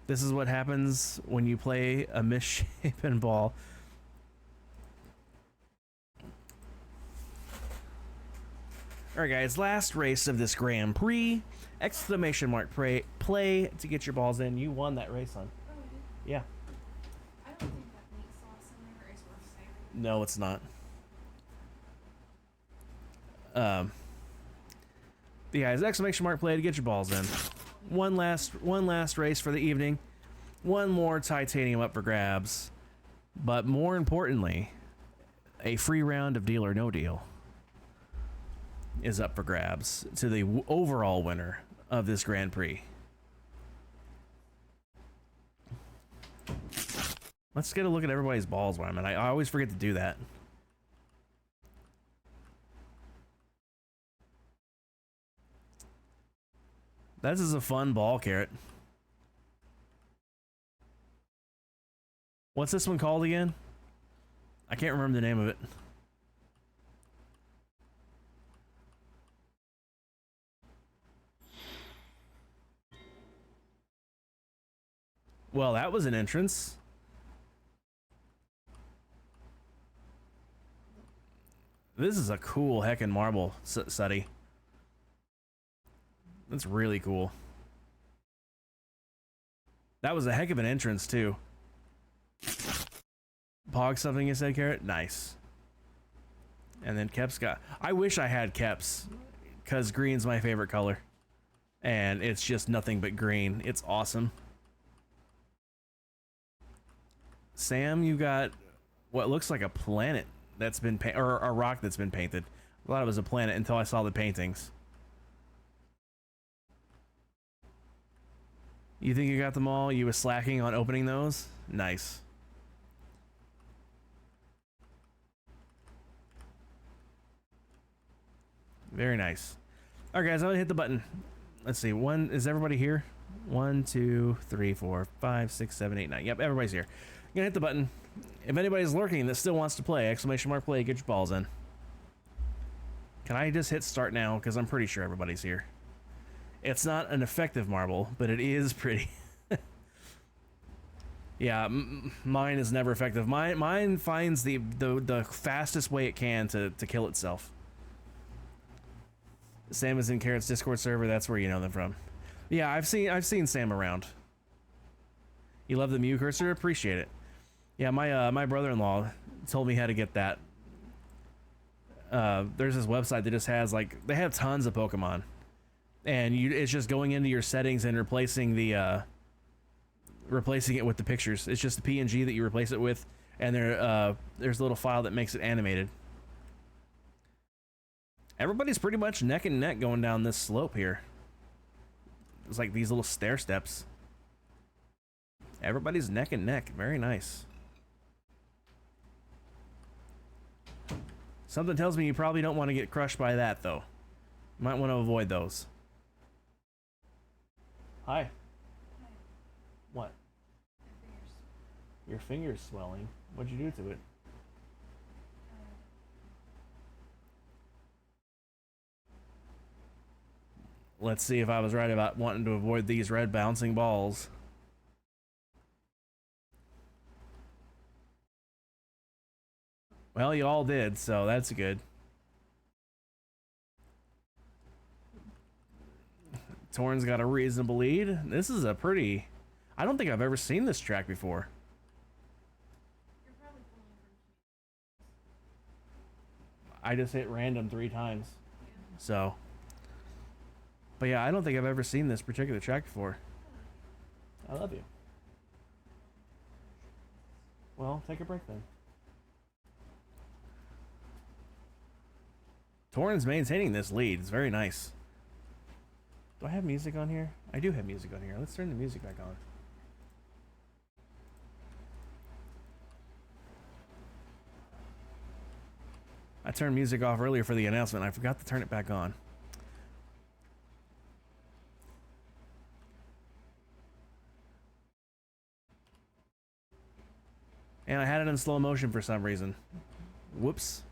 This is what happens when you play a misshapen ball. Alright guys, last race of this Grand Prix. Exclamation mark play to get your balls in. You won that race, hon. Oh, we did? Yeah. I don't think that meat sauce in there is worth saving. No, it's not. Yeah, guys, exclamation mark play to get your balls in. One last race for the evening. One more titanium up for grabs. But more importantly, a free round of Deal or No Deal is up for grabs to the overall winner of this Grand Prix. Let's get a look at everybody's balls while I'm at. I always forget to do that. This is a fun ball, Carrot. What's this one called again? I can't remember the name of it. Well, that was an entrance. This is a cool heckin' marble, Suddy. That's really cool. That was a heck of an entrance, too. Pog something you said, Carrot? Nice. And then Kep's got... I wish I had Kep's, because green's my favorite color. And it's just nothing but green. It's awesome. Sam, you got what looks like a planet that's been painted, or a rock that's been painted. I thought it was a planet until I saw the paintings. You think you got them all? You was slacking on opening those? Nice. Very nice. All right, guys, I'm gonna hit the button. Let's see. Is everybody here? 1, 2, 3, 4, 5, 6, 7, 8, 9. Yep, everybody's here. I'm gonna hit the button. If anybody's lurking that still wants to play, exclamation mark play, get your balls in. Can I just hit start now? Because I'm pretty sure everybody's here. It's not an effective marble, but it is pretty. Yeah, mine is never effective. Mine finds the fastest way it can to kill itself. Sam is in Carrot's Discord server. That's where you know them from. Yeah, I've seen Sam around. You love the Mew cursor? Appreciate it. Yeah, my brother-in-law told me how to get that. There's this website that just has like they have tons of Pokemon, and it's just going into your settings and replacing it with the pictures. It's just the PNG that you replace it with, and there's a little file that makes it animated. Everybody's pretty much neck and neck going down this slope here. It's like these little stair steps. Everybody's neck and neck. Very nice. Something tells me you probably don't want to get crushed by that, though. You might want to avoid those. Hi. Hi. What? My fingers. Your finger's swelling. What'd you do to it? Let's see if I was right about wanting to avoid these red bouncing balls. Well, you all did, so that's good. Torn's got a reasonable lead. This is a pretty... I don't think I've ever seen this track before. You're probably pulling from... I just hit random 3 times. Yeah. So... But yeah, I don't think I've ever seen this particular track before. I love you. Well, take a break then. Torrens maintaining this lead. It's very nice. Do I have music on here? I do have music on here. Let's turn the music back on. I turned music off earlier for the announcement. I forgot to turn it back on. And I had it in slow motion for some reason. Whoops.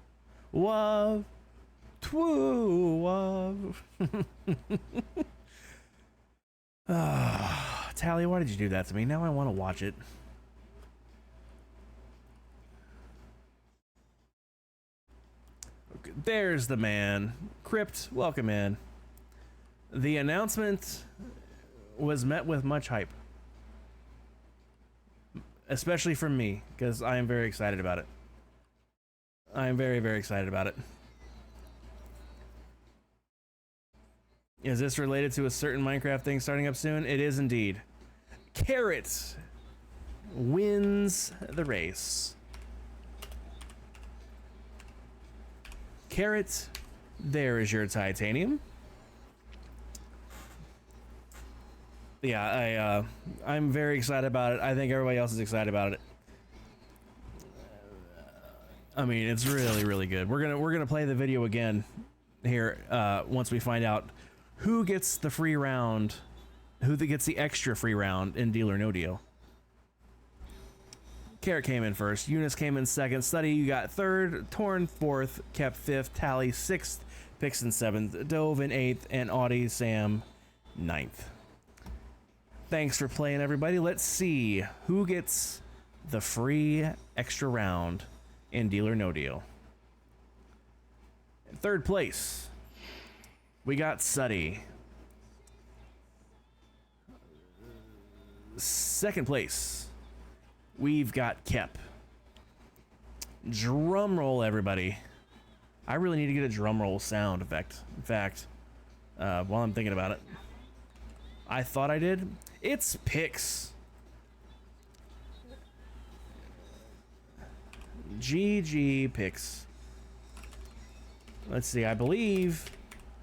Whoa. Twoo. Tally, why did you do that to me? Now I want to watch it. Okay, there's the man. Crypt, welcome in. The announcement was met with much hype. Especially from me, because I am very excited about it. I am very, very excited about it. Is this related to a certain Minecraft thing starting up soon? It is indeed. Carrot wins the race. Carrot, there is your titanium. Yeah, I'm very excited about it. I think everybody else is excited about it. I mean, it's really, really good. We're gonna play the video again here once we find out who gets the free round, who gets the extra free round in Deal or No Deal. Carrot came in first, Eunice came in second, Study you got third, Torn fourth, Kep fifth, Tally sixth, Pixon seventh, Dove in eighth, and Audie Sam ninth. Thanks for playing, everybody. Let's see who gets the free extra round in Deal or No Deal. In third place, we got Suddy. Second place, we've got Kep. Drum roll, everybody. I really need to get a drum roll sound effect. In fact, while I'm thinking about it, I thought I did. It's Pix. GG Pix. Let's see, I believe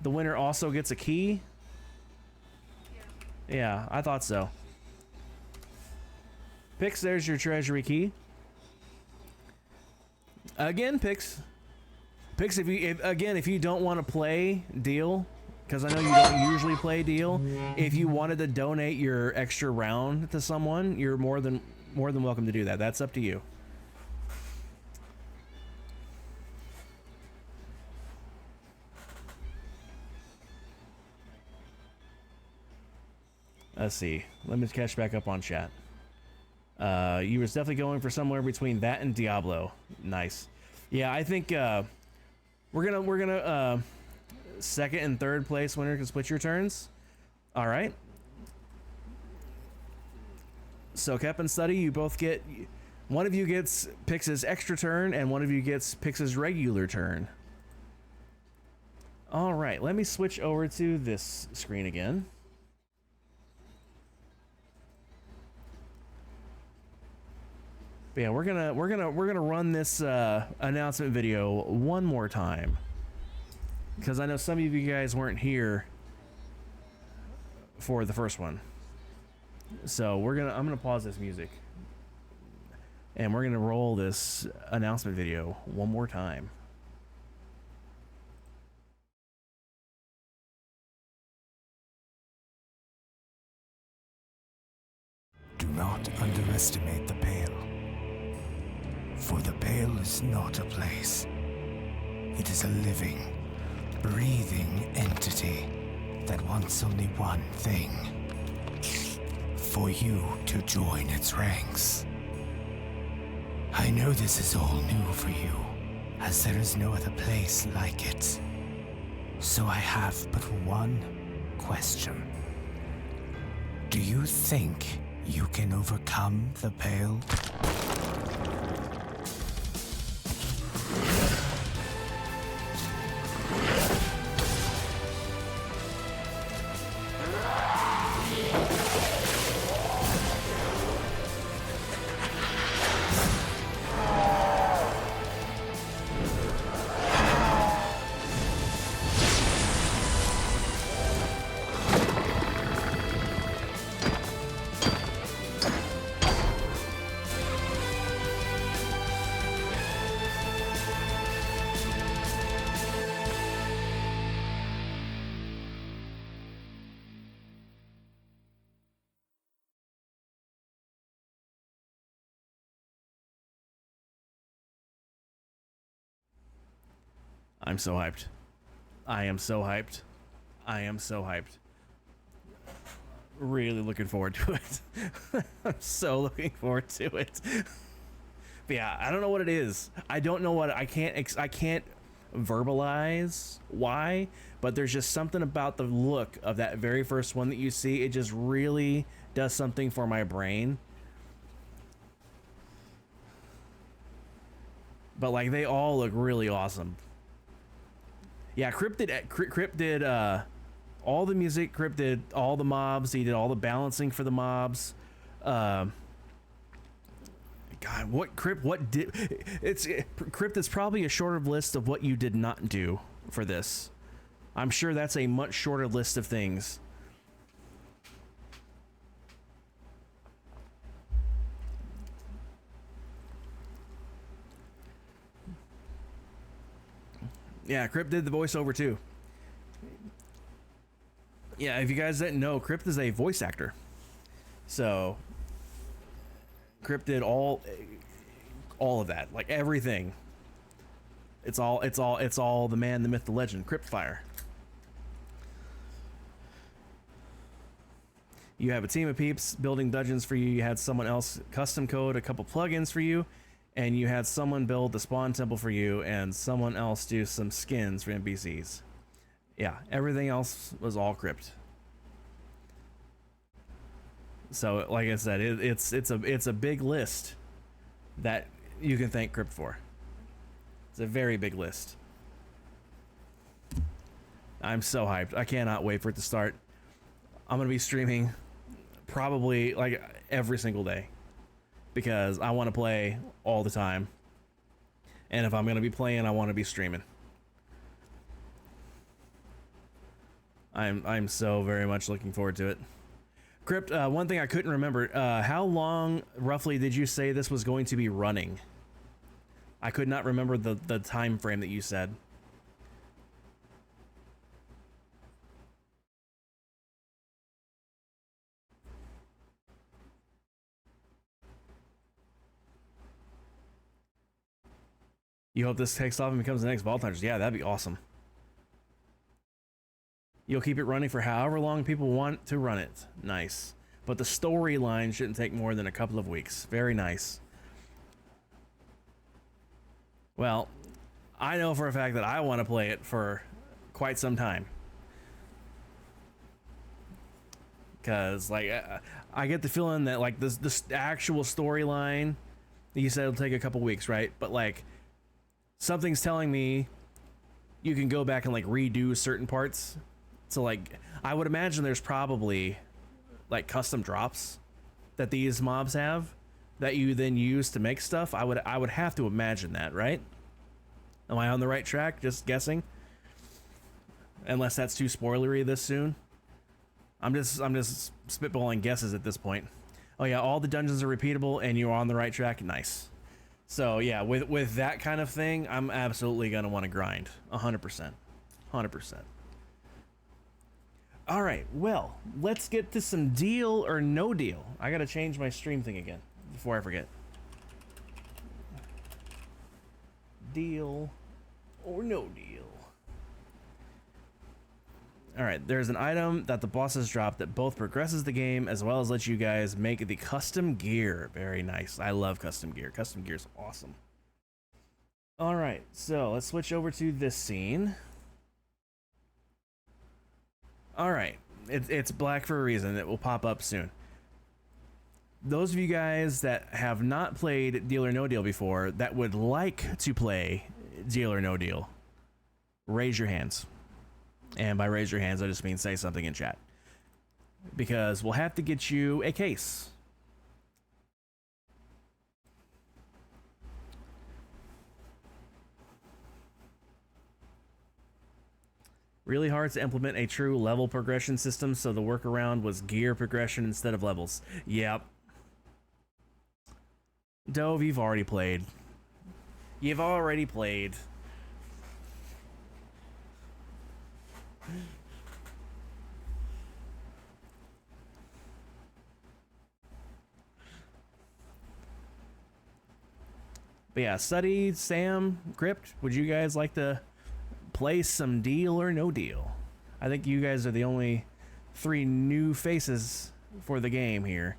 the winner also gets a key. Yeah, I thought so. Pix, there's your treasury key. Again, Pix. Pix, if you don't want to play Deal, because I know you don't usually play Deal, if you wanted to donate your extra round to someone, you're more than welcome to do that. That's up to you. Let's see. Let me catch back up on chat. You was definitely going for somewhere between that and Diablo. Nice. Yeah, I think we're gonna second and third place winner can split your turns. All right. So Kep and Study, you both get, one of you gets Pix's extra turn and one of you gets Pix's regular turn. All right, let me switch over to this screen again. But yeah, we're gonna run this announcement video one more time, because I know some of you guys weren't here for the first one. So I'm gonna pause this music and we're gonna roll this announcement video one more time. Do not underestimate the Pale. For the Pale is not a place. It is a living, breathing entity that wants only one thing: for you to join its ranks. I know this is all new for you, as there is no other place like it. So I have but one question. Do you think you can overcome the Pale? I'm so hyped. I am so hyped. I am so hyped. Really looking forward to it. I'm so looking forward to it. But yeah, I don't know what it is. I don't know what I can't verbalize why, but there's just something about the look of that very first one that you see. It just really does something for my brain. But like, they all look really awesome. Yeah, Crypt did all the music. Crypt did all the mobs. He did all the balancing for the mobs. God, Crypt is probably a shorter list of what you did not do for this. I'm sure that's a much shorter list of things. Yeah, Crypt did the voiceover too. Yeah, if you guys didn't know, Crypt is a voice actor. So Crypt did all of that, like everything. It's all the man, the myth, the legend, Cryptfire. You have a team of peeps building dungeons for you. You had someone else custom code a couple plugins for you, and you had someone build the spawn temple for you, and someone else do some skins for NPCs. Yeah, everything else was all Crypt. So, like I said, it's a big list that you can thank Crypt for. It's a very big list. I'm so hyped. I cannot wait for it to start. I'm gonna be streaming probably like every single day because I want to play all the time. And if I'm gonna be playing, I want to be streaming. I'm so very much looking forward to it. Crypt, one thing I couldn't remember, how long roughly did you say this was going to be running? I could not remember the time frame that you said. You hope this takes off and becomes the next Vault Hunters. Yeah, that'd be awesome. You'll keep it running for however long people want to run it. Nice. But the storyline shouldn't take more than a couple of weeks. Very nice. Well, I know for a fact that I want to play it for quite some time. Because, like, I get the feeling that, like, this actual storyline, you said it'll take a couple weeks, right? But, like, something's telling me you can go back and, like, redo certain parts. So, like, I would imagine there's probably, like, custom drops that these mobs have that you then use to make stuff. I would have to imagine that, right? Am I on the right track? Just guessing. Unless that's too spoilery this soon. I'm just spitballing guesses at this point. Oh yeah, all the dungeons are repeatable and you're on the right track. Nice. So yeah, with that kind of thing, I'm absolutely gonna want to grind. 100%. 100%. All right, well, let's get to some deal or no deal. I gotta change my stream thing again before I forget. Deal or no deal. All right, there's an item that the bosses drop that both progresses the game as well as lets you guys make the custom gear. Very nice. I love custom gear. Custom gear is awesome. All right, so let's switch over to this scene. All right, it's black for a reason. It will pop up soon. Those of you guys that have not played Deal or No Deal before that would like to play Deal or No Deal, raise your hands. And by raise your hands, I just mean say something in chat. Because we'll have to get you a case. Really hard to implement a true level progression system, so the workaround was gear progression instead of levels. Yep. Dove, you've already played. You've already played. But yeah, Suddy, Sam, Crypt, would you guys like to play some Deal or No Deal? I think you guys are the only 3 new faces for the game here.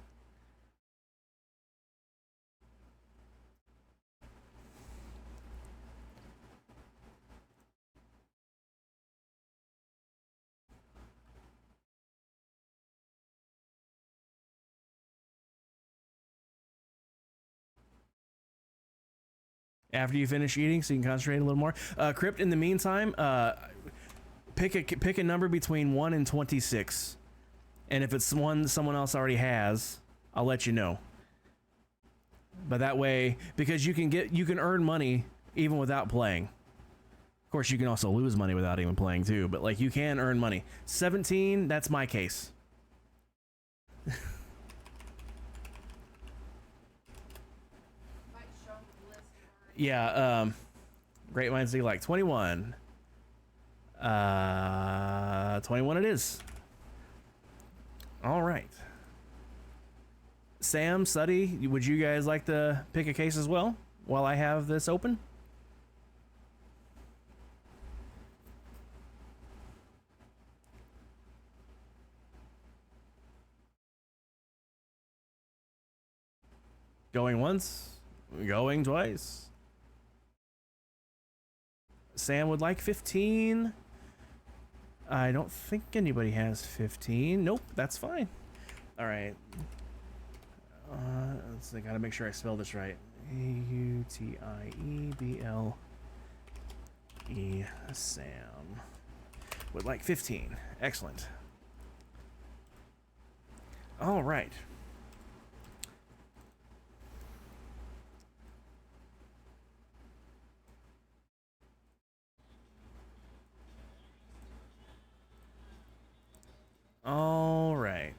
After you finish eating, so you can concentrate a little more. Crypt, in the meantime, pick a number between 1 and 26, and if it's one someone else already has, I'll let you know. But that way, because you can earn money even without playing. Of course, you can also lose money without even playing too. But like, you can earn money. 17, that's my case. Yeah, Great minds think alike. 21. 21 it is. Sam, Suddy, would you guys like to pick a case as well while I have this open? Going once, going twice. Sam would like 15. I don't think anybody has 15. Nope, that's fine. All right. Let's see, gotta make sure I spell this right. A-U-T-I-E-B-L-E. Sam would like 15. Excellent. All right. All right.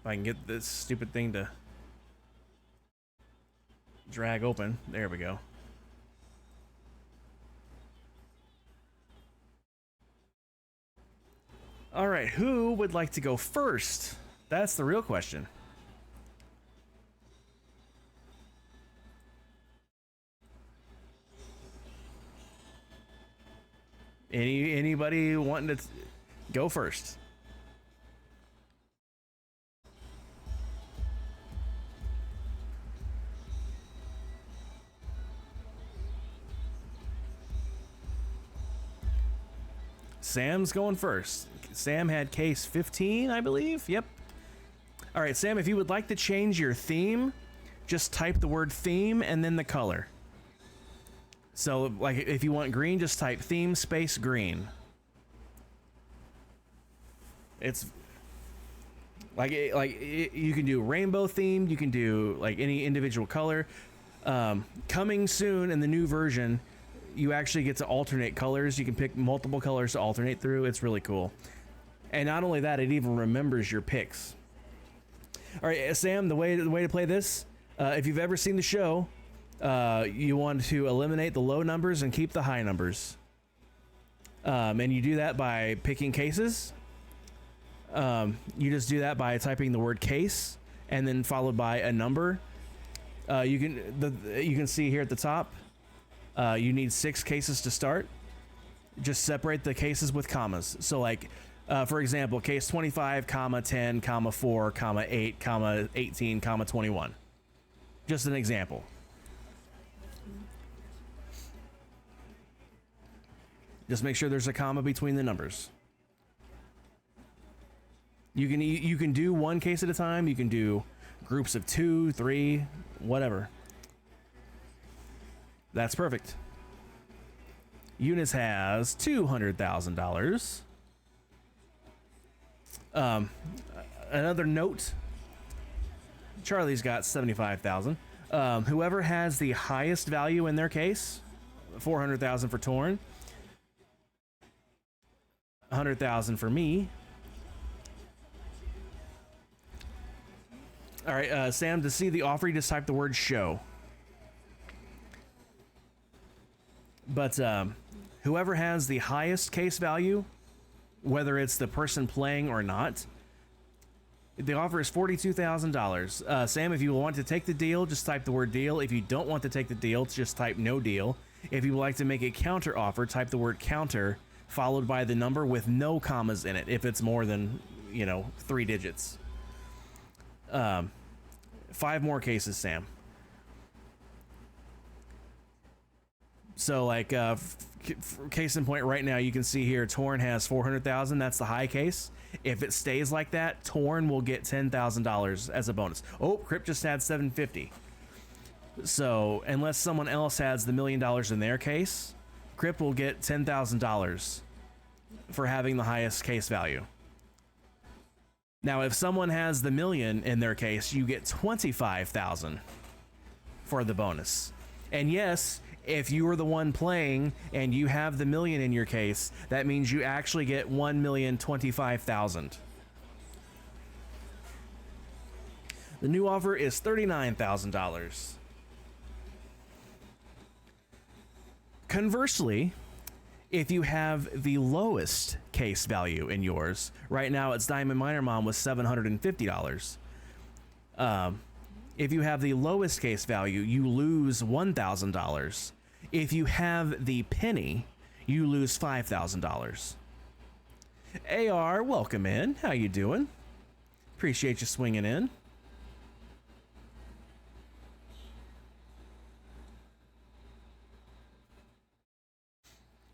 If I can get this stupid thing to drag open. There we go. All right, who would like to go first? That's the real question. Anybody wanting to go first? Sam's going first. Sam had case 15, I believe. Yep. All right, Sam, if you would like to change your theme, just type the word theme and then the color. So, like, if you want green, just type theme space green. It's like you can do rainbow theme, you can do like any individual color. Coming soon in the new version, you actually get to alternate colors. You can pick multiple colors to alternate through. It's really cool. And not only that, it even remembers your picks. All right, Sam, the way to play this, if you've ever seen the show, you want to eliminate the low numbers and keep the high numbers. And you do that by picking cases. You just do that by typing the word case and then followed by a number. You can see here at the top, you need 6 cases to start. Just separate the cases with commas. So like, for example, case 25, comma 10, comma 4, comma 8, comma 18, comma 21. Just an example. Just make sure there's a comma between the numbers. You can do one case at a time. You can do groups of 2, 3, whatever. That's perfect. Eunice has $200,000. Another note. Charlie's got 75,000. Whoever has the highest value in their case, 400,000 for Torn, 100,000 for me. All right, Sam, to see the offer, you just type the word show. But whoever has the highest case value, whether it's the person playing or not, the offer is $42,000. Sam, if you want to take the deal, just type the word deal. If you don't want to take the deal, just type no deal. If you would like to make a counter offer, type the word counter, followed by the number with no commas in it, if it's more than, 3 digits. 5 more cases, Sam. So, like, case in point right now, you can see here, Torn has 400,000. That's the high case. If it stays like that, Torn will get $10,000 as a bonus. Oh, Crip just had 750. So, unless someone else has the $1 million in their case, Crip will get $10,000 for having the highest case value. Now, if someone has the $1 million in their case, you get $25,000 for the bonus. And yes, if you are the one playing and you have the $1 million in your case, that means you actually get $1,025,000. The new offer is $39,000. Conversely, if you have the lowest case value in yours, right now it's Diamond Miner Mom with $750. If you have the lowest case value, you lose $1,000. If you have the penny, you lose $5,000. AR, welcome in. How you doing? Appreciate you swinging in.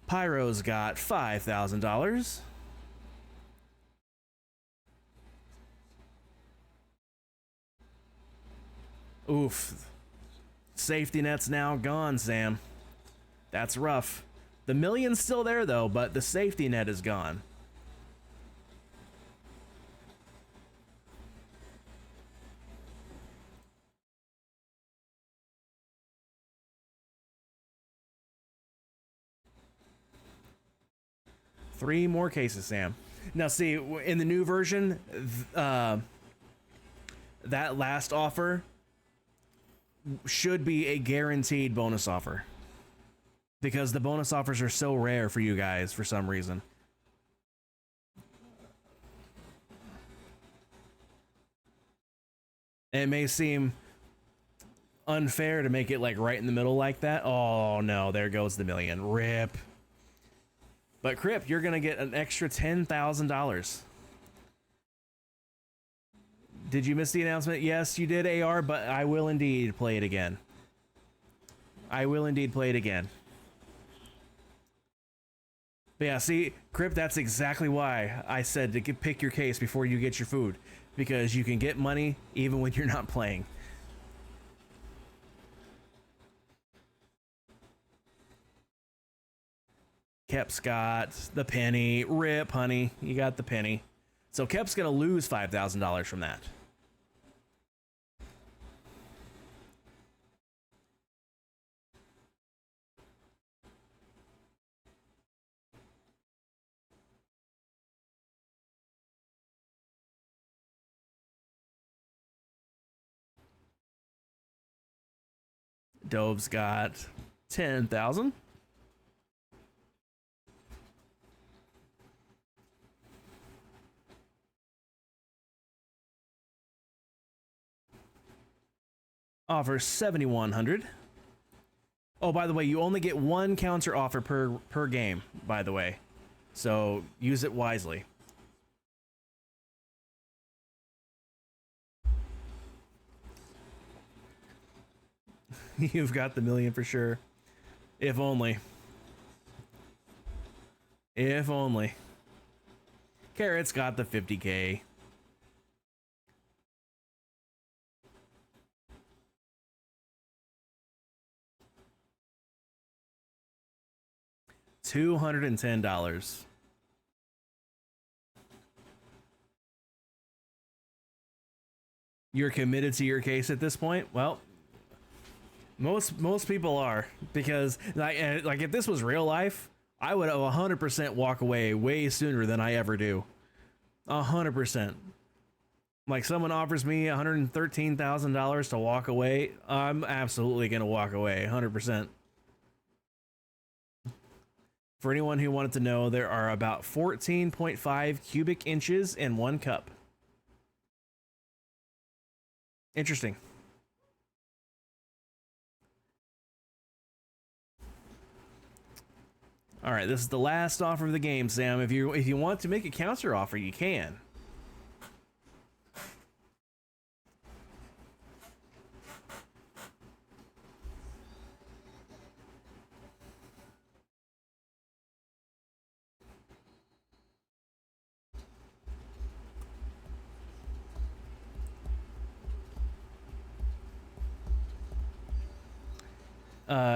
Pyro's got $5,000. Oof. Safety net's now gone, Sam. That's rough. The million's still there, though, but the safety net is gone. Three more cases, Sam. Now, see, in the new version, that last offer should be a guaranteed bonus offer. Because the bonus offers are so rare for you guys for some reason. It may seem unfair to make it like right in the middle like that. Oh no, there goes the million. RIP. But Crip, you're gonna get an extra $10,000. Did you miss the announcement? Yes, you did, AR, but I will indeed play it again. I will indeed play it again. But yeah, see, Crip, that's exactly why I said to pick your case before you get your food. Because you can get money even when you're not playing. Kep's got the penny. RIP, honey. You got the penny. So Kep's going to lose $5,000 from that. Dove's got 10,000. Offers 7,100. Oh, by the way, you only get one counter offer per game, by the way. So use it wisely. You've got the million for sure. If only. If only. Carrot's got the 50K. $210. You're committed to your case at this point? Well, most people are, because like if this was real life, I would 100% walk away way sooner than I ever do. 100%. Like someone offers me $113,000 to walk away, I'm absolutely gonna walk away 100%. For anyone who wanted to know, there are about 14.5 cubic inches in one cup. Interesting. All right, this is the last offer of the game, Sam. If you want to make a counter offer, you can.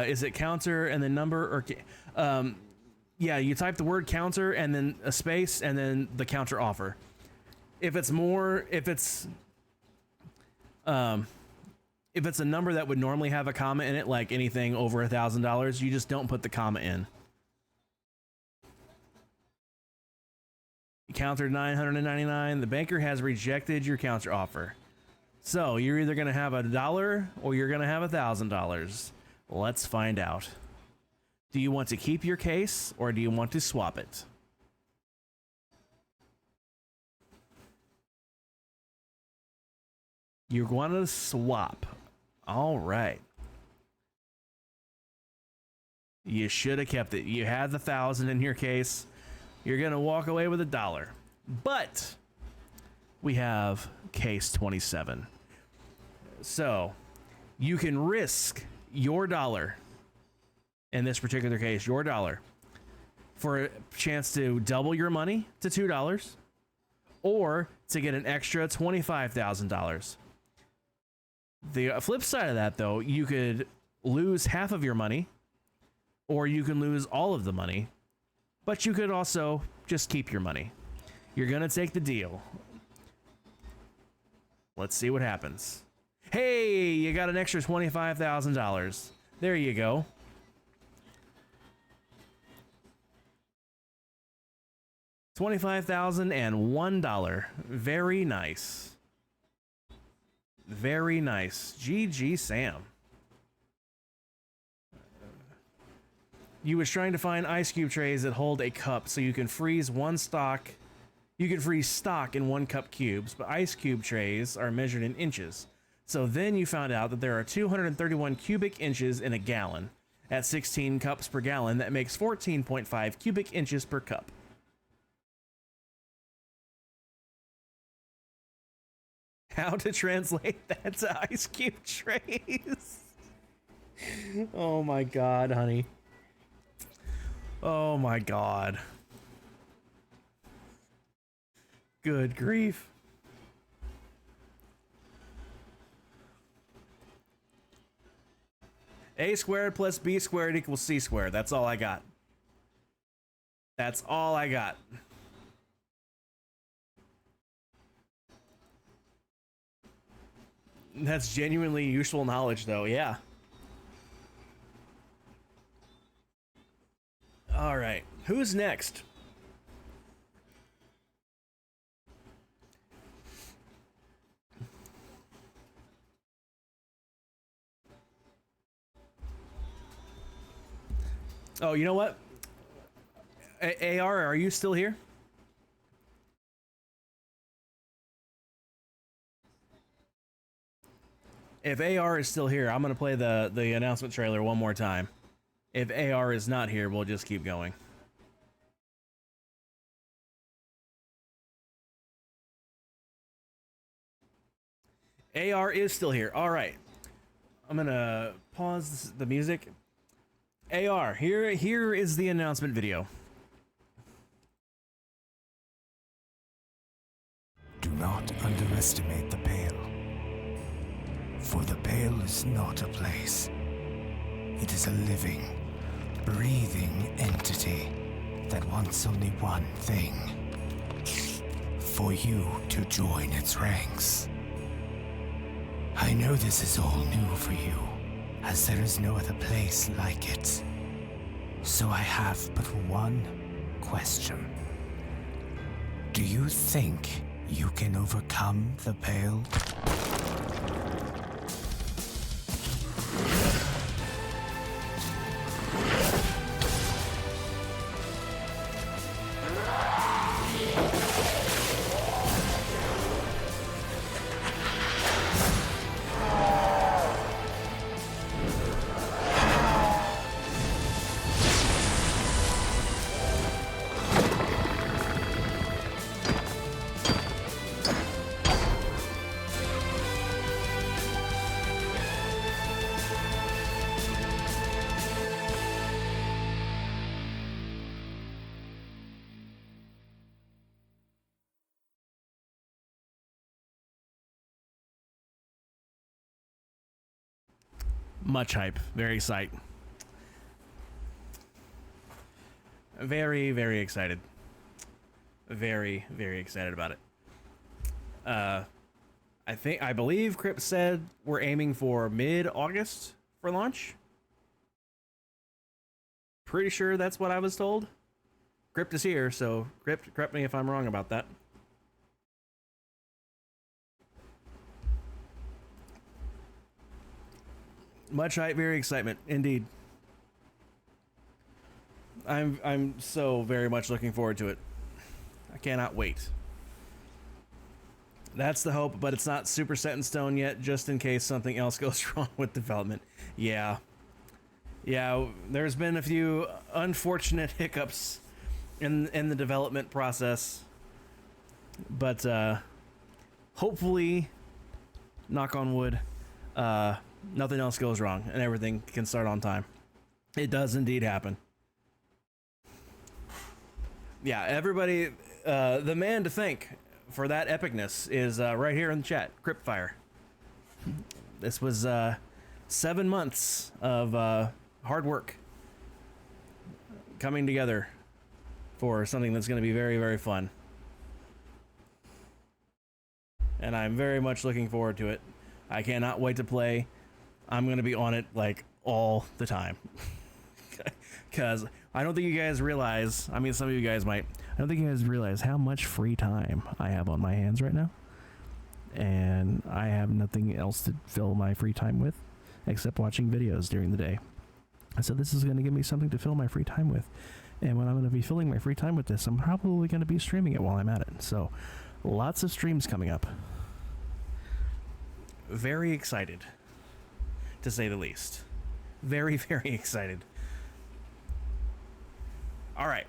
Is it counter and then number, or yeah, you type the word counter and then a space and then the counter offer. If it's a number that would normally have a comma in it, like anything over $1,000, you just don't put the comma in. You countered $999. The banker has rejected your counter offer. So you're either going to have $1 or you're going to have $1,000. Let's find out. Do you want to keep your case or do you want to swap it? You want to swap. All right. You should have kept it. You had the 1,000 in your case. You're going to walk away with $1. But we have case 27. So you can risk your dollar, in this particular case, your dollar, for a chance to double your money to $2 or to get an extra $25,000. The flip side of that, though, you could lose half of your money or you can lose all of the money, but you could also just keep your money. You're going to take the deal. Let's see what happens. Hey, you got an extra $25,000. There you go. $25,001. Very nice. Very nice. GG Sam. You was trying to find ice cube trays that hold a cup so you can freeze one stock. You can freeze stock in 1 cup cubes, but ice cube trays are measured in inches. So then you found out that there are 231 cubic inches in a gallon. At 16 cups per gallon, that makes 14.5 cubic inches per cup. How to translate that to ice cube trays? Oh my god, honey. Oh my god. Good grief. A squared plus B squared equals C squared. That's all I got. That's all I got. That's genuinely useful knowledge, though. Yeah. All right. Who's next? Oh, you know what? AR, are you still here? If AR is still here, I'm going to play the announcement trailer one more time. If AR is not here, we'll just keep going. AR is still here. All right. I'm going to pause the music. AR, here is the announcement video. Do not underestimate the Pale. For the Pale is not a place. It is a living, breathing entity that wants only one thing. For you to join its ranks. I know this is all new for you, as there is no other place like it. So I have but one question. Do you think you can overcome the Pale? Much hype. Very excited. Very, very excited. Very, very excited about it. I believe Crypt said we're aiming for mid-August for launch. Pretty sure that's what I was told. Crypt is here, so Crypt, correct me if I'm wrong about that. Much hype, very excitement, indeed. I'm so very much looking forward to it. I cannot wait. That's the hope, but it's not super set in stone yet, just in case something else goes wrong with development. Yeah. Yeah, there's been a few unfortunate hiccups in the development process. But hopefully, knock on wood, nothing else goes wrong and everything can start on time. It does indeed happen. Yeah, everybody, the man to thank for that epicness is right here in the chat, Cryptfire. This was 7 months of hard work coming together for something that's going to be very, very fun. And I'm very much looking forward to it. I cannot wait to play. I'm going to be on it like all the time. Because I don't think you guys realize, I mean, some of you guys might, I don't think you guys realize how much free time I have on my hands right now. And I have nothing else to fill my free time with except watching videos during the day. So this is going to give me something to fill my free time with. And when I'm going to be filling my free time with this, I'm probably going to be streaming it while I'm at it. So lots of streams coming up. Very excited, to say the least. Very, very excited. All right.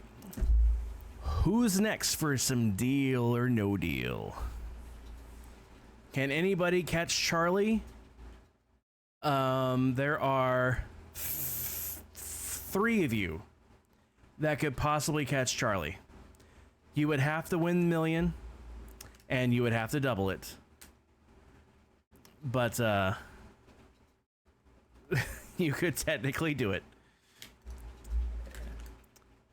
Who's next for some deal or no deal? Can anybody catch Charlie? There are 3 of you that could possibly catch Charlie. You would have to win the million, and you would have to double it. But, you could technically do it.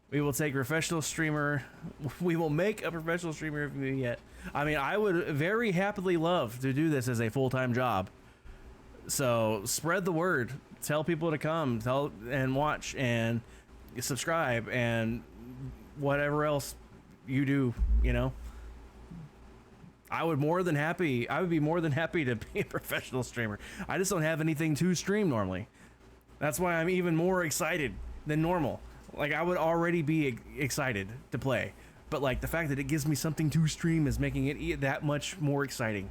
We will take professional streamer. We will make a professional streamer of you yet. I mean, I would very happily love to do this as a full-time job. So spread the word. Tell people to come. Tell and watch and subscribe and whatever else you do. You know, I would be more than happy to be a professional streamer. I just don't have anything to stream normally. That's why I'm even more excited than normal. Like, I would already be excited to play, but like the fact that it gives me something to stream is making it that much more exciting.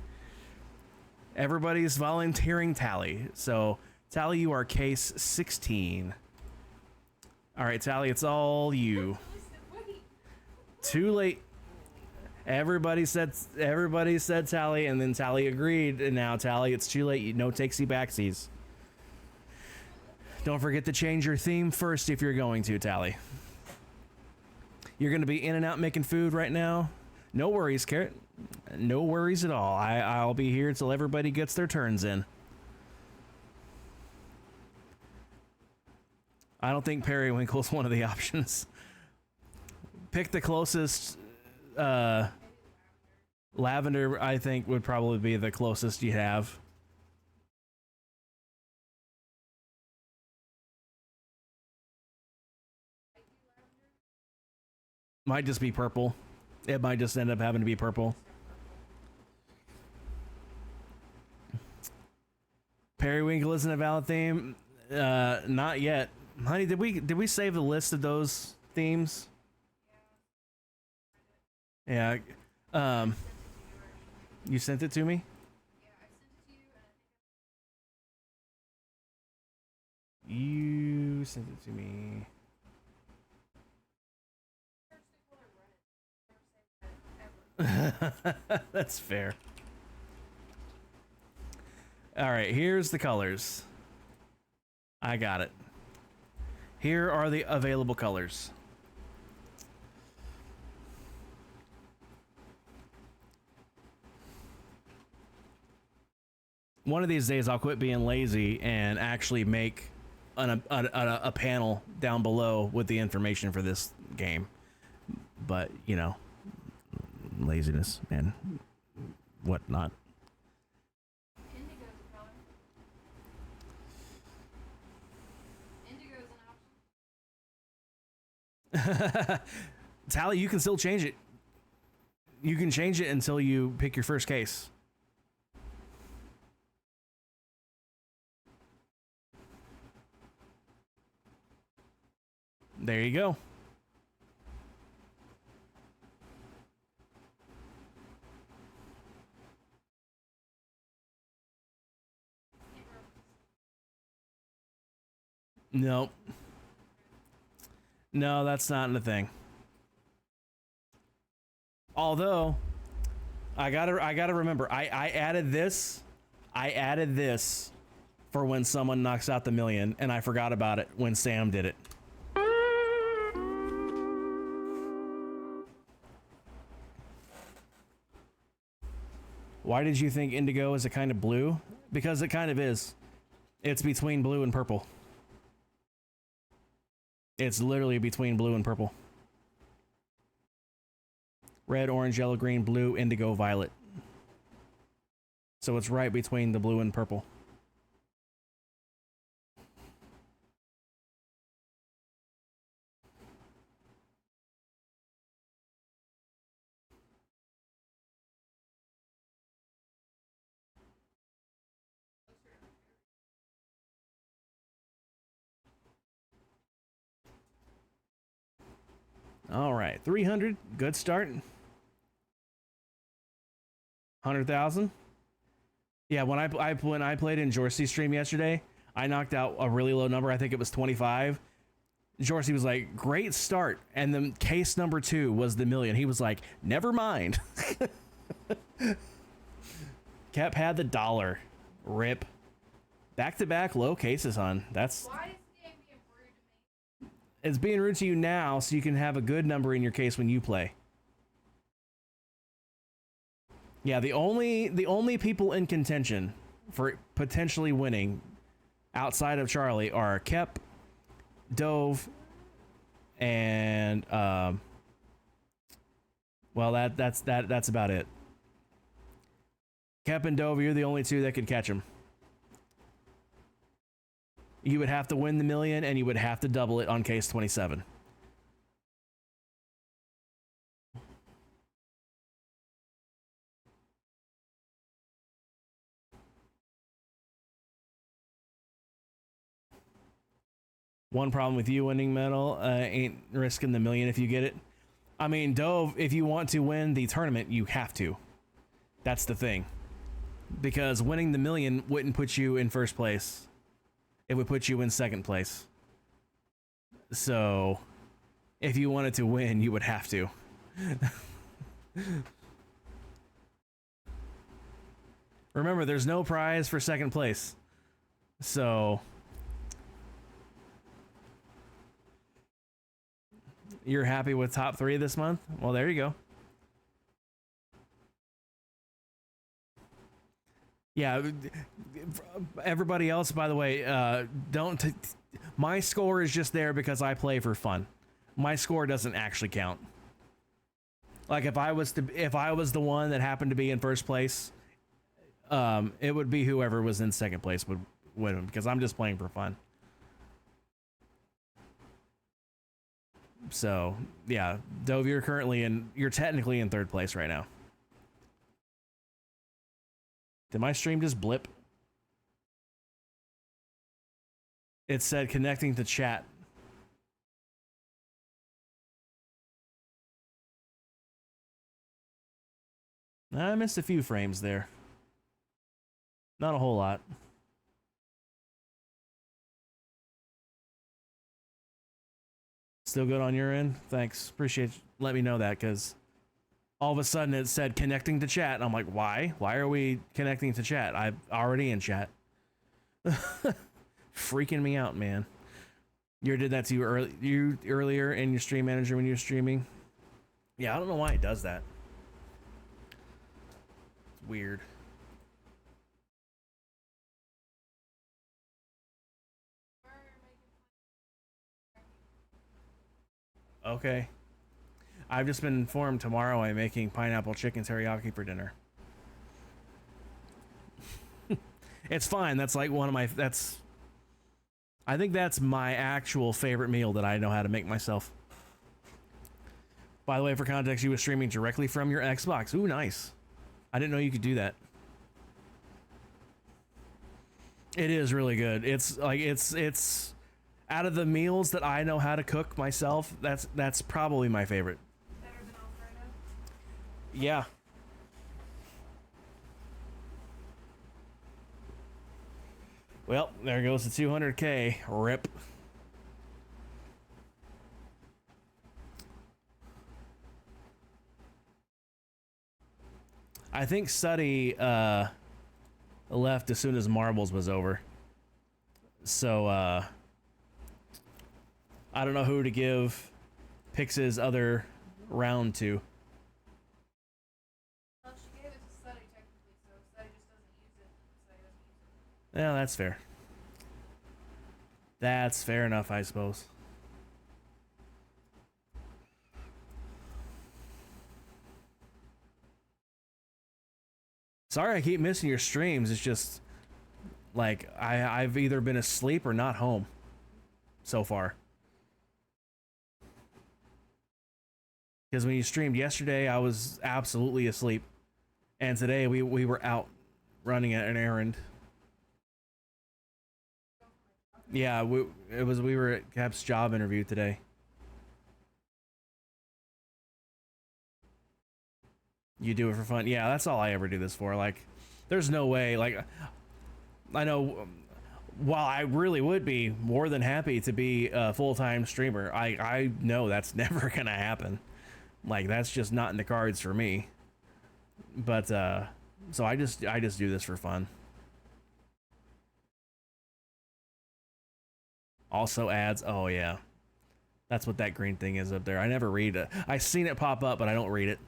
Everybody's volunteering Tally. So Tally, you are case 16. All right, Tally, it's all you. Too late. Everybody said Tally, and then Tally agreed, and now Tally, it's too late. No takesy backsies. Don't forget to change your theme first if you're going to, Tally. You're going to be in and out making food right now. No worries, Carrot. No worries at all. I'll be here till everybody gets their turns in. I don't think Periwinkle's one of the options. Pick the closest. Lavender, I think, would probably be the closest you have. Might just be purple. It might just end up having to be purple. Periwinkle isn't a valid theme. Not yet. Honey, did we save the list of those themes? Yeah. You sent it to me? Yeah, I sent it to you. You sent it to me. That's fair. All right, here's the colors. I got it. Here are the available colors. One of these days I'll quit being lazy and actually make a panel down below with the information for this game. But, you know, laziness and whatnot. Indigo's a color. Indigo's an option. Tally, you can still change it. You can change it until you pick your first case. There you go. Nope. No, that's not the thing. Although, I gotta remember, I added this. I added this for when someone knocks out the million, and I forgot about it when Sam did it. Why did you think indigo is a kind of blue? Because it kind of is. It's between blue and purple. It's literally between blue and purple. Red, orange, yellow, green, blue, indigo, violet. So it's right between the blue and purple. All right, 300, good start. 100,000. Yeah, when I played in Jorsey's stream yesterday, I knocked out a really low number. I think it was 25. Jorsey was like, "Great start," and then case number 2 was the million. He was like, "Never mind." Kep had the dollar. Rip. Back to back low cases, hon. That's. Why is the game being rude to me? It's being rude to you now, so you can have a good number in your case when you play. Yeah, the only people in contention for potentially winning outside of Charlie are Kep, Dove, and well, that's about it. Kep and Dove, you're the only two that could catch him. You would have to win the million, and you would have to double it on case 27. One problem with you winning medal ain't risking the million if you get it. I mean, Dove, if you want to win the tournament, you have to. That's the thing. Because winning the million wouldn't put you in first place. It would put you in second place. So, if you wanted to win, you would have to. Remember, there's no prize for second place. So, you're happy with top 3 this month? Well, there you go. Yeah, everybody else, by the way, my score is just there because I play for fun. My score doesn't actually count. Like if I was the one that happened to be in first place, it would be whoever was in second place would win because I'm just playing for fun. So yeah, Dove, you're technically in third place right now. Did my stream just blip? It said connecting to chat. I missed a few frames there. Not a whole lot. Still good on your end? Thanks. Appreciate you. Let me know that, because all of a sudden it said connecting to chat. And I'm like, why? Why are we connecting to chat? I'm already in chat. Freaking me out, man. You did that to you earlier in your stream manager when you were streaming? Yeah, I don't know why it does that. It's weird. Okay. I've just been informed tomorrow I'm making pineapple chicken teriyaki for dinner. It's fine. That's like one of my, I think that's my actual favorite meal that I know how to make myself. By the way, for context, you were streaming directly from your Xbox. Ooh, nice. I didn't know you could do that. It is really good. It's like, it's out of the meals that I know how to cook myself, that's probably my favorite. Better than Alfredo? Yeah. Well, there goes the 200K. Rip. I think Suddy left as soon as Marbles was over. So I don't know who to give Pix's other round to. Well, she gave it to Suddy technically, so Suddy just doesn't use it. Suddy doesn't use it. Yeah, that's fair. That's fair enough, I suppose. Sorry I keep missing your streams. It's just like I've either been asleep or not home so far. Because when you streamed yesterday, I was absolutely asleep. And today we were out running an errand. Yeah, we were at Cap's job interview today. You do it for fun. Yeah, that's all I ever do this for. Like, there's no way. Like, I know, while I really would be more than happy to be a full-time streamer, I know that's never gonna happen. Like, that's just not in the cards for me. But so I just do this for fun. Also ads. Oh yeah, that's what that green thing is up there. I never read it. I seen it pop up, but I don't read it.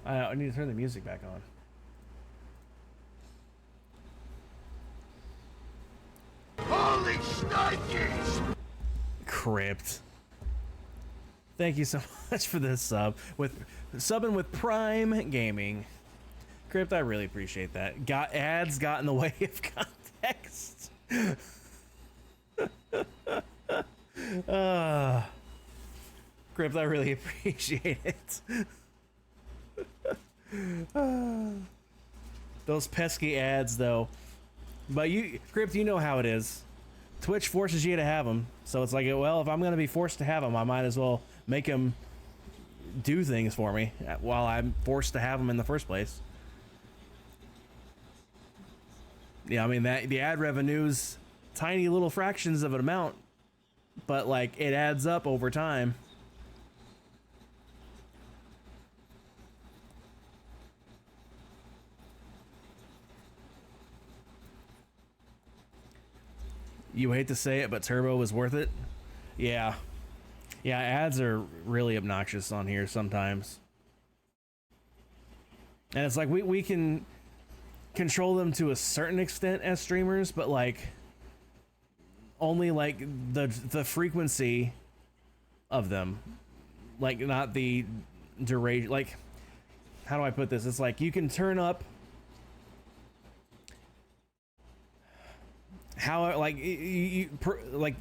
I need to turn the music back on. Holy shnikes! Crypt. Thank you so much for this sub. Subbing with Prime Gaming. Crypt, I really appreciate that. Ads got in the way of context. Crypt, I really appreciate it. Those pesky ads, though. But Crypt, you know how it is. Twitch forces you to have them, so it's like, well, if I'm going to be forced to have them, I might as well make them do things for me while I'm forced to have them in the first place. Yeah, I mean, the ad revenue's tiny little fractions of an amount, but like it adds up over time. You hate to say it, but Turbo was worth it. Yeah. Yeah, ads are really obnoxious on here sometimes. And it's like we can control them to a certain extent as streamers, but like only like the frequency of them. Like not the duration. Like, how do I put this? It's like you can turn up how, like, like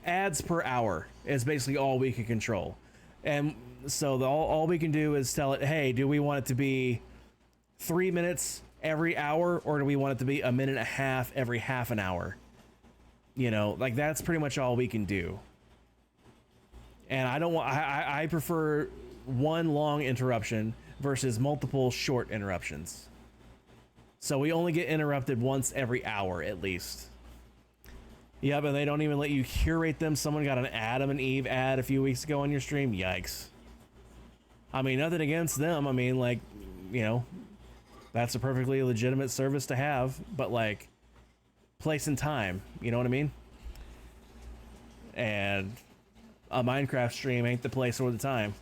ads per hour is basically all we can control. And so all we can do is tell it, hey, do we want it to be 3 minutes every hour, or do we want it to be a minute and a half every half an hour? You know, like that's pretty much all we can do. And I don't want, I prefer one long interruption versus multiple short interruptions. So we only get interrupted once every hour at least. Yeah, but they don't even let you curate them. Someone got an Adam and Eve ad a few weeks ago on your stream. Yikes. I mean, nothing against them. I mean, like, you know, that's a perfectly legitimate service to have, but like, place and time, you know what I mean? And a Minecraft stream ain't the place or the time.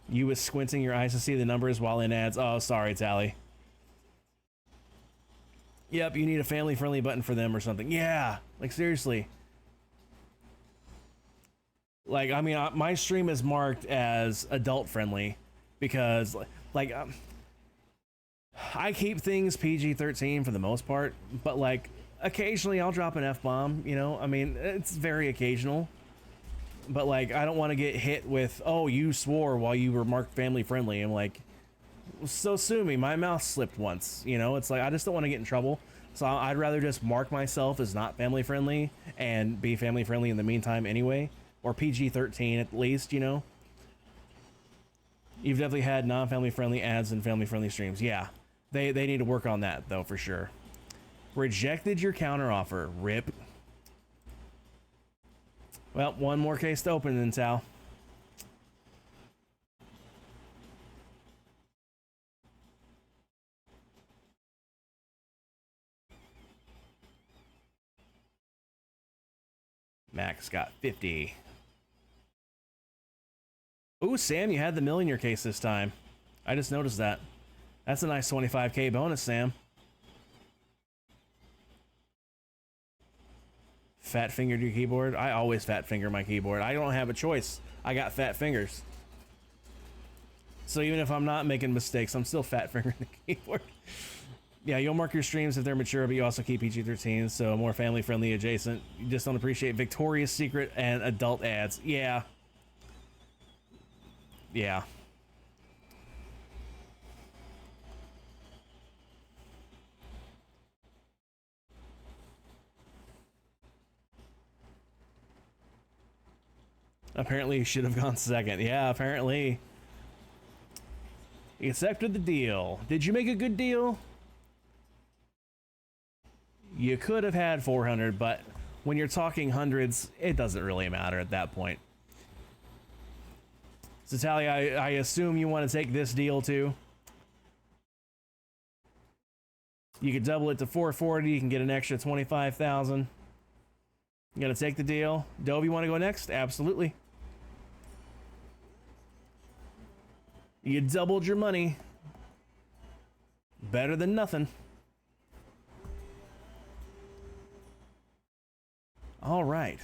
You was squinting your eyes to see the numbers while in ads. Oh, sorry, Tally. Yep, you need a family-friendly button for them or something. Yeah, like seriously. Like, I mean, my stream is marked as adult-friendly because, like, I keep things PG-13 for the most part, but like, occasionally I'll drop an F-bomb, you know? I mean, it's very occasional. But like, I don't want to get hit with, oh, you swore while you were marked family friendly. I'm like, so sue me, my mouth slipped once, you know? It's like, I just don't want to get in trouble. So I'd rather just mark myself as not family friendly and be family friendly in the meantime anyway. Or PG-13 at least, you know? You've definitely had non-family friendly ads and family friendly streams. Yeah, they need to work on that though, for sure. Rejected your counteroffer. Rip. Well, one more case to open then, Sal. Max got 50. Ooh, Sam, you had the mill in your case this time. I just noticed that. That's a nice 25k bonus, Sam. Fat fingered your keyboard? I always fat finger my keyboard. I don't have a choice. I got fat fingers. So even if I'm not making mistakes, I'm still fat fingering the keyboard. Yeah, you'll mark your streams if they're mature, but you also keep PG-13, so more family-friendly adjacent. You just don't appreciate Victoria's Secret and adult ads. Yeah. Yeah. Apparently you should have gone second. Yeah, apparently. You accepted the deal. Did you make a good deal? You could have had 400, but when you're talking hundreds, it doesn't really matter at that point. So, Talia, I assume you want to take this deal too? You could double it to 440, you can get an extra 25,000. You gonna take the deal? Dove, you want to go next? Absolutely. You doubled your money. Better than nothing. All right.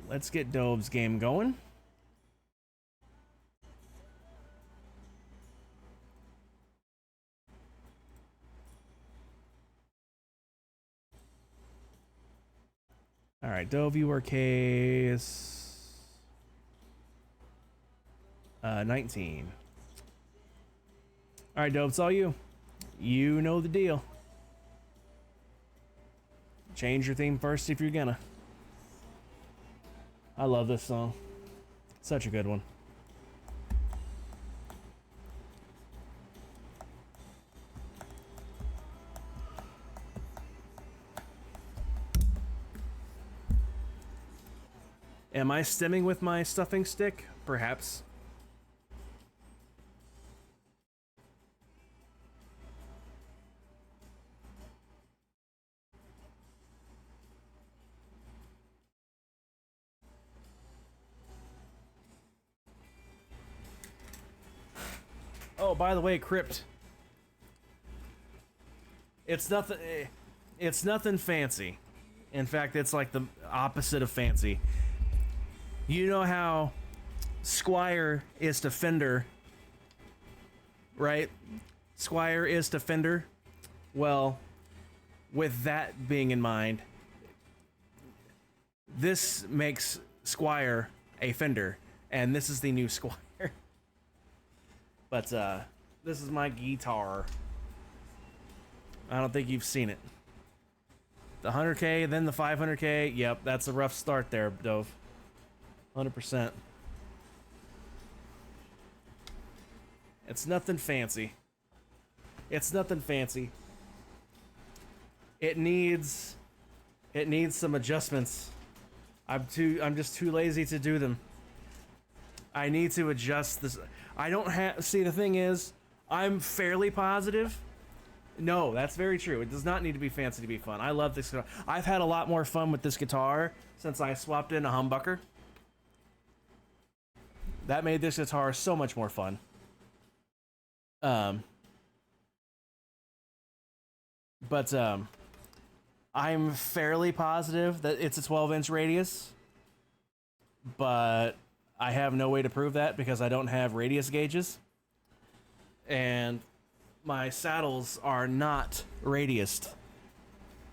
Let's get Dove's game going. All right, Dove, you are case 19. All right, Dove, it's all you. You know the deal. Change your theme first if you're gonna. I love this song. Such a good one. Am I stemming with my stuffing stick? Perhaps. Oh, by the way, Crypt. It's nothing. It's nothing fancy. In fact, it's like the opposite of fancy. You know how Squire is to Fender, right? Squire is to Fender. Well, with that being in mind, this makes Squire a Fender, and this is the new Squire. But this is my guitar. I don't think you've seen it. The 100K, then the 500K. Yep, that's a rough start there, Dove. 100%. It's nothing fancy. It's nothing fancy. It needs some adjustments. I'm just too lazy to do them. I need to adjust this. I don't have, see, the thing is, I'm fairly positive. No, that's very true. It does not need to be fancy to be fun. I love this guitar. I've had a lot more fun with this guitar since I swapped in a humbucker. That made this guitar so much more fun. I'm fairly positive that it's a 12-inch radius, but I have no way to prove that because I don't have radius gauges, and my saddles are not radiused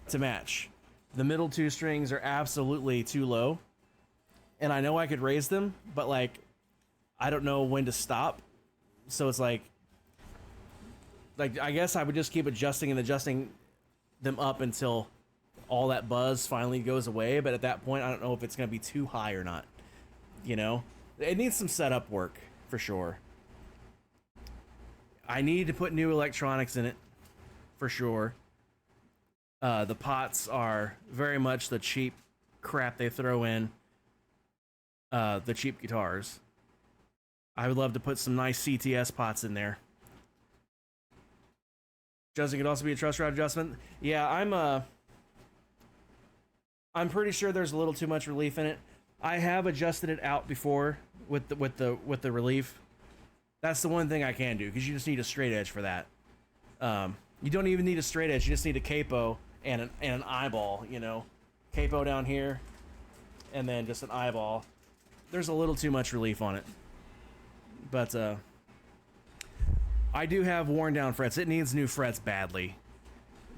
to match. The middle two strings are absolutely too low, and I know I could raise them, but like, I don't know when to stop. So it's like I guess I would just keep adjusting and adjusting them up until all that buzz finally goes away. But at that point, I don't know if it's going to be too high or not. You know, it needs some setup work for sure. I need to put new electronics in it for sure. The pots are very much the cheap crap they throw in the cheap guitars. I would love to put some nice CTS pots in there. Justin could also be a truss rod adjustment. Yeah, I'm pretty sure there's a little too much relief in it. I have adjusted it out before with the relief. That's the one thing I can do, because you just need a straight edge for that. You don't even need a straight edge. You just need a capo and an eyeball. You know, capo down here, and then just an eyeball. There's a little too much relief on it, but I do have worn down frets. It needs new frets badly.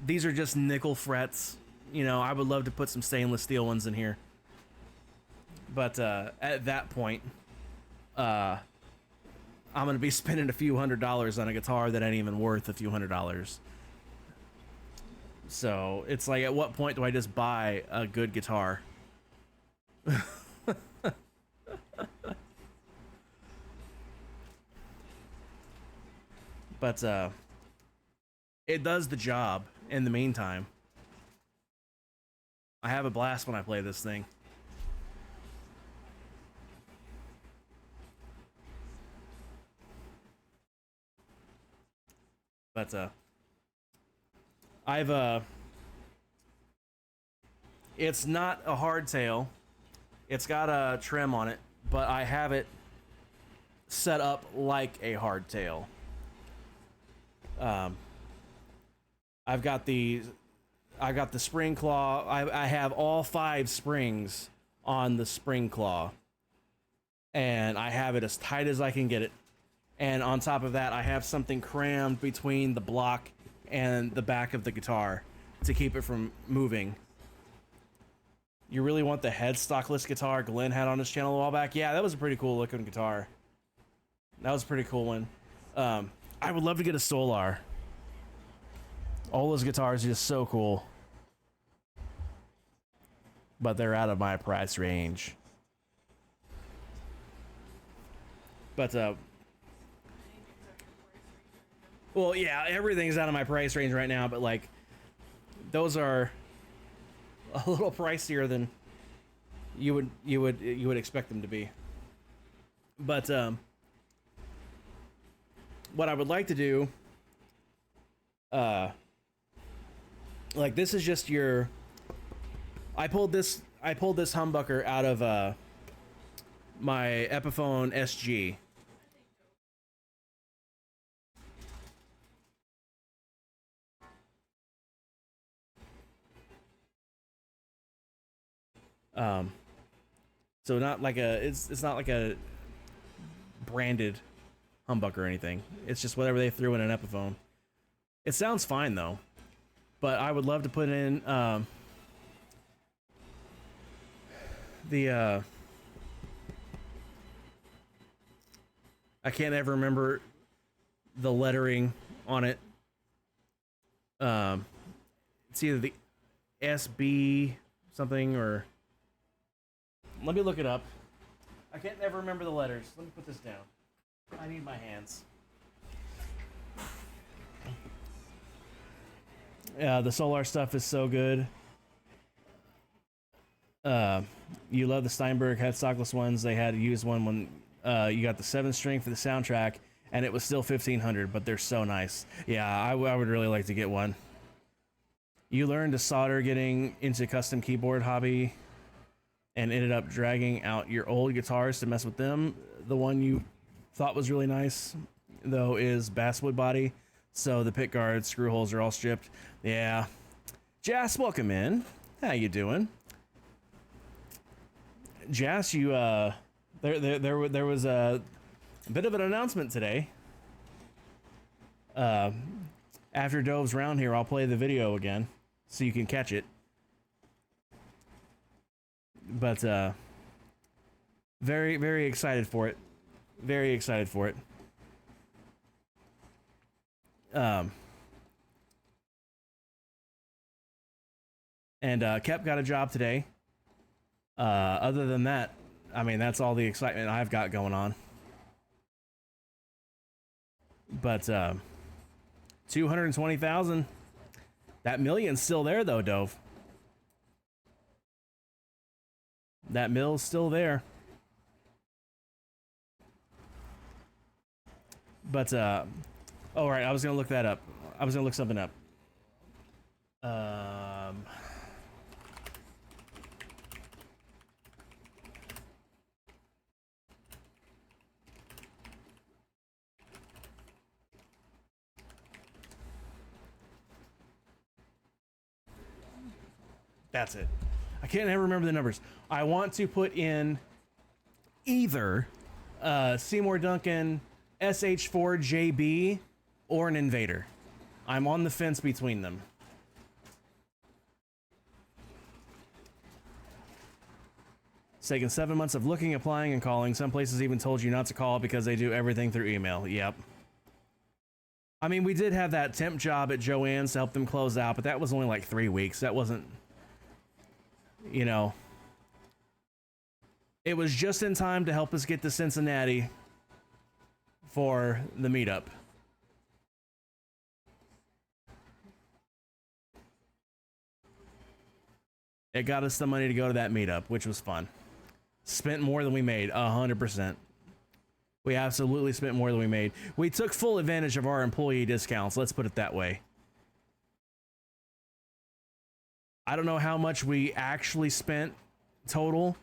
These are just nickel frets. You know, I would love to put some stainless steel ones in here. But at that point, I'm going to be spending a few $100s on a guitar that ain't even worth a few $100s. So it's like, at what point do I just buy a good guitar? But it does the job in the meantime. I have a blast when I play this thing. But it's not a hardtail. It's got a trim on it, but I have it set up like a hardtail. I've got the spring claw. I have all 5 springs on the spring claw, and I have it as tight as I can get it. And on top of that, I have something crammed between the block and the back of the guitar to keep it from moving. You really want the headstockless guitar Glenn had on his channel a while back? Yeah, that was a pretty cool looking guitar. That was a pretty cool one. I would love to get a Solar. All those guitars are just so cool. But they're out of my price range. But, well, yeah, everything's out of my price range right now, but, like, those are a little pricier than you would expect them to be. But, what I would like to do, like, this is just your, I pulled this humbucker out of my Epiphone SG. So not like it's not like a branded humbucker or anything. It's just whatever they threw in an Epiphone. It sounds fine though, but I would love to put in the I can't ever remember the lettering on it. It's either the SB something or, let me look it up. I can't ever remember the letters. Let me put this down. I need my hands. Yeah, the Solar stuff is so good. You love the Steinberg headstockless ones. They had a used one when you got the 7-string for the soundtrack, and it was still $1,500, but they're so nice. Yeah, I would really like to get one. You learned to solder getting into custom keyboard hobby and ended up dragging out your old guitars to mess with them. The one you thought was really nice, though, is basswood body, so the pick guards, screw holes are all stripped. Yeah. Jas, welcome in. How you doing? Jas, you there was a bit of an announcement today. After Dove's round here, I'll play the video again so you can catch it. But very, very excited for it. Very excited for it. And Kep got a job today. Other than that, I mean, that's all the excitement I've got going on. But 220,000. That million's still there, though, Dove. That mill's still there. But, oh, right, I was going to look that up. I was going to look something up. That's it. I can't ever remember the numbers. I want to put in either Seymour Duncan, SH4JB, or an Invader. I'm on the fence between them. It's taken 7 months of looking, applying, and calling. Some places even told you not to call because they do everything through email. Yep. I mean, we did have that temp job at Joann's to help them close out, but that was only like 3 weeks. That wasn't, you know, it was just in time to help us get to Cincinnati for the meetup. It got us the money to go to that meetup, which was fun. Spent more than we made, 100%. We absolutely spent more than we made. We took full advantage of our employee discounts, let's put it that way. I don't know how much we actually spent total,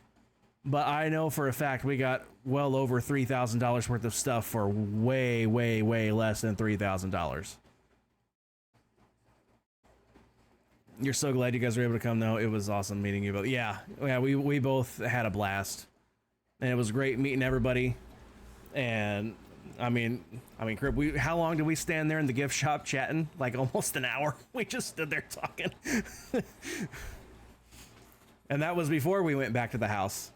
but I know for a fact we got well over $3,000 worth of stuff for way, way, way less than $3,000. You're so glad you guys were able to come, though. It was awesome meeting you both. Yeah, we both had a blast, and it was great meeting everybody. And I mean, Crip, how long did we stand there in the gift shop chatting? Like almost an hour. We just stood there talking. And that was before we went back to the house.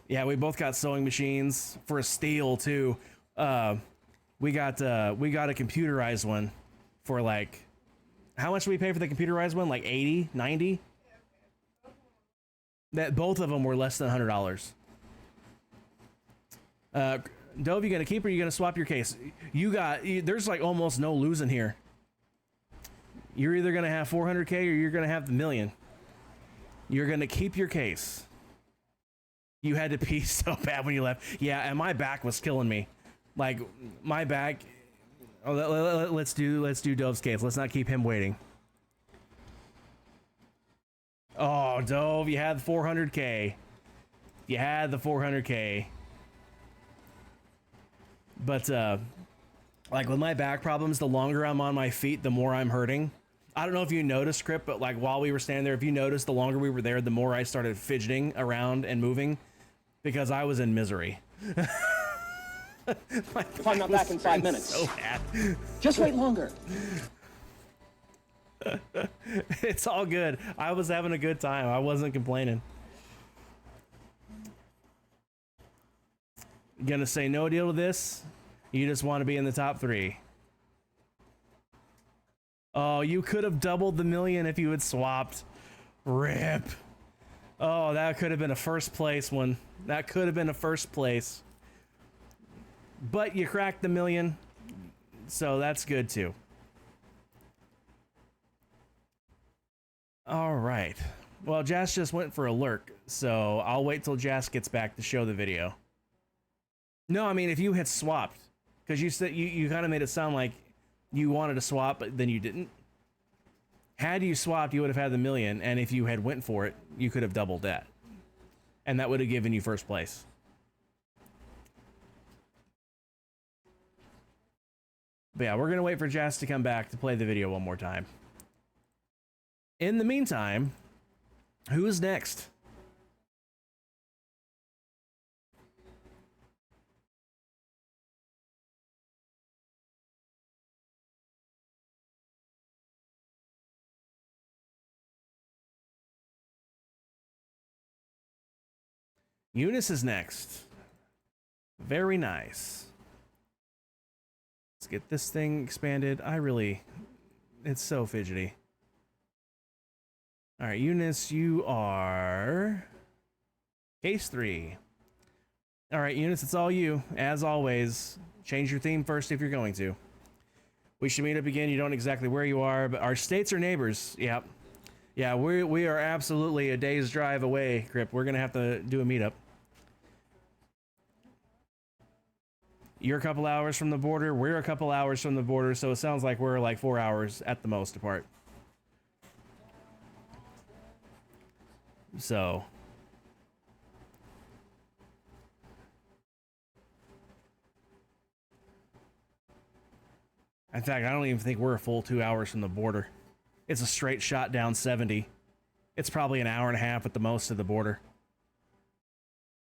Yeah, we both got sewing machines for a steal too. We got a computerized one for like, how much did we pay for the computerized one? Like 80, 90? That both of them were less than $100. Dove, you gonna keep or you gonna swap your case? There's like almost no losing here. You're either gonna have 400K or you're gonna have the million. You're gonna keep your case. You had to pee so bad when you left. Yeah, and my back was killing me. Like my back. Oh, let's do Dove's case. Let's not keep him waiting. Oh, Dove, you had 400K. You had the 400K. But like with my back problems, the longer I'm on my feet, the more I'm hurting. I don't know if you noticed, Crip, but like while we were standing there, if you noticed, the longer we were there, the more I started fidgeting around and moving because I was in misery. If I'm not back in 5 minutes. So bad. Just wait longer. It's all good. I was having a good time. I wasn't complaining. Gonna say no deal to this? You just want to be in the top 3. Oh, you could have doubled the million if you had swapped. Rip. Oh, that could have been a first place one. That could have been a first place. But you cracked the million, so that's good too. All right. Well, Jas just went for a lurk, so I'll wait till Jas gets back to show the video. No, I mean, if you had swapped, because you said you kind of made it sound like you wanted to swap, but then you didn't. Had you swapped, you would have had the million, and if you had went for it, you could have doubled that. And that would have given you first place. But yeah, we're going to wait for Jas to come back to play the video one more time. In the meantime, who's next? Eunice is next. Very nice. Let's get this thing expanded. It's so fidgety. All right, Eunice, you are case 3. All right, Eunice, it's all you. As always, change your theme first if you're going to. We should meet up again. You don't exactly where you are, but our states are neighbors. Yep. Yeah, we are absolutely a day's drive away, Crip. We're gonna have to do a meetup. You're a couple hours from the border. We're a couple hours from the border, so it sounds like we're like 4 hours at the most apart. So... in fact, I don't even think we're a full 2 hours from the border. It's a straight shot down 70. It's probably an hour and a half at the most to the border.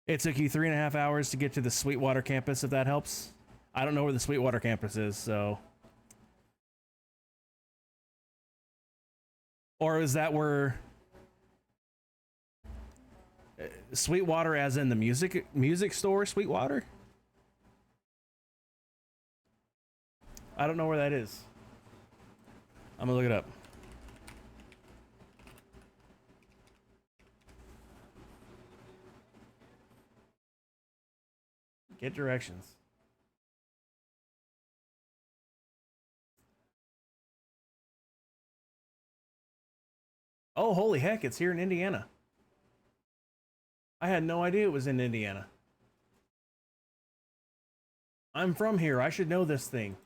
It took you 3.5 hours to get to the Sweetwater campus, if that helps. I don't know where the Sweetwater campus is, so... or is that where... Sweetwater as in the music store, Sweetwater? I don't know where that is. I'm gonna look it up. Get directions. Oh, holy heck, it's here in Indiana. I had no idea it was in Indiana. I'm from here. I should know this thing.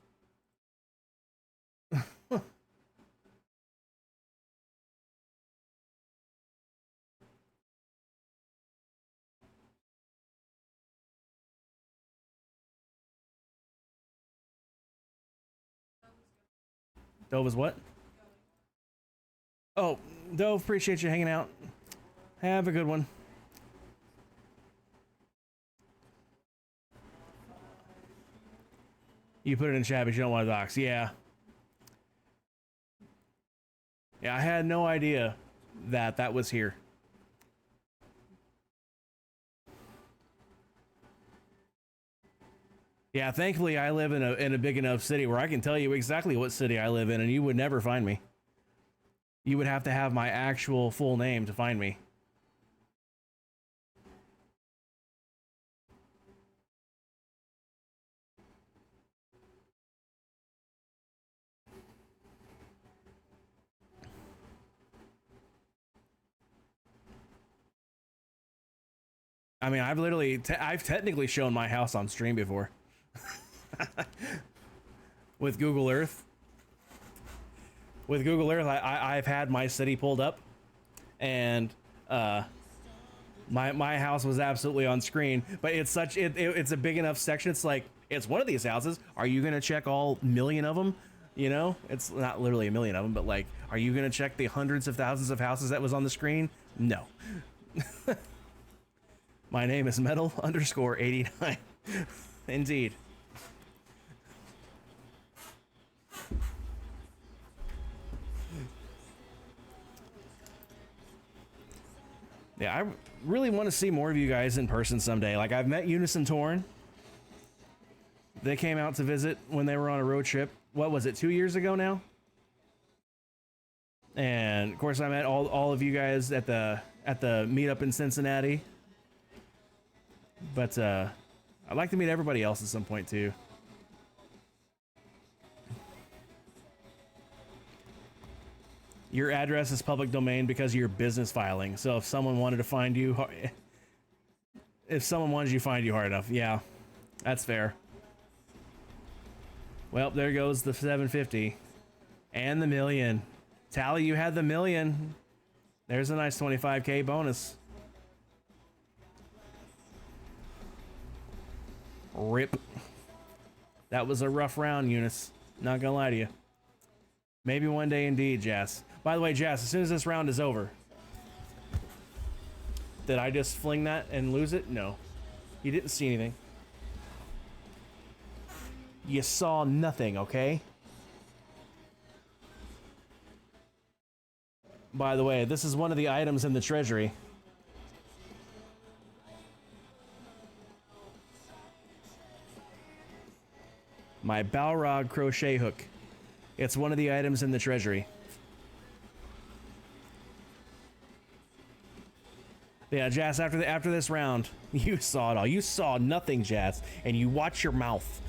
Dove is what? Oh, Dove, appreciate you hanging out. Have a good one. You put it in chat, but you don't want to dox. Yeah. Yeah, I had no idea that that was here. Yeah, thankfully I live in a big enough city where I can tell you exactly what city I live in, and you would never find me. You would have to have my actual full name to find me. I mean, I've technically shown my house on stream before. With Google Earth. With Google Earth, I've had my city pulled up, and my house was absolutely on screen. But it's it's a big enough section. It's like, it's one of these houses. Are you gonna check all million of them? You know, it's not literally a million of them, but like, are you gonna check the hundreds of thousands of houses that was on the screen? No. My name is metal_89. Indeed. Yeah, I really want to see more of you guys in person someday. Like, I've met Unison Torn. They came out to visit when they were on a road trip. What was it, 2 years ago now? And of course, I met all of you guys at the meetup in Cincinnati. But I'd like to meet everybody else at some point too. Your address is public domain because of your business filing. So if someone wanted to find you, if someone wanted you to find you hard enough, yeah, that's fair. Well, there goes the 750 and the million. Tally, you had the million. There's a nice 25K bonus. Rip. That was a rough round, Eunice. Not gonna lie to you. Maybe one day indeed, Jazz. By the way, Jazz, as soon as this round is over... Did I just fling that and lose it? No. You didn't see anything. You saw nothing, okay? By the way, this is one of the items in the treasury. My Balrog crochet hook. It's one of the items in the treasury. Yeah, Jazz, after this round, you saw it all. You saw nothing, Jazz, and you watch your mouth.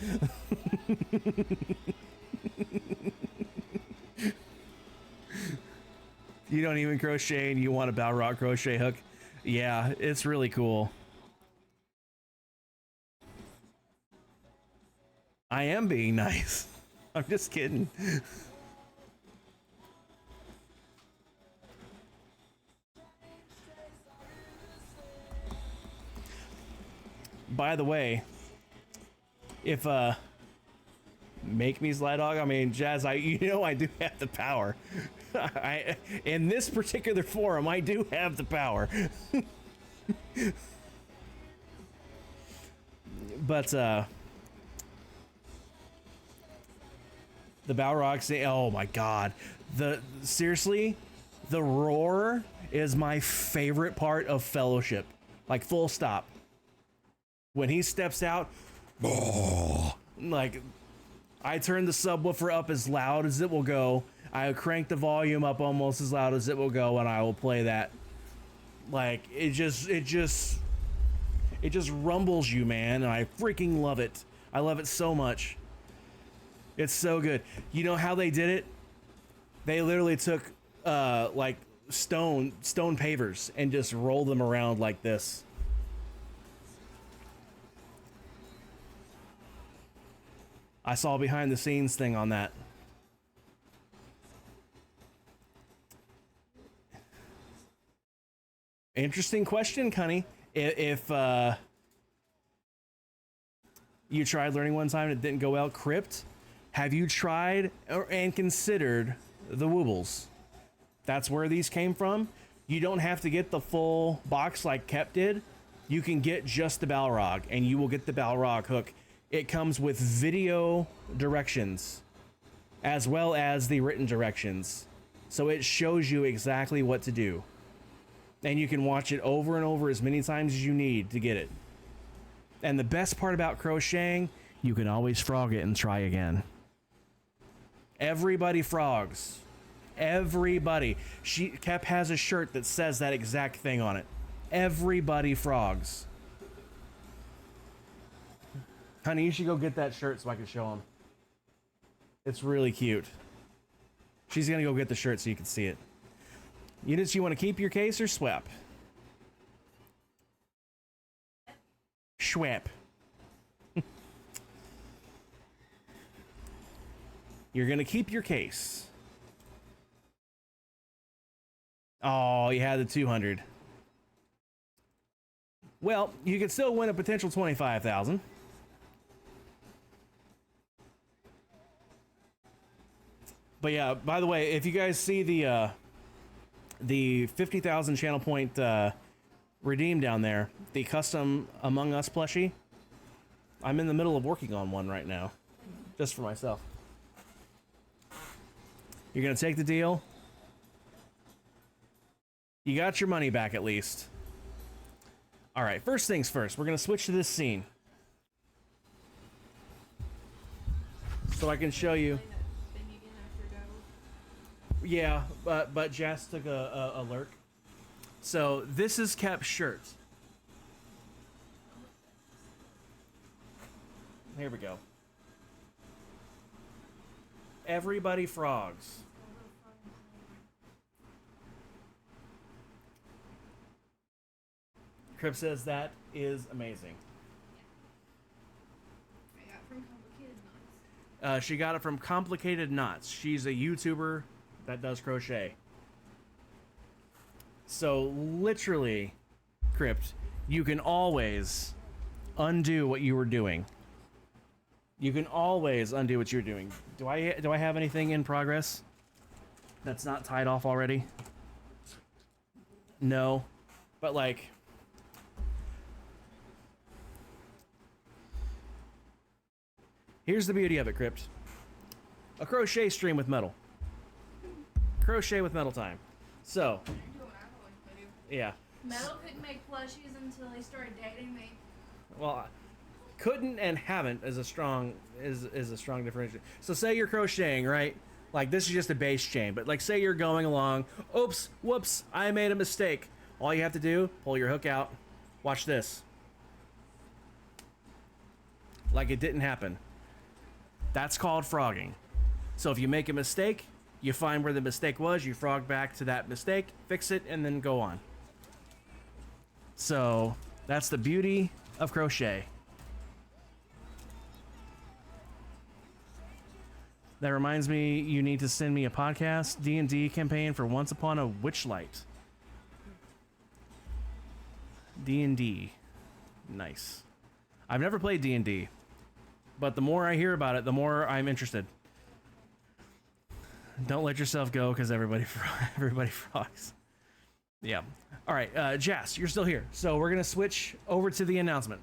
You don't even crochet and you want a Balrog crochet hook? Yeah, it's really cool. I am being nice. I'm just kidding. By the way, if make me Sly Dog, I mean Jazz, I do have the power. In this particular forum, I do have the power. But the Balrog say, oh my god, seriously, the roar is my favorite part of Fellowship, like full stop. When he steps out, like, I turn the subwoofer up as loud as it will go. I crank the volume up almost as loud as it will go, and I will play that. Like, it just rumbles you, man, and I freaking love it. I love it so much. It's so good. You know how they did it? They literally took like stone pavers and just rolled them around like this. I saw a behind the scenes thing on that. Interesting question, Cunny. If you tried learning one time and it didn't go well, Crypt, have you tried and considered the Woobles? That's where these came from. You don't have to get the full box like Kep did. You can get just the Balrog, and you will get the Balrog hook. It comes with video directions as well as the written directions. So it shows you exactly what to do. And you can watch it over and over as many times as you need to get it. And the best part about crocheting, you can always frog it and try again. Everybody frogs. Everybody. Kep has a shirt that says that exact thing on it. Everybody frogs. Honey, you should go get that shirt so I can show him. It's really cute. She's gonna go get the shirt so you can see it. You want to keep your case or swap? Schwap. You're gonna keep your case. Oh, you had the 200. Well, you could still win a potential 25,000. But yeah, by the way, if you guys see the 50,000 channel point redeem down there, the custom Among Us plushie, I'm in the middle of working on one right now, just for myself. You're gonna take the deal? You got your money back at least. All right, first things first, we're gonna switch to this scene. So I can show you. Yeah, but Jazz took a lurk. So this is Kep's shirt. Here we go. Everybody frogs. Crip says that is amazing. I got it from Complicated Knots. She got it from Complicated Knots. She's a YouTuber that does crochet. So literally, Crypt, you can always undo what you were doing. You can always undo what you're doing. Do I have anything in progress that's not tied off already? No, but like, here's the beauty of it, Crypt. A crochet stream with metal. Crochet with metal time. So, You're doing what I've always been doing. yeah. Metal couldn't make plushies until he started dating me. Well, couldn't and haven't is a strong differentiation. So say you're crocheting, right? Like this is just a base chain, but like say you're going along, oops, whoops, I made a mistake. All you have to do, pull your hook out, watch this. Like it didn't happen. That's called frogging. So if you make a mistake, you find where the mistake was, you frog back to that mistake, fix it, and then go on. So that's the beauty of crochet. That reminds me, you need to send me a podcast D&D campaign for Once Upon a Witchlight. D&D. Nice. I've never played D&D, but the more I hear about it, the more I'm interested. Don't let yourself go, because everybody frogs. Yeah. All right, Jas, you're still here. So we're going to switch over to the announcement.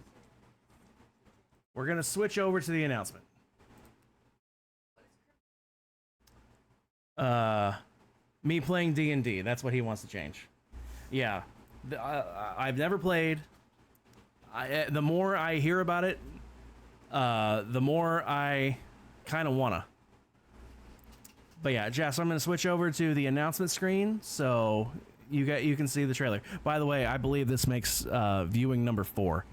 Me playing D&D. That's what he wants to change. Yeah. I've never played. The more I hear about it, the more I kind of wanna. But yeah, Jess, I'm gonna switch over to the announcement screen so you can see the trailer. By the way, I believe this makes viewing number 4.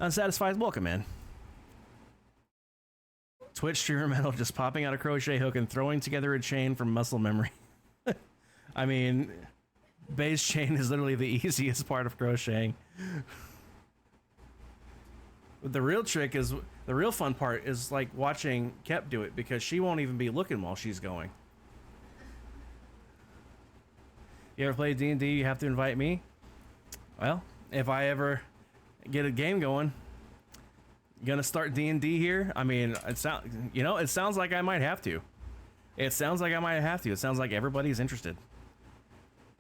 Unsatisfied, welcome in. Twitch streamer Metal just popping out a crochet hook and throwing together a chain from muscle memory. I mean, base chain is literally the easiest part of crocheting. The real trick is, the real fun part is like watching Kep do it, because she won't even be looking while she's going. You ever play D&D? You have to invite me. Well, if I ever get a game going, gonna start D&D here. I mean, it sounds like I might have to. It sounds like everybody's interested.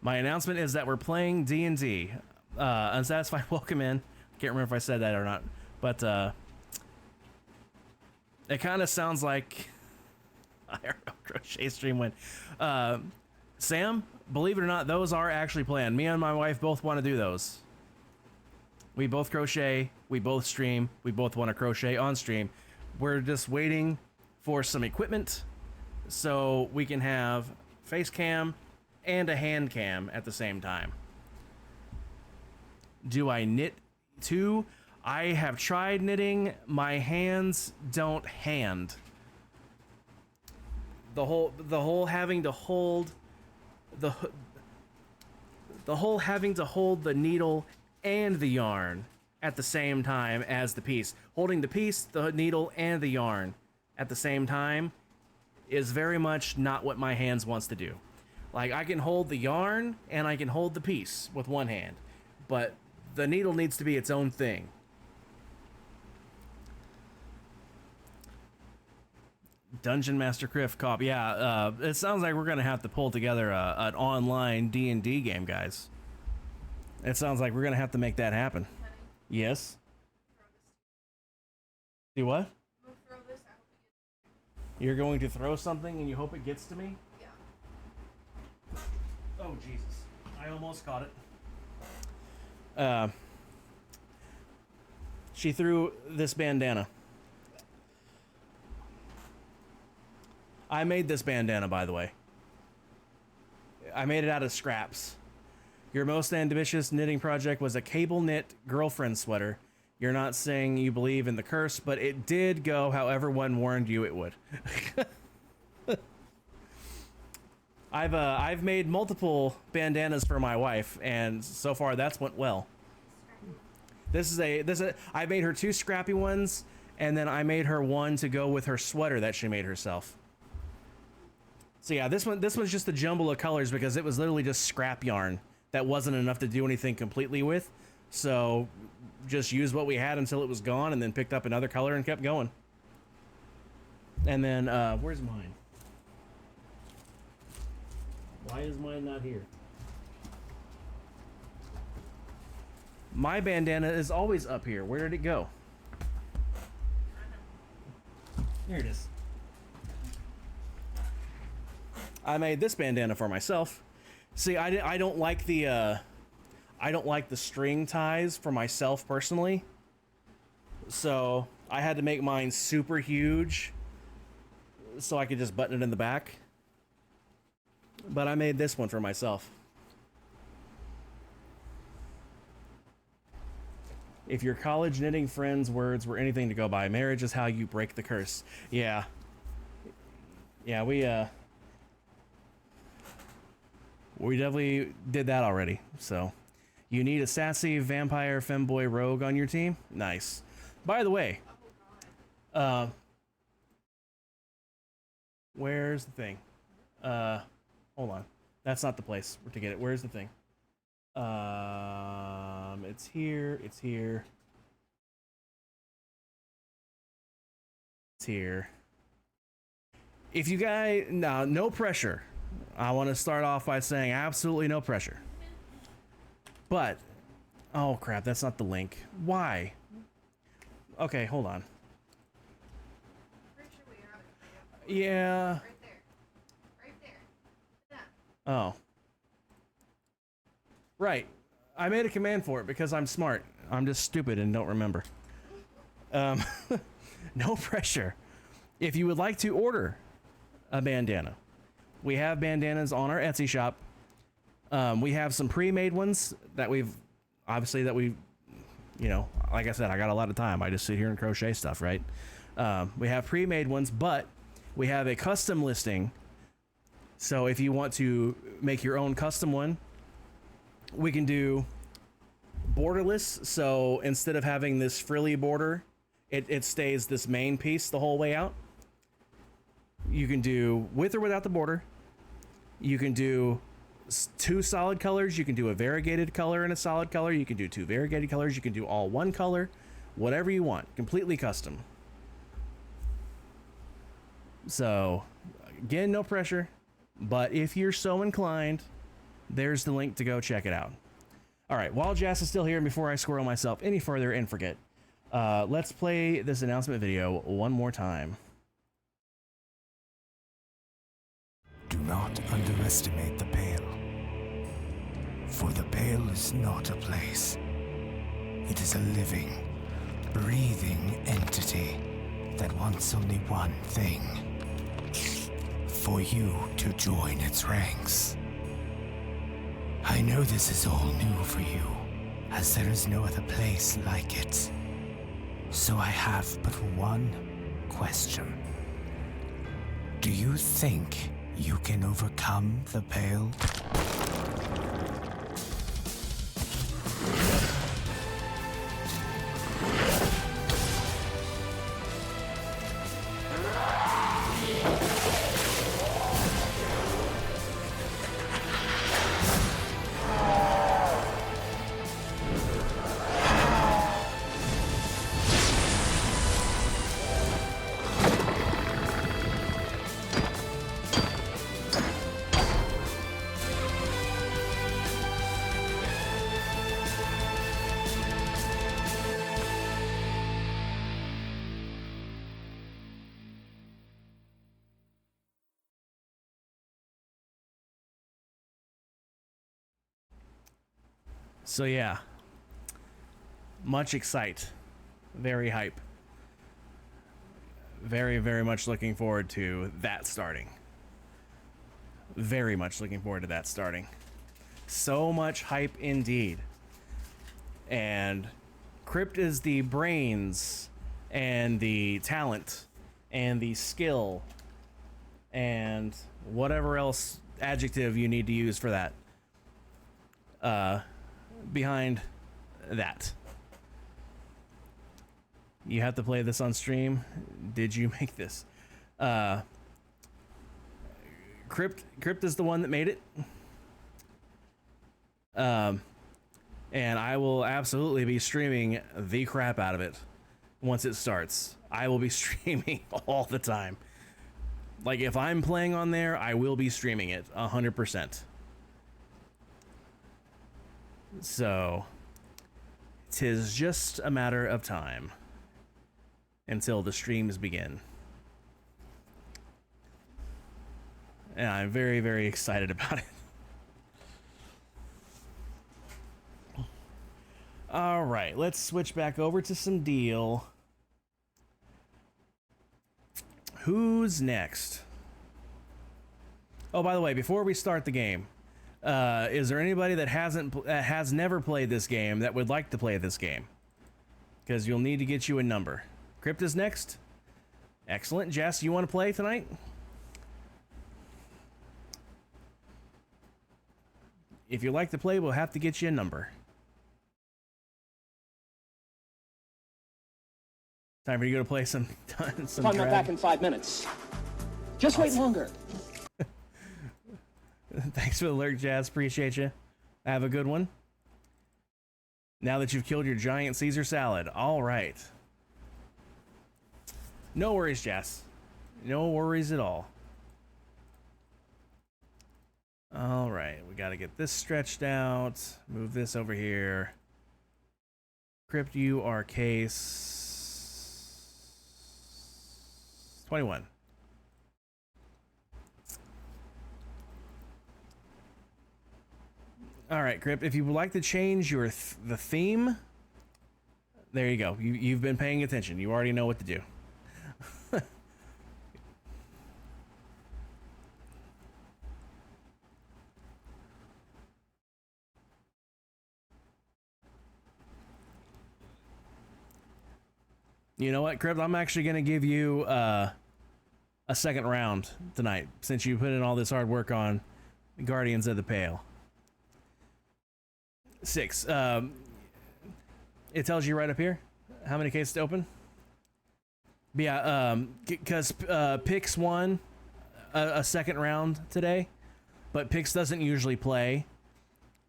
My announcement is that we're playing D&D. Unsatisfied, welcome in. Can't remember if I said that or not, but it kind of sounds like I don't know, crochet stream went. Sam, believe it or not, those are actually planned. Me and my wife both want to do those. We both crochet, we both stream, we both want to crochet on stream. We're just waiting for some equipment so we can have face cam and a hand cam at the same time. Do I knit too? I have tried knitting. My hands don't hand. The whole having to hold the needle and the yarn at the same time as the piece. Holding the piece, the needle, and the yarn at the same time is very much not what my hands wants to do. Like, I can hold the yarn and I can hold the piece with one hand, but the needle needs to be its own thing. Dungeon Master Criff Cop. Yeah, it sounds like we're going to have to pull together an online D&D game, guys. It sounds like we're going to have to make that happen. Yes? See what? You're going to throw something and you hope it gets to me? Yeah. Oh, Jesus. I almost caught it. She threw this bandana. I made this bandana, by the way. I made it out of scraps. Your most ambitious knitting project was a cable knit girlfriend sweater. You're not saying you believe in the curse, but it did go however one warned you it would. I've made multiple bandanas for my wife, and so far that's went well. I made her 2 scrappy ones, and then I made her one to go with her sweater that she made herself. So yeah, this one's just a jumble of colors because it was literally just scrap yarn that wasn't enough to do anything completely with. So just used what we had until it was gone, and then picked up another color and kept going. And then where's mine? Why is mine not here? My bandana is always up here. Where did it go? Here it is. I made this bandana for myself. See, I don't like the string ties for myself personally. So I had to make mine super huge so I could just button it in the back. But I made this one for myself. If your college knitting friends' words were anything to go by, marriage is how you break the curse. Yeah. Yeah, we definitely did that already. So, you need a sassy vampire femboy rogue on your team? Nice. By the way, where's the thing? Hold on. That's not the place to get it. Where's the thing? It's here. It's here. It's here. If you guys, no pressure. I want to start off by saying absolutely no pressure. But, oh crap, that's not the link. Why? Okay, hold on. Pretty sure we have it. Yeah. Right there. Right there. Yeah. Oh. Right. I made a command for it because I'm smart. I'm just stupid and don't remember. No pressure. If you would like to order a bandana, we have bandanas on our Etsy shop. We have some pre-made ones that we've, you know, like I said, I got a lot of time. I just sit here and crochet stuff, right? We have pre-made ones, but we have a custom listing. So if you want to make your own custom one, we can do borderless. So instead of having this frilly border, it stays this main piece the whole way out. You can do with or without the border. You can do 2 solid colors. You can do a variegated color and a solid color. You can do 2 variegated colors. You can do all one color, whatever you want, completely custom. So again, no pressure, but if you're so inclined, there's the link to go check it out. All right, while Jess is still here and before I squirrel myself any further and forget, let's play this announcement video one more time. Do not underestimate the Pale. For the Pale is not a place. It is a living, breathing entity that wants only one thing. For you to join its ranks. I know this is all new for you, as there is no other place like it. So I have but one question. Do you think you can overcome the Pale? So yeah, much excite, very hype, very, very much looking forward to that starting. Very much looking forward to that starting. So much hype indeed. And Crypt is the brains and the talent and the skill and whatever else adjective you need to use for that. Behind that. You have to play this on stream. Did you make this? Crypt is the one that made it. And I will absolutely be streaming the crap out of it once it starts. I will be streaming all the time. Like, if I'm playing on there, I will be streaming it 100%. So, 'tis just a matter of time until the streams begin. And I'm very, very excited about it. All right, let's switch back over to some deal. Who's next? Oh, by the way, before we start the game, is there anybody that has never played this game that would like to play this game? Because you'll need to get you a number. Crypt is next. Excellent. Jess, you want to play tonight? if you like to play, we'll have to get you a number. Time for you to go to play some If I'm not back in 5 minutes, just wait longer. Thanks for the alert, Jazz. Appreciate you. Have a good one. Now that you've killed your giant Caesar salad. All right. No worries, Jazz. No worries at all. All right. We got to get this stretched out. Move this over here. Crypt, you are case 21. All right, Crypt, if you would like to change your the theme, there you go. You've been paying attention. You already know what to do. You know what, Crypt? I'm actually going to give you a second round tonight, since you put in all this hard work on Guardians of the Pale. 6. It tells you right up here how many cases to open. But yeah, because Pix won a second round today, but Pix doesn't usually play.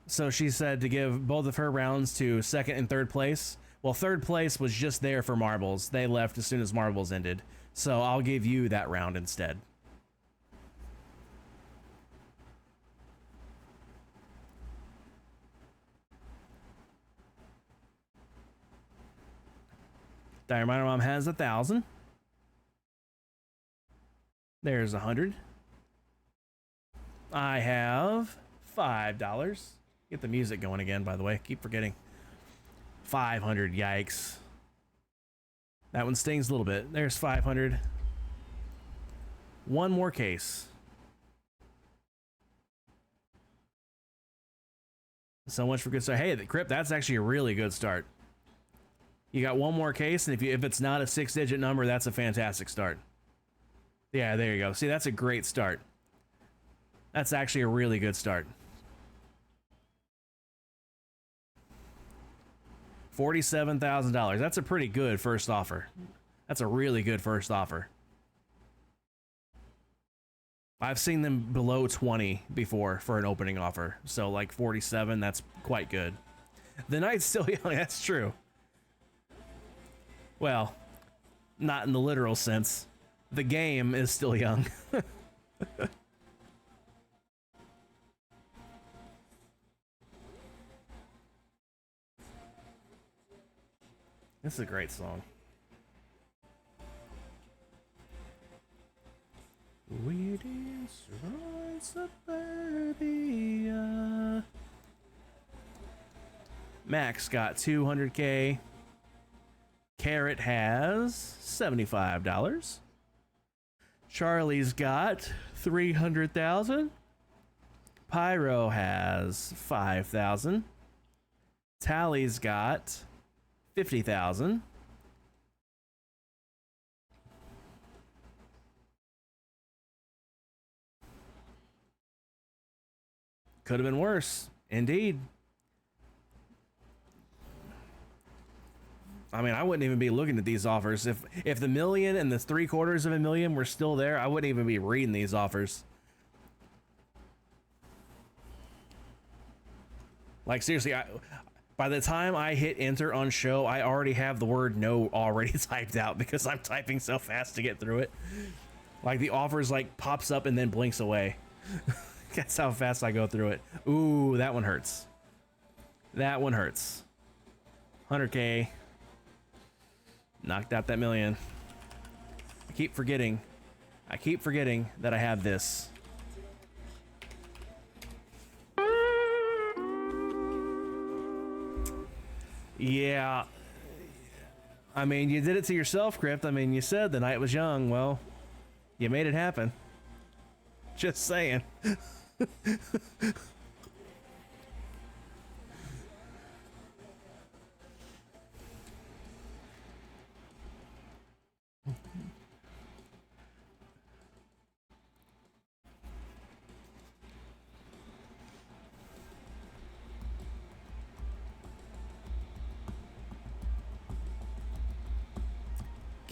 So she said to give both of her rounds to second and third place. Well, third place was just there for marbles. They left as soon as marbles ended. So I'll give you that round instead. Diamond Mom has 1,000. There's 100. I have $5. Get the music going again, by the way. Keep forgetting. 500. Yikes. That one stings a little bit. There's 500. One more case. So much for good start. Hey, the Crypt, that's actually a really good start. You got one more case, and if it's not a 6-digit number, that's a fantastic start. Yeah, there you go. See, that's a great start. That's actually a really good start. $47,000. That's a pretty good first offer. That's a really good first offer. I've seen them below 20 before for an opening offer. So like 47, that's quite good. The night's still young, that's true. Well, not in the literal sense. The game is still young. This is a great song. We destroy suburbia. Max got 200K. Carrot has $75. Charlie's got 300,000. Pyro has 5,000. Tally's got 50,000. Could have been worse, indeed. I mean, I wouldn't even be looking at these offers. If the million and the $750,000 were still there, I wouldn't even be reading these offers. Like, seriously, by the time I hit enter on show, I already have the word no already typed out because I'm typing so fast to get through it. Like, the offers, like, pops up and then blinks away. That's how fast I go through it. Ooh, that one hurts. That one hurts. 100K. Knocked out that million. I keep forgetting that I have this. Yeah. I mean, you did it to yourself, Crypt. I mean, you said the night was young. Well, you made it happen. Just saying.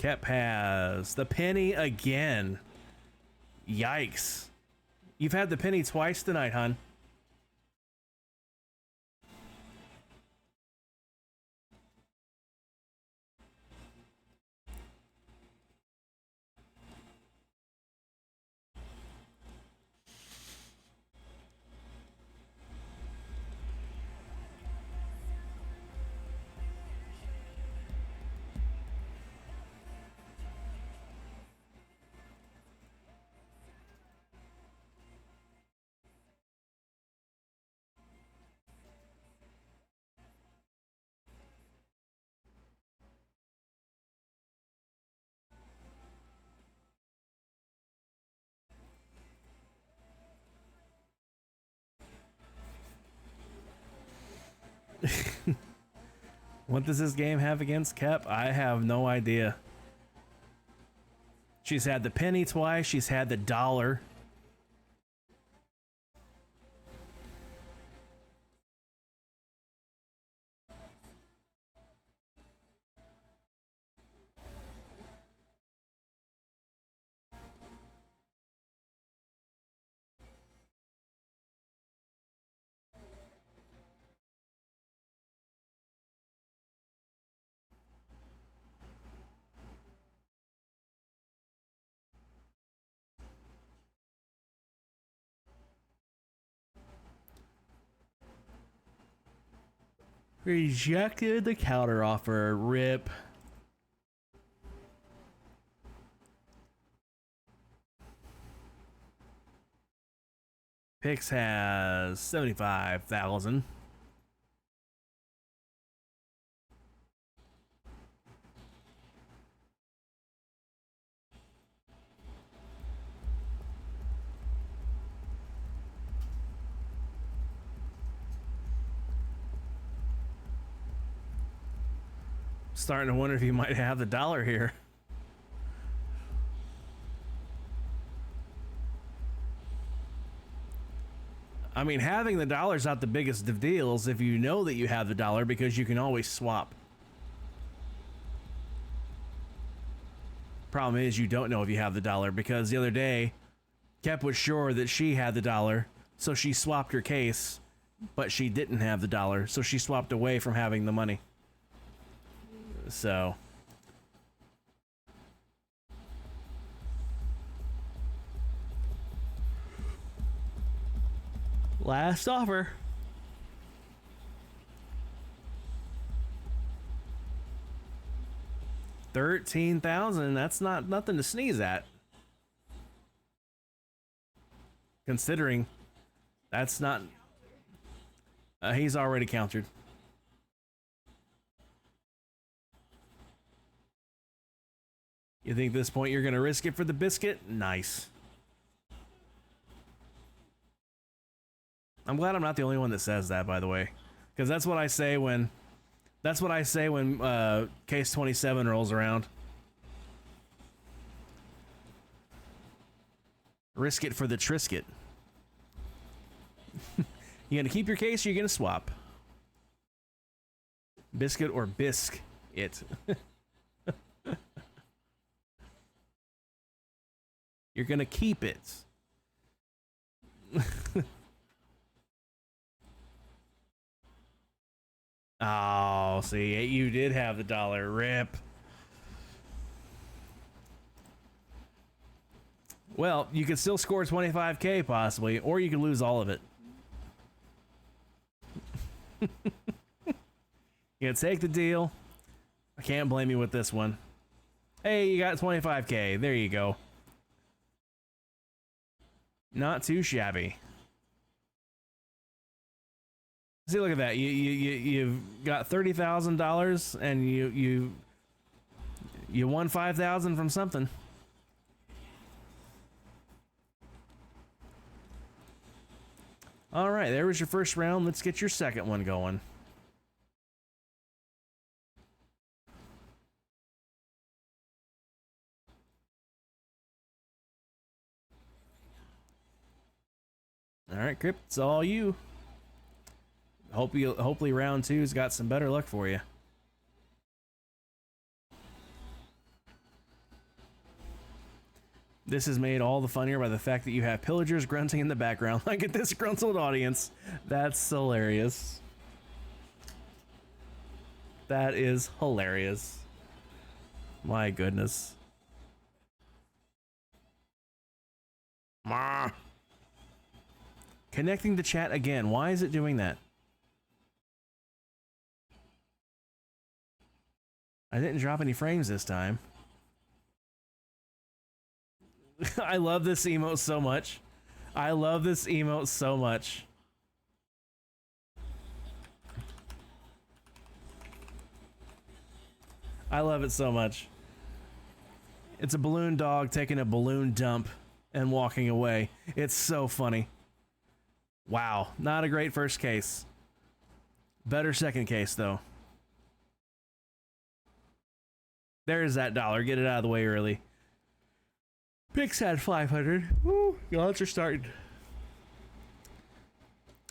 Kep has the penny again. Yikes. You've had the penny twice tonight, hon. What does this game have against Kep? I have no idea. She's had the penny twice. She's had the dollar. Rejected the counteroffer. Rip. Pix has 75,000. Starting to wonder if you might have the dollar here. I mean, having the dollar is not the biggest of deals if you know that you have the dollar, because you can always swap. Problem is, you don't know if you have the dollar, because the other day, Kep was sure that she had the dollar, so she swapped her case, but she didn't have the dollar, so she swapped away from having the money. So last offer. $13,000. That's not nothing to sneeze at. Considering that's not he's already countered. You think at this point you're going to risk it for the biscuit? Nice. I'm glad I'm not the only one that says that, by the way, because that's what I say when case 27 rolls around. Risk it for the Trisket. You going to keep your case or you going to swap? Biscuit or bisque it? You're gonna keep it. Oh, see, you did have the dollar. Rip. Well, you could still score 25K possibly, or you could lose all of it. You take the deal. I can't blame you with this one. Hey, you got 25K. There you go. Not too shabby. See, look at that. You've got $30,000 and you won 5,000 from something. All right, there was your first round. Let's get your second one going. All right, Crypt, it's all you. Hopefully round two's got some better luck for you. This is made all the funnier by the fact that you have pillagers grunting in the background like a disgruntled audience. That's hilarious. That is hilarious. My goodness. Ma. Connecting the chat again. Why is it doing that? I didn't drop any frames this time. I love this emote so much. I love this emote so much. I love it so much. It's a balloon dog taking a balloon dump and walking away. It's so funny. Wow, not a great first case. Better second case, though. There's that dollar. Get it out of the way early. Pix had 500. Woo, the odds are starting.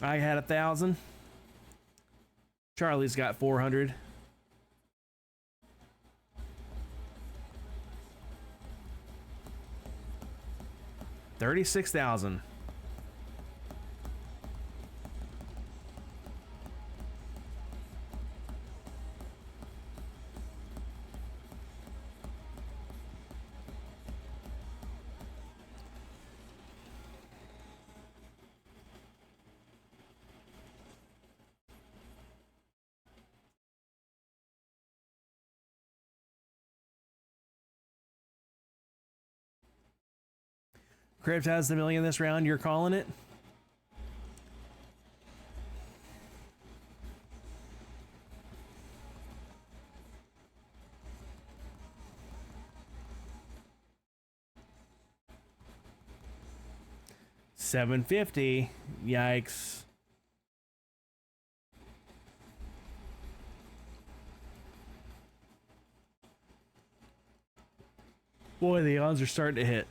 I had 1,000. Charlie's got 400. $36,000. Crypt has the million this round. You're calling it? $750. Yikes. Boy, the odds are starting to hit.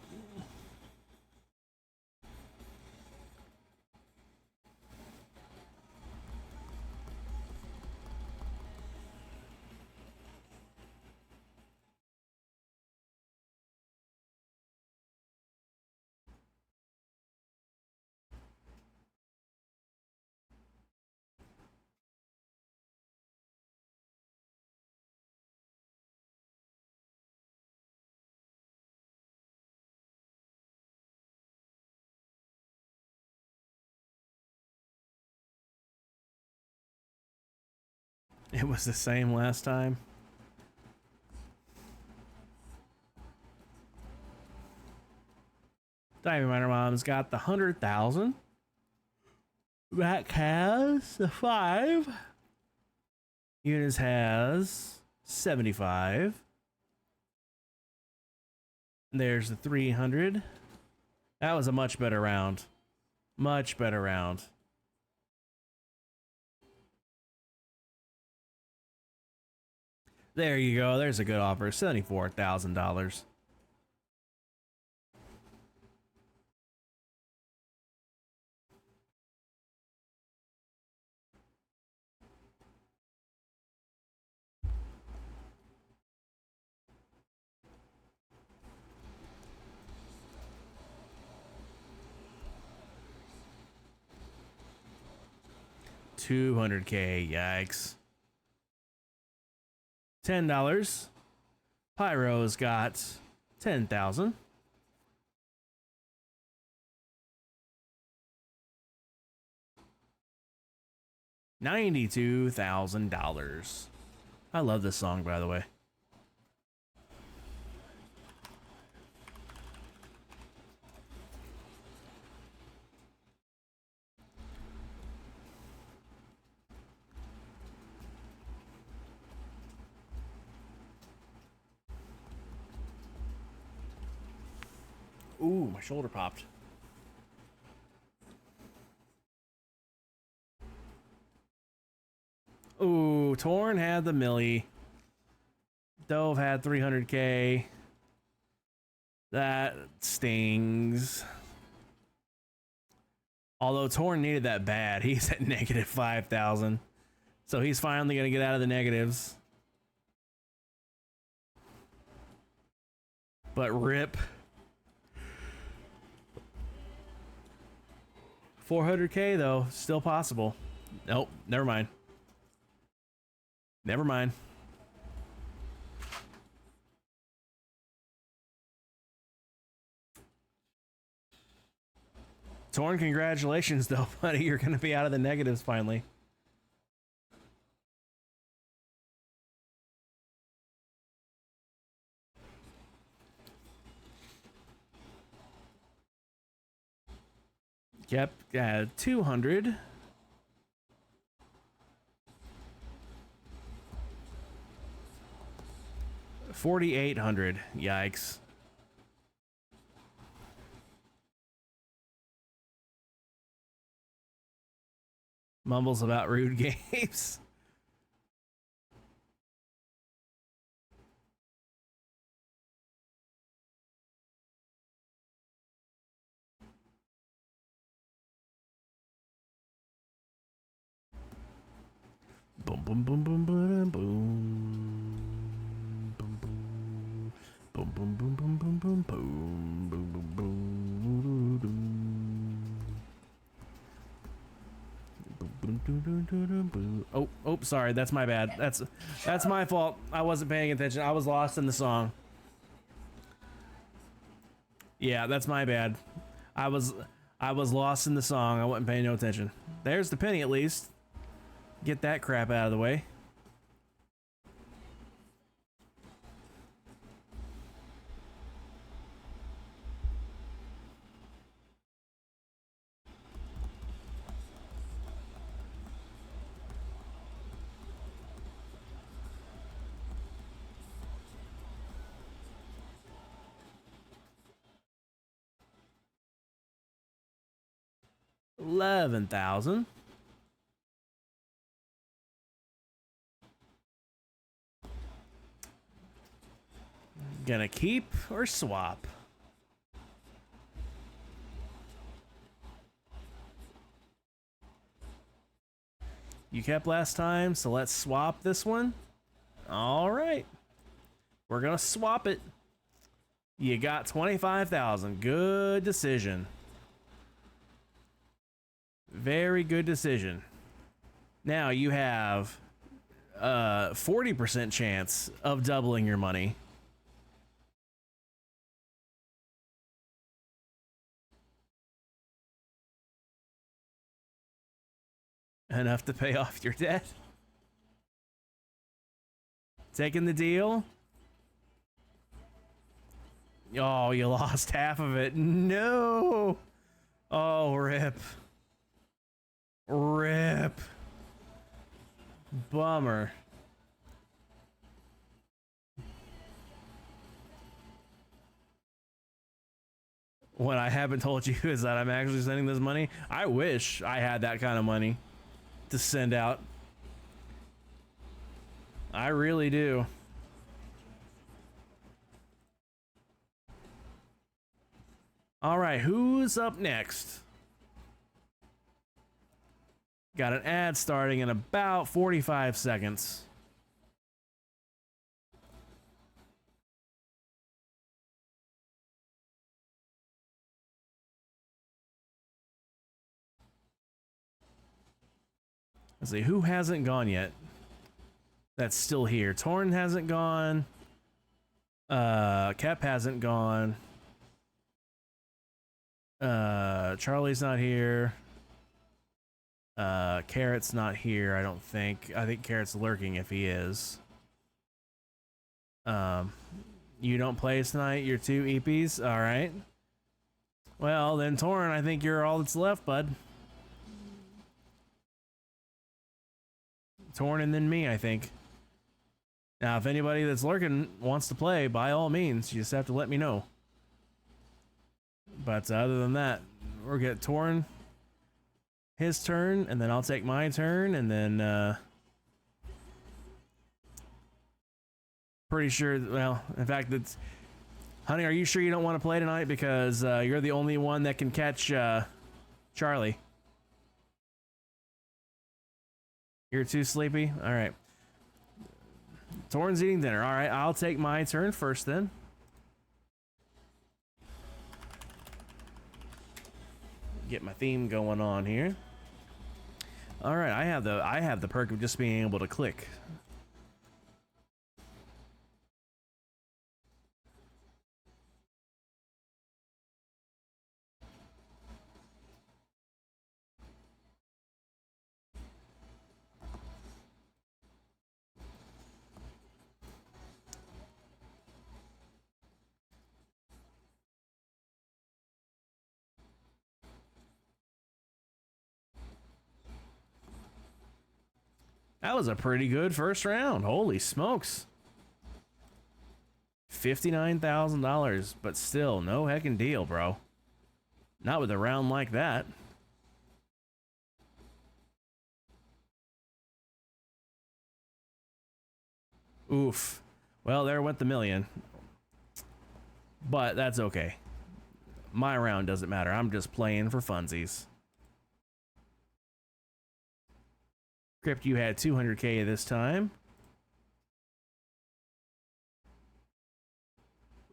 It was the same last time. Diamond Miner Mom's got the 100,000. Rack has the 5. Eunice has 75. There's the 300. That was a much better round. Much better round. There you go. There's a good offer. $74,000. $200K. Yikes. $10. Pyro's got 10,000. $92,000. I love this song, by the way. Ooh, my shoulder popped. Ooh, Torn had the milli. Dove had 300K. That stings. Although Torn needed that bad. He's at negative 5,000. So he's finally going to get out of the negatives. But rip. 400K though, still possible. Nope, never mind. Never mind. Torn, congratulations though, buddy. You're gonna be out of the negatives finally. Yep, 200. $4,800. Yikes. Mumbles about rude games. Boom, boom, boom, boom, boom, boom. Boom, boom. Boom, boom, boom, boom, boom, boom, boom, boom, boom, boom. Oh, sorry, that's my bad. That's my fault. I wasn't paying attention. I was lost in the song. Yeah, that's my bad. I was lost in the song. I wasn't paying no attention. There's the penny at least. Get that crap out of the way. $11,000. Gonna keep or swap? You kept last time, so let's swap this one. All right. We're gonna swap it. You got 25,000. Good decision. Very good decision. Now you have 40% chance of doubling your money. Enough to pay off your debt. Taking the deal. Oh, you lost half of it. No. Oh, rip. Rip. Bummer. What I haven't told you is that I'm actually sending this money. I wish I had that kind of money to send out. I really do. All right, who's up next? Got an ad starting in about 45 seconds. Let's see, who hasn't gone yet? That's still here. Torn hasn't gone. Cap hasn't gone. Charlie's not here. Carrot's not here, I don't think. I think Carrot's lurking if he is. You don't play tonight? You're two EPs? Alright. Well, then Torn, I think you're all that's left, bud. Torn and then me, I think. Now, if anybody that's lurking wants to play, by all means, you just have to let me know. But other than that, we'll get Torn his turn, and then I'll take my turn, and then pretty sure, well, in fact, that's, honey, are you sure you don't want to play tonight? Because you're the only one that can catch Charlie. You're too sleepy? Alright. Torn's eating dinner. Alright, I'll take my turn first then. get my theme going on here. All right, I have the perk of just being able to click. That was a pretty good first round. Holy smokes. $59,000, but still no heckin' deal, bro. Not with a round like that. Oof. Well, there went the million. But that's okay. My round doesn't matter. I'm just playing for funsies. Crypt, you had 200K this time.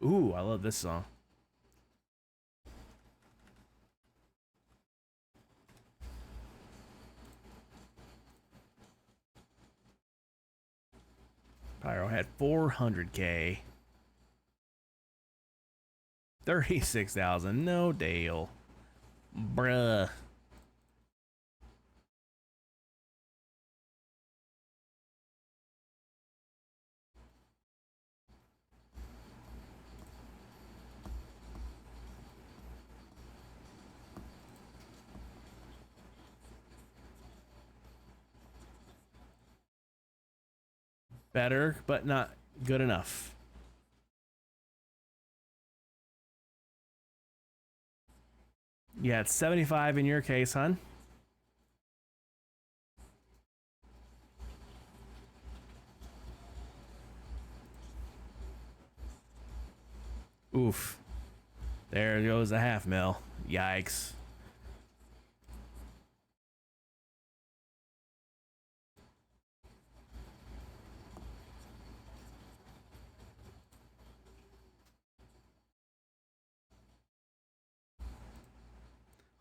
Ooh, I love this song. Pyro had 400K. 36,000, no deal. Bruh. Better, but not good enough. Yeah, it's 75 in your case, hon. Oof. There goes a half mil. Yikes.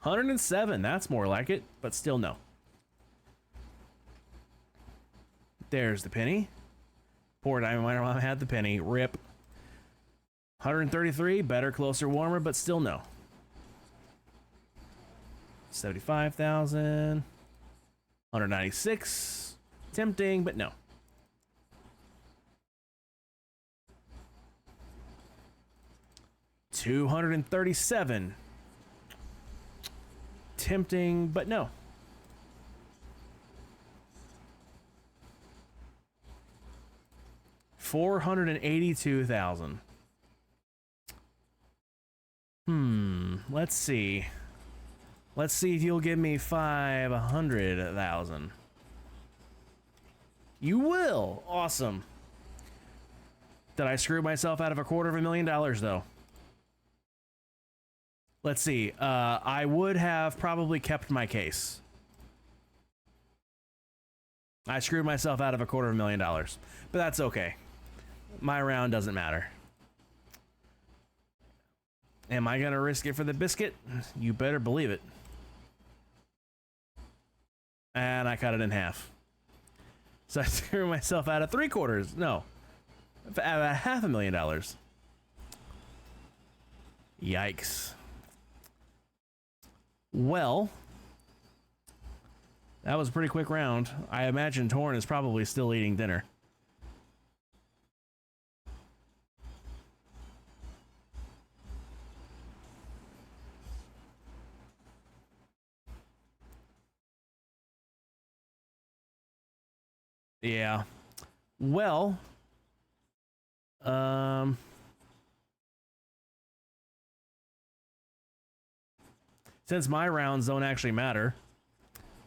$107, that's more like it, but still no. There's the penny. Poor Diamond Miner Mom had the penny. Rip. 133, better, closer, warmer, but still no. 75,000. 196. Tempting, but no. $237. Tempting, but no. $482,000. Let's see. Let's see if you'll give me 500,000. You will. Awesome. Did I screw myself out of $250,000 though? Let's see. I would have probably kept my case. I screwed myself out of $250,000, but that's okay. My round doesn't matter. Am I gonna risk it for the biscuit? You better believe it. And I cut it in half. So I screwed myself out of $750,000. No, out of $500,000. Yikes. Well, that was a pretty quick round. I imagine Torn is probably still eating dinner. Yeah. Well, since my rounds don't actually matter,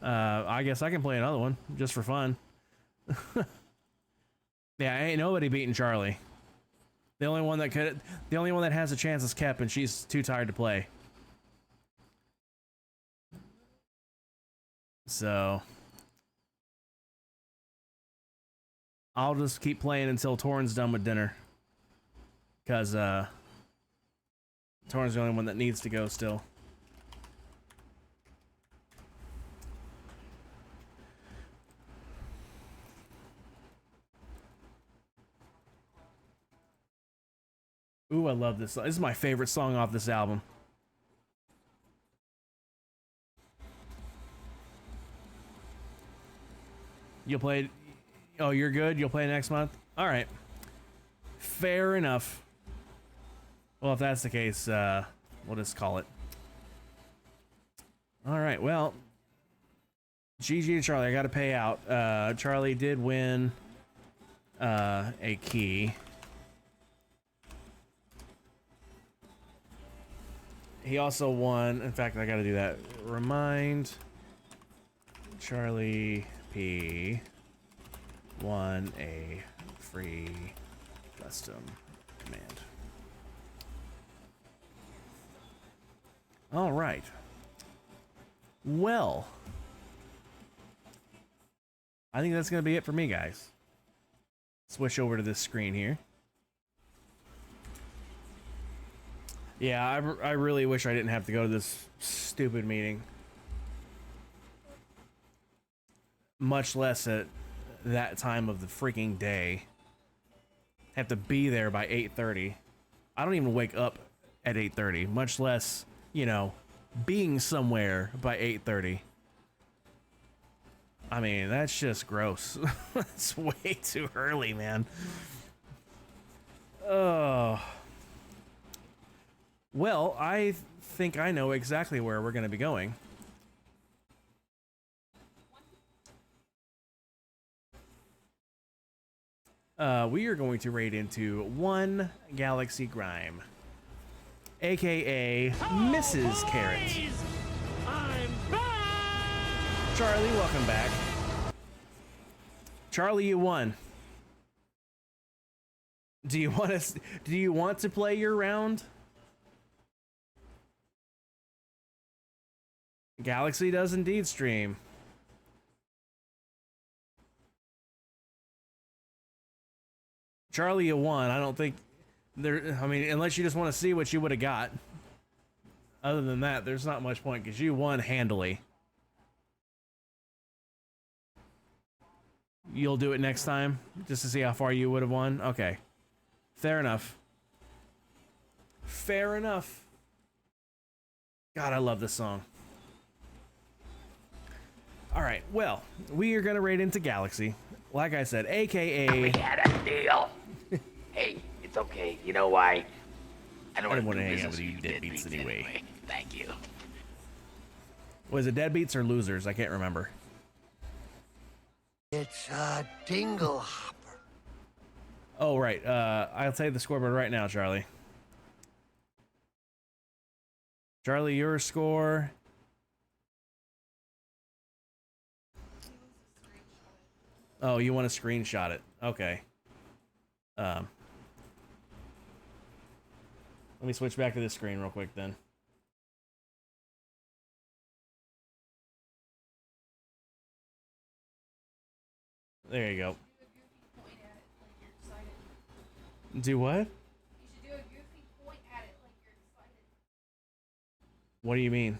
I guess I can play another one just for fun. Yeah, ain't nobody beating Charlie. The only one that has a chance is Kep, and she's too tired to play. So I'll just keep playing until Torn's done with dinner. Because Torn's the only one that needs to go still. Ooh, I love this song. This is my favorite song off this album. You'll play... Oh, you're good? You'll play next month? All right. Fair enough. Well, if that's the case, we'll just call it. All right, well... GG to Charlie, I gotta pay out. Charlie did win a key. He also won, in fact, I gotta do that. Remind Charlie P won a free custom command. All right. Well, I think that's gonna be it for me, guys. Switch over to this screen here. Yeah, I really wish I didn't have to go to this stupid meeting. Much less at that time of the freaking day. Have to be there by 8:30. I don't even wake up at 8:30, much less, you know, being somewhere by 8:30. I mean, that's just gross. That's way too early, man. Oh. Well, I think I know exactly where we're going to be going. We are going to raid into one Galaxy Grime, aka Mrs. Carrot. I'm back! Charlie, welcome back. Charlie, you won. Do you want to play your round? Galaxy does indeed stream. Charlie, you won. I don't think there. I mean, unless you just want to see what you would have got. Other than that, there's not much point because you won handily. You'll do it next time just to see how far you would have won. Okay, fair enough. Fair enough. God, I love this song. All right, well, we are gonna raid into Galaxy, like I said, aka. We had a deal. Hey, it's okay. You know why? I don't want want to to hang out business with you deadbeats anyway. Thank you. Was it deadbeats or losers? I can't remember. It's a dingle hopper. Oh right, I'll tell you the scoreboard right now, Charlie. Charlie, your score. Oh, you want to screenshot it? Okay. Let me switch back to this screen real quick then. There you go. Do what? You should do a goofy point at it like you're excited. What do you mean?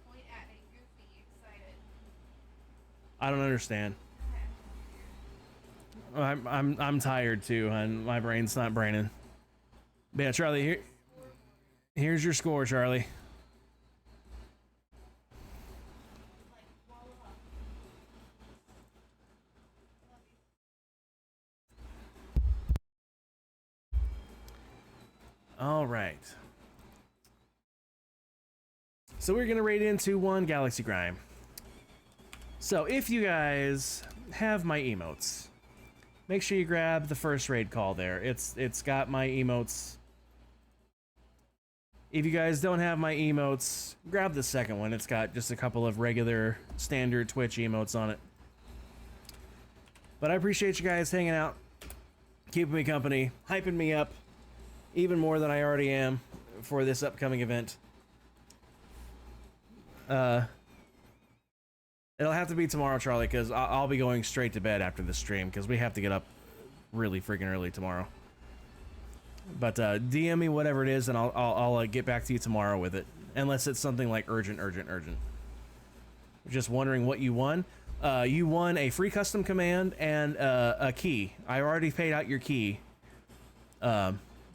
Point at it goofy, excited. I don't understand. I'm tired too, and my brain's not braining. But yeah, Charlie, here's your score, Charlie. All right. So we're gonna raid into one Galaxy Grime. So if you guys have my emotes, make sure you grab the first raid call there. It's got my emotes. If you guys don't have my emotes, grab the second one. It's got just a couple of regular standard Twitch emotes on it. But I appreciate you guys hanging out, keeping me company, hyping me up even more than I already am for this upcoming event. It'll have to be tomorrow, Charlie, because I'll be going straight to bed after the stream because we have to get up really freaking early tomorrow. But DM me whatever it is, and I'll get back to you tomorrow with it, unless it's something like urgent. Just wondering what you won. You won a free custom command and a key. I already paid out your key.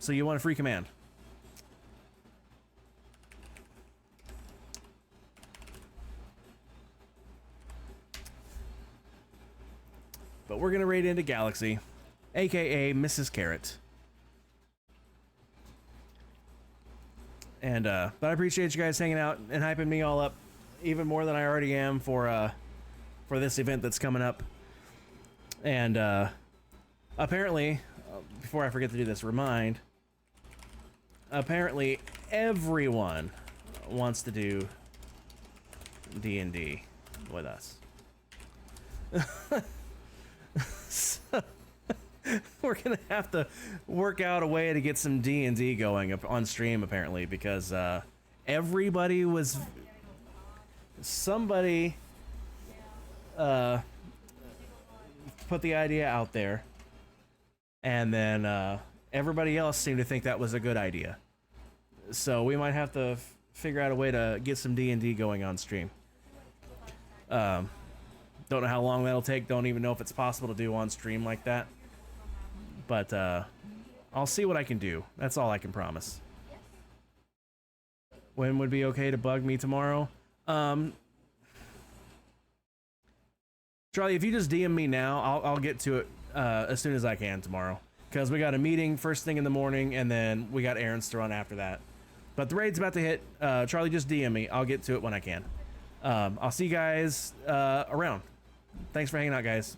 So you want a free command. But we're gonna raid into Galaxy, aka Mrs. Carrot. And but I appreciate you guys hanging out and hyping me all up even more than I already am for this event that's coming up. And apparently, before I forget to do this, remind. Apparently, everyone wants to do D&D with us. So, we're gonna have to work out a way to get some D&D going up on stream, apparently, because everybody was somebody put the idea out there, and then everybody else seemed to think that was a good idea. So we might have to figure out a way to get some D&D going on stream. Don't know how long that'll take. Don't even know if it's possible to do on stream like that. But I'll see what I can do. That's all I can promise. When would be okay to bug me tomorrow? Charlie, if you just DM me now, I'll get to it as soon as I can tomorrow. Because we got a meeting first thing in the morning, and then we got errands to run after that. But the raid's about to hit. Charlie, just DM me. I'll get to it when I can. I'll see you guys around. Thanks for hanging out, guys.